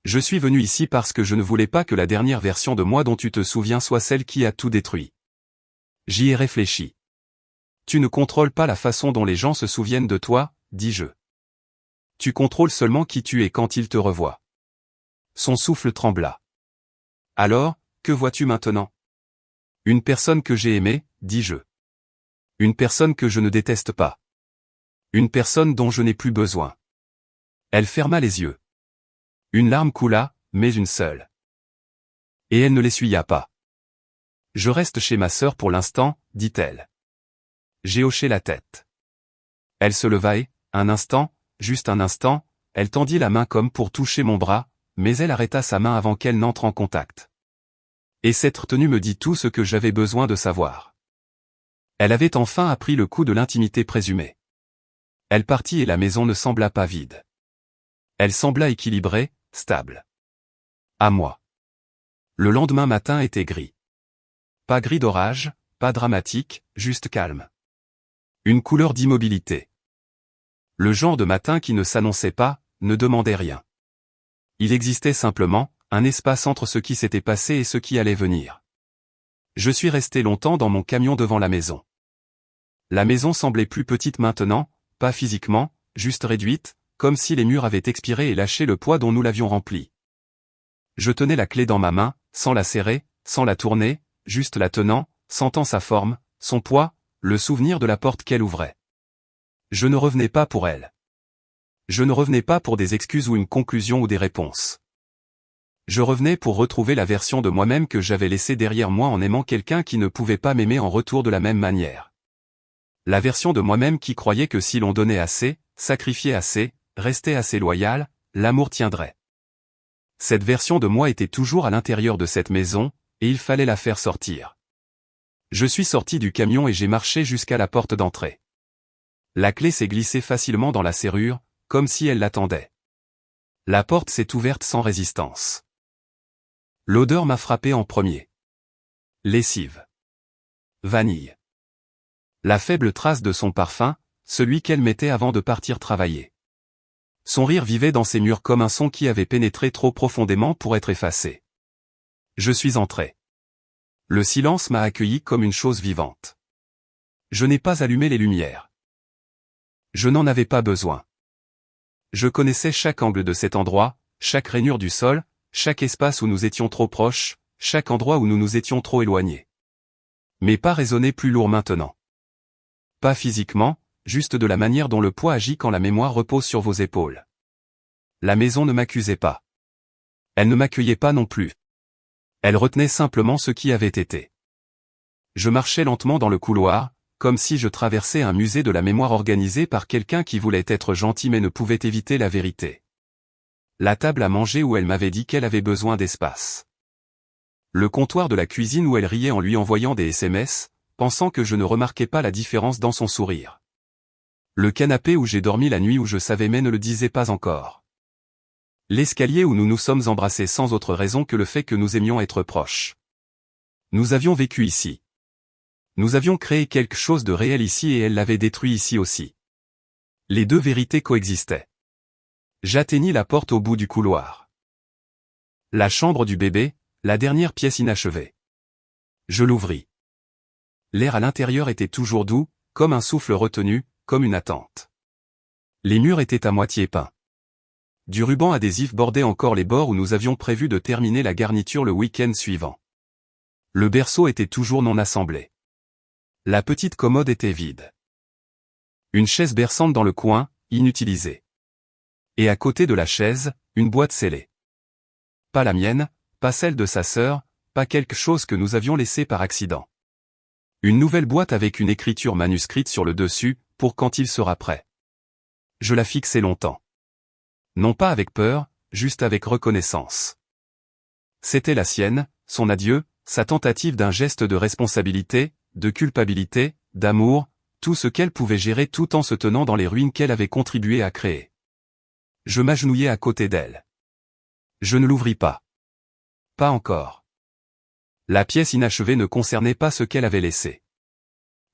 Je suis venu ici parce que je ne voulais pas que la dernière version de moi dont tu te souviens soit celle qui a tout détruit. J'y ai réfléchi. Tu ne contrôles pas la façon dont les gens se souviennent de toi, dis-je. Tu contrôles seulement qui tu es quand ils te revoient. Son souffle trembla. Alors, que vois-tu maintenant? Une personne que j'ai aimée, dis-je. Une personne que je ne déteste pas. Une personne dont je n'ai plus besoin. Elle ferma les yeux. Une larme coula, mais une seule. Et elle ne l'essuya pas. Je reste chez ma sœur pour l'instant, dit-elle. J'ai hoché la tête. Elle se leva et, un instant, juste un instant, elle tendit la main comme pour toucher mon bras, mais elle arrêta sa main avant qu'elle n'entre en contact. Et cette retenue me dit tout ce que j'avais besoin de savoir. Elle avait enfin appris le coup de l'intimité présumée. Elle partit et la maison ne sembla pas vide. Elle sembla équilibrée, stable. À moi. Le lendemain matin était gris. Pas gris d'orage, pas dramatique, juste calme. Une couleur d'immobilité. Le genre de matin qui ne s'annonçait pas, ne demandait rien. Il existait simplement, un espace entre ce qui s'était passé et ce qui allait venir. Je suis resté longtemps dans mon camion devant la maison. La maison semblait plus petite maintenant, pas physiquement, juste réduite, comme si les murs avaient expiré et lâché le poids dont nous l'avions rempli. Je tenais la clé dans ma main, sans la serrer, sans la tourner, juste la tenant, sentant sa forme, son poids, le souvenir de la porte qu'elle ouvrait. Je ne revenais pas pour elle. Je ne revenais pas pour des excuses ou une conclusion ou des réponses. Je revenais pour retrouver la version de moi-même que j'avais laissée derrière moi en aimant quelqu'un qui ne pouvait pas m'aimer en retour de la même manière. La version de moi-même qui croyait que si l'on donnait assez, sacrifiait assez, restait assez loyal, l'amour tiendrait. Cette version de moi était toujours à l'intérieur de cette maison, et il fallait la faire sortir. Je suis sorti du camion et j'ai marché jusqu'à la porte d'entrée. La clé s'est glissée facilement dans la serrure, comme si elle l'attendait. La porte s'est ouverte sans résistance. L'odeur m'a frappé en premier. Lessive. Vanille. La faible trace de son parfum, celui qu'elle mettait avant de partir travailler. Son rire vivait dans ses murs comme un son qui avait pénétré trop profondément pour être effacé. Je suis entré. Le silence m'a accueilli comme une chose vivante. Je n'ai pas allumé les lumières. Je n'en avais pas besoin. Je connaissais chaque angle de cet endroit, chaque rainure du sol, chaque espace où nous étions trop proches, chaque endroit où nous nous étions trop éloignés. Mais pas résonner plus lourd maintenant. Pas physiquement, juste de la manière dont le poids agit quand la mémoire repose sur vos épaules. La maison ne m'accusait pas. Elle ne m'accueillait pas non plus. Elle retenait simplement ce qui avait été. Je marchais lentement dans le couloir, comme si je traversais un musée de la mémoire organisé par quelqu'un qui voulait être gentil mais ne pouvait éviter la vérité. La table à manger où elle m'avait dit qu'elle avait besoin d'espace. Le comptoir de la cuisine où elle riait en lui envoyant des SMS, pensant que je ne remarquais pas la différence dans son sourire. Le canapé où j'ai dormi la nuit où je savais mais ne le disais pas encore. L'escalier où nous nous sommes embrassés sans autre raison que le fait que nous aimions être proches. Nous avions vécu ici. Nous avions créé quelque chose de réel ici et elle l'avait détruit ici aussi. Les deux vérités coexistaient. J'atteignis la porte au bout du couloir. La chambre du bébé, la dernière pièce inachevée. Je l'ouvris. L'air à l'intérieur était toujours doux, comme un souffle retenu, comme une attente. Les murs étaient à moitié peints. Du ruban adhésif bordait encore les bords où nous avions prévu de terminer la garniture le week-end suivant. Le berceau était toujours non assemblé. La petite commode était vide. Une chaise berçante dans le coin, inutilisée. Et à côté de la chaise, une boîte scellée. Pas la mienne, pas celle de sa sœur, pas quelque chose que nous avions laissé par accident. Une nouvelle boîte avec une écriture manuscrite sur le dessus, pour quand il sera prêt. Je la fixai longtemps. Non pas avec peur, juste avec reconnaissance. C'était la sienne, son adieu, sa tentative d'un geste de responsabilité, de culpabilité, d'amour, tout ce qu'elle pouvait gérer tout en se tenant dans les ruines qu'elle avait contribué à créer. Je m'agenouillai à côté d'elle. Je ne l'ouvris pas. Pas encore. La pièce inachevée ne concernait pas ce qu'elle avait laissé.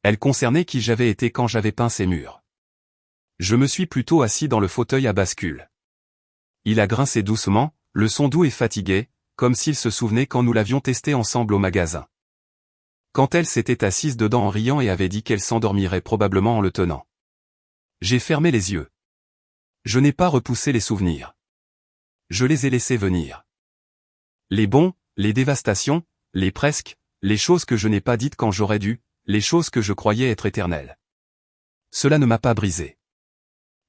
Elle concernait qui j'avais été quand j'avais peint ces murs. Je me suis plutôt assis dans le fauteuil à bascule. Il a grincé doucement, le son doux et fatigué, comme s'il se souvenait quand nous l'avions testé ensemble au magasin. Quand elle s'était assise dedans en riant et avait dit qu'elle s'endormirait probablement en le tenant. J'ai fermé les yeux. Je n'ai pas repoussé les souvenirs. Je les ai laissés venir. Les bons, les dévastations, les presque, les choses que je n'ai pas dites quand j'aurais dû, les choses que je croyais être éternelles. Cela ne m'a pas brisé.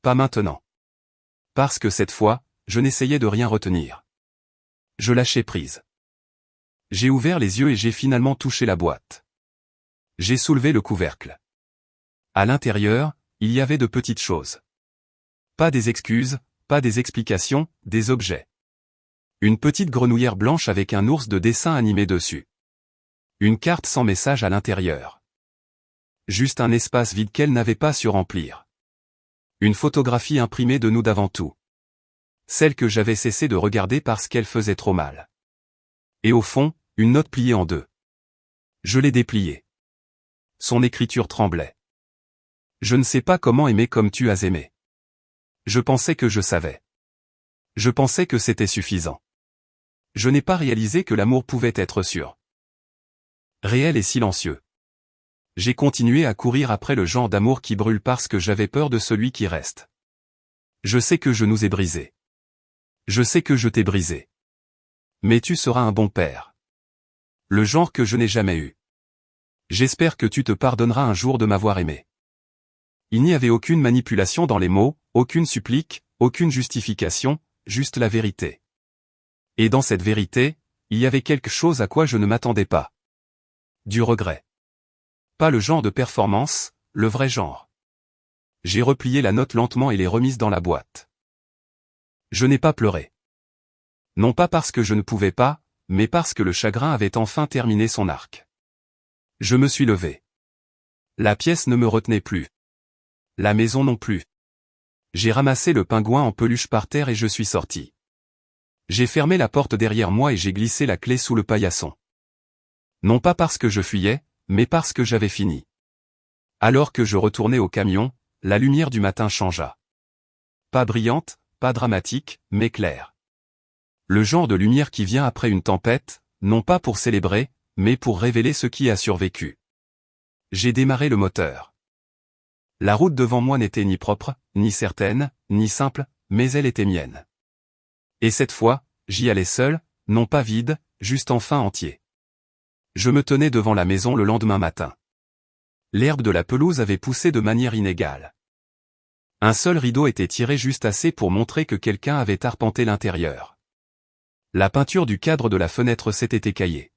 Pas maintenant. Parce que cette fois, je n'essayais de rien retenir. Je lâchais prise. J'ai ouvert les yeux et j'ai finalement touché la boîte. J'ai soulevé le couvercle. À l'intérieur, il y avait de petites choses. Pas des excuses, pas des explications, des objets. Une petite grenouillère blanche avec un ours de dessin animé dessus. Une carte sans message à l'intérieur. Juste un espace vide qu'elle n'avait pas su remplir. Une photographie imprimée de nous d'avant tout. Celle que j'avais cessé de regarder parce qu'elle faisait trop mal. Et au fond, une note pliée en deux. Je l'ai dépliée. Son écriture tremblait. Je ne sais pas comment aimer comme tu as aimé. Je pensais que je savais. Je pensais que c'était suffisant. Je n'ai pas réalisé que l'amour pouvait être sûr. Réel et silencieux. J'ai continué à courir après le genre d'amour qui brûle parce que j'avais peur de celui qui reste. Je sais que je nous ai brisés. Je sais que je t'ai brisé. Mais tu seras un bon père. Le genre que je n'ai jamais eu. J'espère que tu te pardonneras un jour de m'avoir aimé. Il n'y avait aucune manipulation dans les mots, aucune supplique, aucune justification, juste la vérité. Et dans cette vérité, il y avait quelque chose à quoi je ne m'attendais pas. Du regret. Pas le genre de performance, le vrai genre. J'ai replié la note lentement et l'ai remise dans la boîte. Je n'ai pas pleuré. Non pas parce que je ne pouvais pas, mais parce que le chagrin avait enfin terminé son arc. Je me suis levé. La pièce ne me retenait plus. La maison non plus. J'ai ramassé le pingouin en peluche par terre et je suis sorti. J'ai fermé la porte derrière moi et j'ai glissé la clé sous le paillasson. Non pas parce que je fuyais, mais parce que j'avais fini. Alors que je retournais au camion, la lumière du matin changea. Pas brillante, pas dramatique, mais claire. Le genre de lumière qui vient après une tempête, non pas pour célébrer, mais pour révéler ce qui a survécu. J'ai démarré le moteur. La route devant moi n'était ni propre, ni certaine, ni simple, mais elle était mienne. Et cette fois, j'y allais seul, non pas vide, juste enfin entier. Je me tenais devant la maison le lendemain matin. L'herbe de la pelouse avait poussé de manière inégale. Un seul rideau était tiré juste assez pour montrer que quelqu'un avait arpenté l'intérieur. La peinture du cadre de la fenêtre s'était écaillée.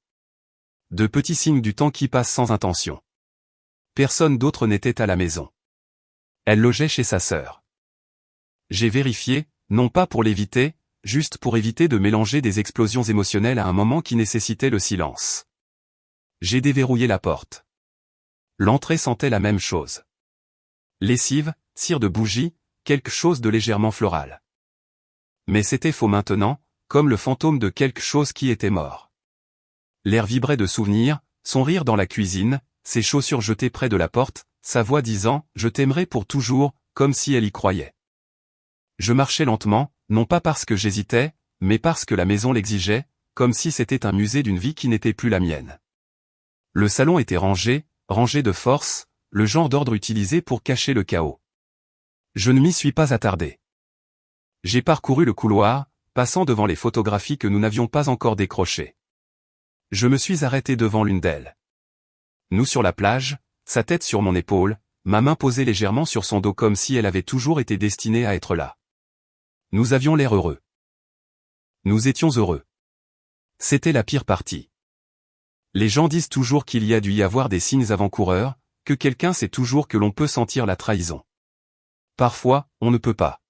De petits signes du temps qui passe sans intention. Personne d'autre n'était à la maison. Elle logeait chez sa sœur. J'ai vérifié, non pas pour l'éviter, juste pour éviter de mélanger des explosions émotionnelles à un moment qui nécessitait le silence. J'ai déverrouillé la porte. L'entrée sentait la même chose. Lessive, cire de bougie, quelque chose de légèrement floral. Mais c'était faux maintenant, comme le fantôme de quelque chose qui était mort. L'air vibrait de souvenirs, son rire dans la cuisine, ses chaussures jetées près de la porte, sa voix disant « Je t'aimerai pour toujours », comme si elle y croyait. Je marchais lentement, non pas parce que j'hésitais, mais parce que la maison l'exigeait, comme si c'était un musée d'une vie qui n'était plus la mienne. Le salon était rangé, rangé de force, le genre d'ordre utilisé pour cacher le chaos. Je ne m'y suis pas attardé. J'ai parcouru le couloir, passant devant les photographies que nous n'avions pas encore décrochées. Je me suis arrêté devant l'une d'elles. Nous sur la plage, sa tête sur mon épaule, ma main posée légèrement sur son dos comme si elle avait toujours été destinée à être là. Nous avions l'air heureux. Nous étions heureux. C'était la pire partie. Les gens disent toujours qu'il y a dû y avoir des signes avant-coureurs, que quelqu'un sait toujours que l'on peut sentir la trahison. Parfois, on ne peut pas.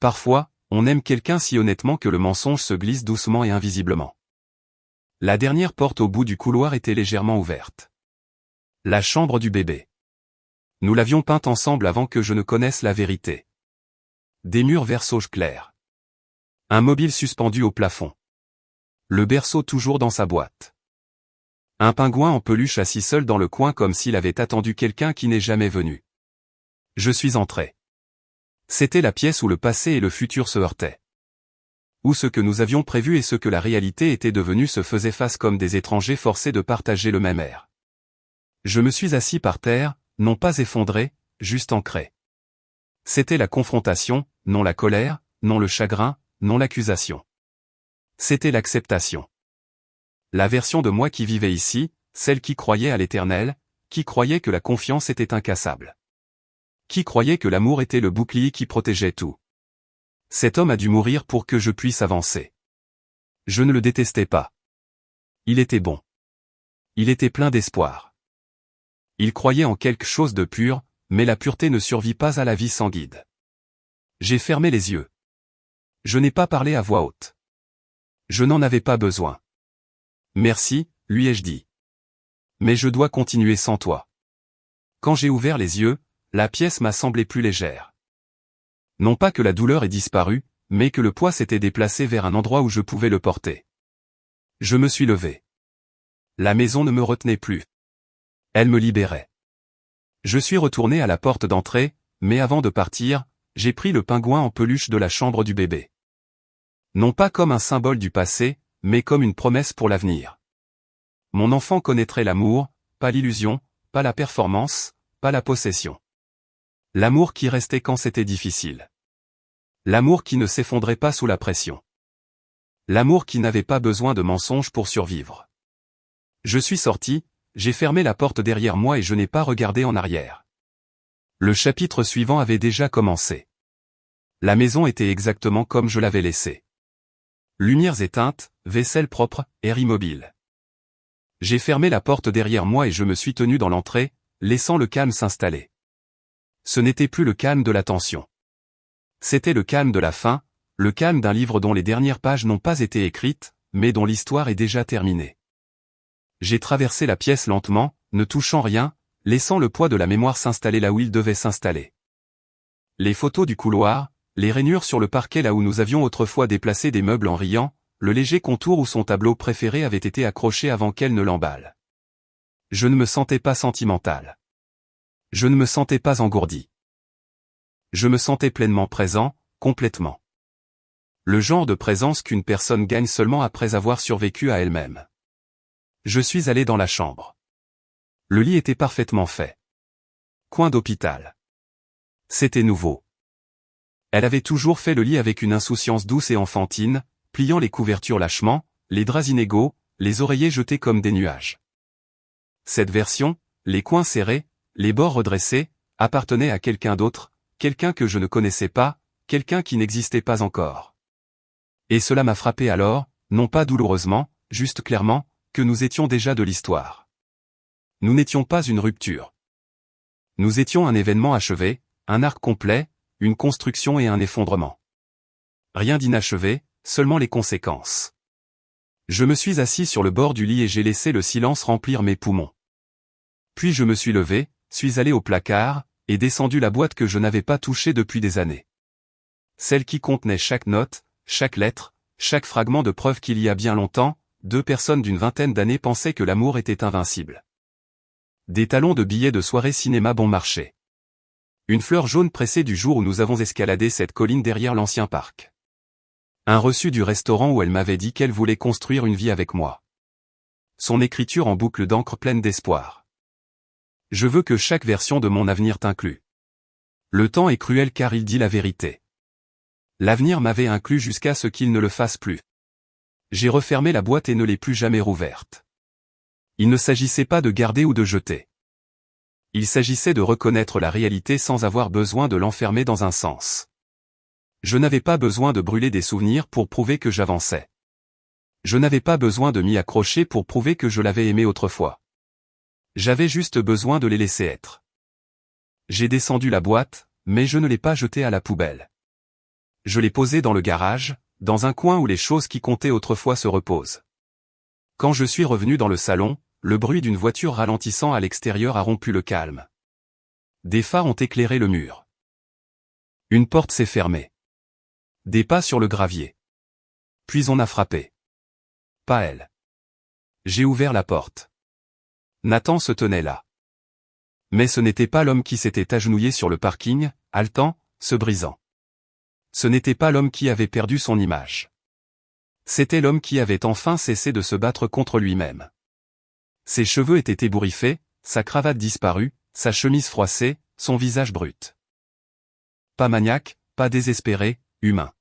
Parfois, on aime quelqu'un si honnêtement que le mensonge se glisse doucement et invisiblement. La dernière porte au bout du couloir était légèrement ouverte. La chambre du bébé. Nous l'avions peinte ensemble avant que je ne connaisse la vérité. Des murs vert sauge clair. Un mobile suspendu au plafond. Le berceau toujours dans sa boîte. Un pingouin en peluche assis seul dans le coin comme s'il avait attendu quelqu'un qui n'est jamais venu. Je suis entré. C'était la pièce où le passé et le futur se heurtaient. Où ce que nous avions prévu et ce que la réalité était devenue se faisaient face comme des étrangers forcés de partager le même air. Je me suis assis par terre, non pas effondré, juste ancré. C'était la confrontation, non la colère, non le chagrin, non l'accusation. C'était l'acceptation. La version de moi qui vivait ici, celle qui croyait à l'éternel, qui croyait que la confiance était incassable. Qui croyait que l'amour était le bouclier qui protégeait tout. Cet homme a dû mourir pour que je puisse avancer. Je ne le détestais pas. Il était bon. Il était plein d'espoir. Il croyait en quelque chose de pur, mais la pureté ne survit pas à la vie sans guide. J'ai fermé les yeux. Je n'ai pas parlé à voix haute. Je n'en avais pas besoin. Merci, lui ai-je dit. Mais je dois continuer sans toi. Quand j'ai ouvert les yeux, la pièce m'a semblé plus légère. Non pas que la douleur ait disparu, mais que le poids s'était déplacé vers un endroit où je pouvais le porter. Je me suis levé. La maison ne me retenait plus. Elle me libérait. Je suis retourné à la porte d'entrée, mais avant de partir, j'ai pris le pingouin en peluche de la chambre du bébé. Non pas comme un symbole du passé, mais comme une promesse pour l'avenir. Mon enfant connaîtrait l'amour, pas l'illusion, pas la performance, pas la possession. L'amour qui restait quand c'était difficile. L'amour qui ne s'effondrait pas sous la pression. L'amour qui n'avait pas besoin de mensonges pour survivre. Je suis sorti, j'ai fermé la porte derrière moi et je n'ai pas regardé en arrière. Le chapitre suivant avait déjà commencé. La maison était exactement comme je l'avais laissée. Lumières éteintes, vaisselle propre, air immobile. J'ai fermé la porte derrière moi et je me suis tenu dans l'entrée, laissant le calme s'installer. Ce n'était plus le calme de la tension. C'était le calme de la fin, le calme d'un livre dont les dernières pages n'ont pas été écrites, mais dont l'histoire est déjà terminée. J'ai traversé la pièce lentement, ne touchant rien, laissant le poids de la mémoire s'installer là où il devait s'installer. Les photos du couloir, les rainures sur le parquet là où nous avions autrefois déplacé des meubles en riant, le léger contour où son tableau préféré avait été accroché avant qu'elle ne l'emballe. Je ne me sentais pas sentimental. Je ne me sentais pas engourdi. Je me sentais pleinement présent, complètement. Le genre de présence qu'une personne gagne seulement après avoir survécu à elle-même. Je suis allé dans la chambre. Le lit était parfaitement fait. Coin d'hôpital. C'était nouveau. Elle avait toujours fait le lit avec une insouciance douce et enfantine, pliant les couvertures lâchement, les draps inégaux, les oreillers jetés comme des nuages. Cette version, les coins serrés, les bords redressés, appartenait à quelqu'un d'autre, quelqu'un que je ne connaissais pas, quelqu'un qui n'existait pas encore. Et cela m'a frappé alors, non pas douloureusement, juste clairement, que nous étions déjà de l'histoire. Nous n'étions pas une rupture. Nous étions un événement achevé, un arc complet, une construction et un effondrement. Rien d'inachevé, seulement les conséquences. Je me suis assis sur le bord du lit et j'ai laissé le silence remplir mes poumons. Puis je me suis levé, suis allé au placard, et descendu la boîte que je n'avais pas touchée depuis des années. Celle qui contenait chaque note, chaque lettre, chaque fragment de preuve qu'il y a bien longtemps, deux personnes d'une vingtaine d'années pensaient que l'amour était invincible. Des talons de billets de soirée cinéma bon marché. Une fleur jaune pressée du jour où nous avons escaladé cette colline derrière l'ancien parc. Un reçu du restaurant où elle m'avait dit qu'elle voulait construire une vie avec moi. Son écriture en boucle d'encre pleine d'espoir. Je veux que chaque version de mon avenir t'inclue. Le temps est cruel car il dit la vérité. L'avenir m'avait inclus jusqu'à ce qu'il ne le fasse plus. J'ai refermé la boîte et ne l'ai plus jamais rouverte. Il ne s'agissait pas de garder ou de jeter. Il s'agissait de reconnaître la réalité sans avoir besoin de l'enfermer dans un sens. Je n'avais pas besoin de brûler des souvenirs pour prouver que j'avançais. Je n'avais pas besoin de m'y accrocher pour prouver que je l'avais aimé autrefois. J'avais juste besoin de les laisser être. J'ai descendu la boîte, mais je ne l'ai pas jetée à la poubelle. Je l'ai posée dans le garage, dans un coin où les choses qui comptaient autrefois se reposent. Quand je suis revenu dans le salon, le bruit d'une voiture ralentissant à l'extérieur a rompu le calme. Des phares ont éclairé le mur. Une porte s'est fermée. Des pas sur le gravier. Puis on a frappé. Pas elle. J'ai ouvert la porte. Nathan se tenait là. Mais ce n'était pas l'homme qui s'était agenouillé sur le parking, haletant, se brisant. Ce n'était pas l'homme qui avait perdu son image. C'était l'homme qui avait enfin cessé de se battre contre lui-même. Ses cheveux étaient ébouriffés, sa cravate disparue, sa chemise froissée, son visage brut. Pas maniaque, pas désespéré, humain.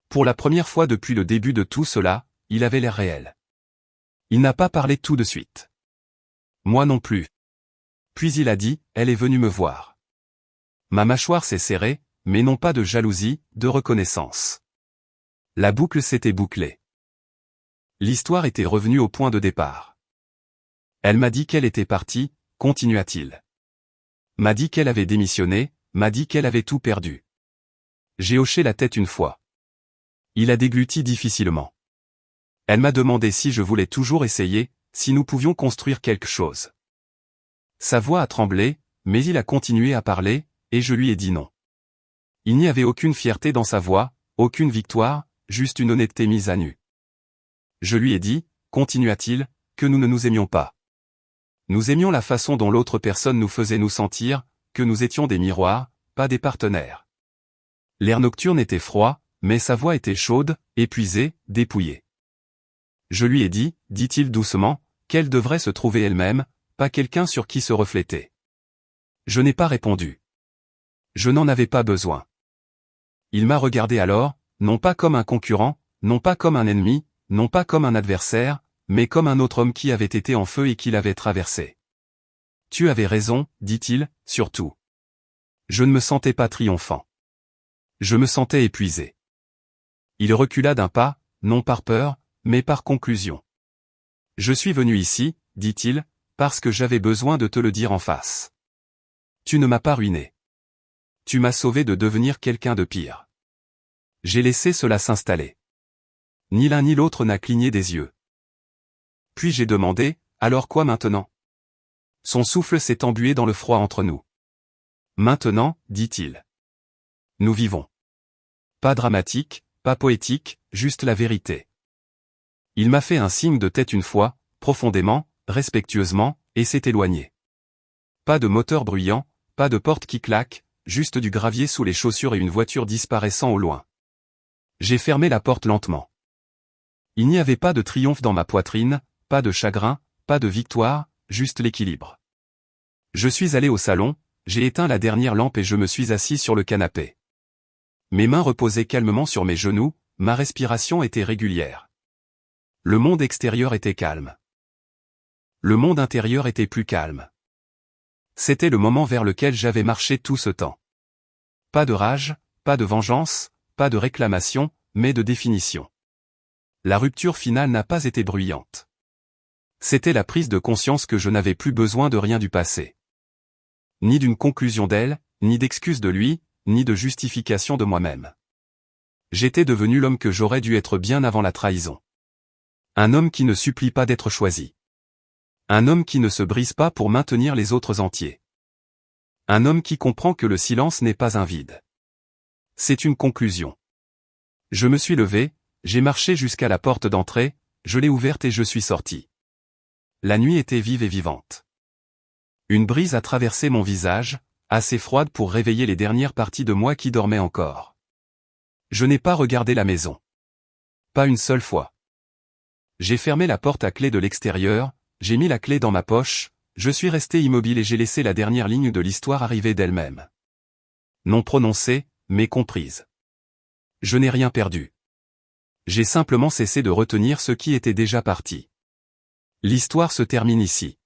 Pour la première fois depuis le début de tout cela, il avait l'air réel. Il n'a pas parlé tout de suite. Moi non plus. Puis il a dit, elle est venue me voir. Ma mâchoire s'est serrée, mais non pas de jalousie, de reconnaissance. La boucle s'était bouclée. L'histoire était revenue au point de départ. Elle m'a dit qu'elle était partie, continua-t-il. M'a dit qu'elle avait démissionné, m'a dit qu'elle avait tout perdu. J'ai hoché la tête une fois. Il a dégluti difficilement. Elle m'a demandé si je voulais toujours essayer, si nous pouvions construire quelque chose. Sa voix a tremblé, mais il a continué à parler, et je lui ai dit non. Il n'y avait aucune fierté dans sa voix, aucune victoire, juste une honnêteté mise à nu. Je lui ai dit, continua-t-il, que nous ne nous aimions pas. Nous aimions la façon dont l'autre personne nous faisait nous sentir, que nous étions des miroirs, pas des partenaires. L'air nocturne était froid, mais sa voix était chaude, épuisée, dépouillée. Je lui ai dit, dit-il doucement, qu'elle devrait se trouver elle-même, pas quelqu'un sur qui se refléter. Je n'ai pas répondu. Je n'en avais pas besoin. Il m'a regardé alors, non pas comme un concurrent, non pas comme un ennemi, non pas comme un adversaire, mais comme un autre homme qui avait été en feu et qui l'avait traversé. Tu avais raison, dit-il, surtout. Je ne me sentais pas triomphant. Je me sentais épuisé. Il recula d'un pas, non par peur, mais par conclusion. Je suis venu ici, dit-il, parce que j'avais besoin de te le dire en face. Tu ne m'as pas ruiné. Tu m'as sauvé de devenir quelqu'un de pire. J'ai laissé cela s'installer. Ni l'un ni l'autre n'a cligné des yeux. Puis j'ai demandé, alors quoi maintenant? Son souffle s'est embué dans le froid entre nous. Maintenant, dit-il. Nous vivons. Pas dramatique, pas poétique, juste la vérité. Il m'a fait un signe de tête une fois, profondément, respectueusement, et s'est éloigné. Pas de moteur bruyant, pas de porte qui claque, juste du gravier sous les chaussures et une voiture disparaissant au loin. J'ai fermé la porte lentement. Il n'y avait pas de triomphe dans ma poitrine, pas de chagrin, pas de victoire, juste l'équilibre. Je suis allé au salon, j'ai éteint la dernière lampe et je me suis assis sur le canapé. Mes mains reposaient calmement sur mes genoux, ma respiration était régulière. Le monde extérieur était calme. Le monde intérieur était plus calme. C'était le moment vers lequel j'avais marché tout ce temps. Pas de rage, pas de vengeance, pas de réclamation, mais de définition. La rupture finale n'a pas été bruyante. C'était la prise de conscience que je n'avais plus besoin de rien du passé. Ni d'une conclusion d'elle, ni d'excuse de lui, ni de justification de moi-même. J'étais devenu l'homme que j'aurais dû être bien avant la trahison. Un homme qui ne supplie pas d'être choisi. Un homme qui ne se brise pas pour maintenir les autres entiers. Un homme qui comprend que le silence n'est pas un vide. C'est une conclusion. Je me suis levé, j'ai marché jusqu'à la porte d'entrée, je l'ai ouverte et je suis sorti. La nuit était vive et vivante. Une brise a traversé mon visage, assez froide pour réveiller les dernières parties de moi qui dormaient encore. Je n'ai pas regardé la maison. Pas une seule fois. J'ai fermé la porte à clé de l'extérieur, j'ai mis la clé dans ma poche, je suis resté immobile et j'ai laissé la dernière ligne de l'histoire arriver d'elle-même. Non prononcée, mais comprise. Je n'ai rien perdu. J'ai simplement cessé de retenir ce qui était déjà parti. L'histoire se termine ici.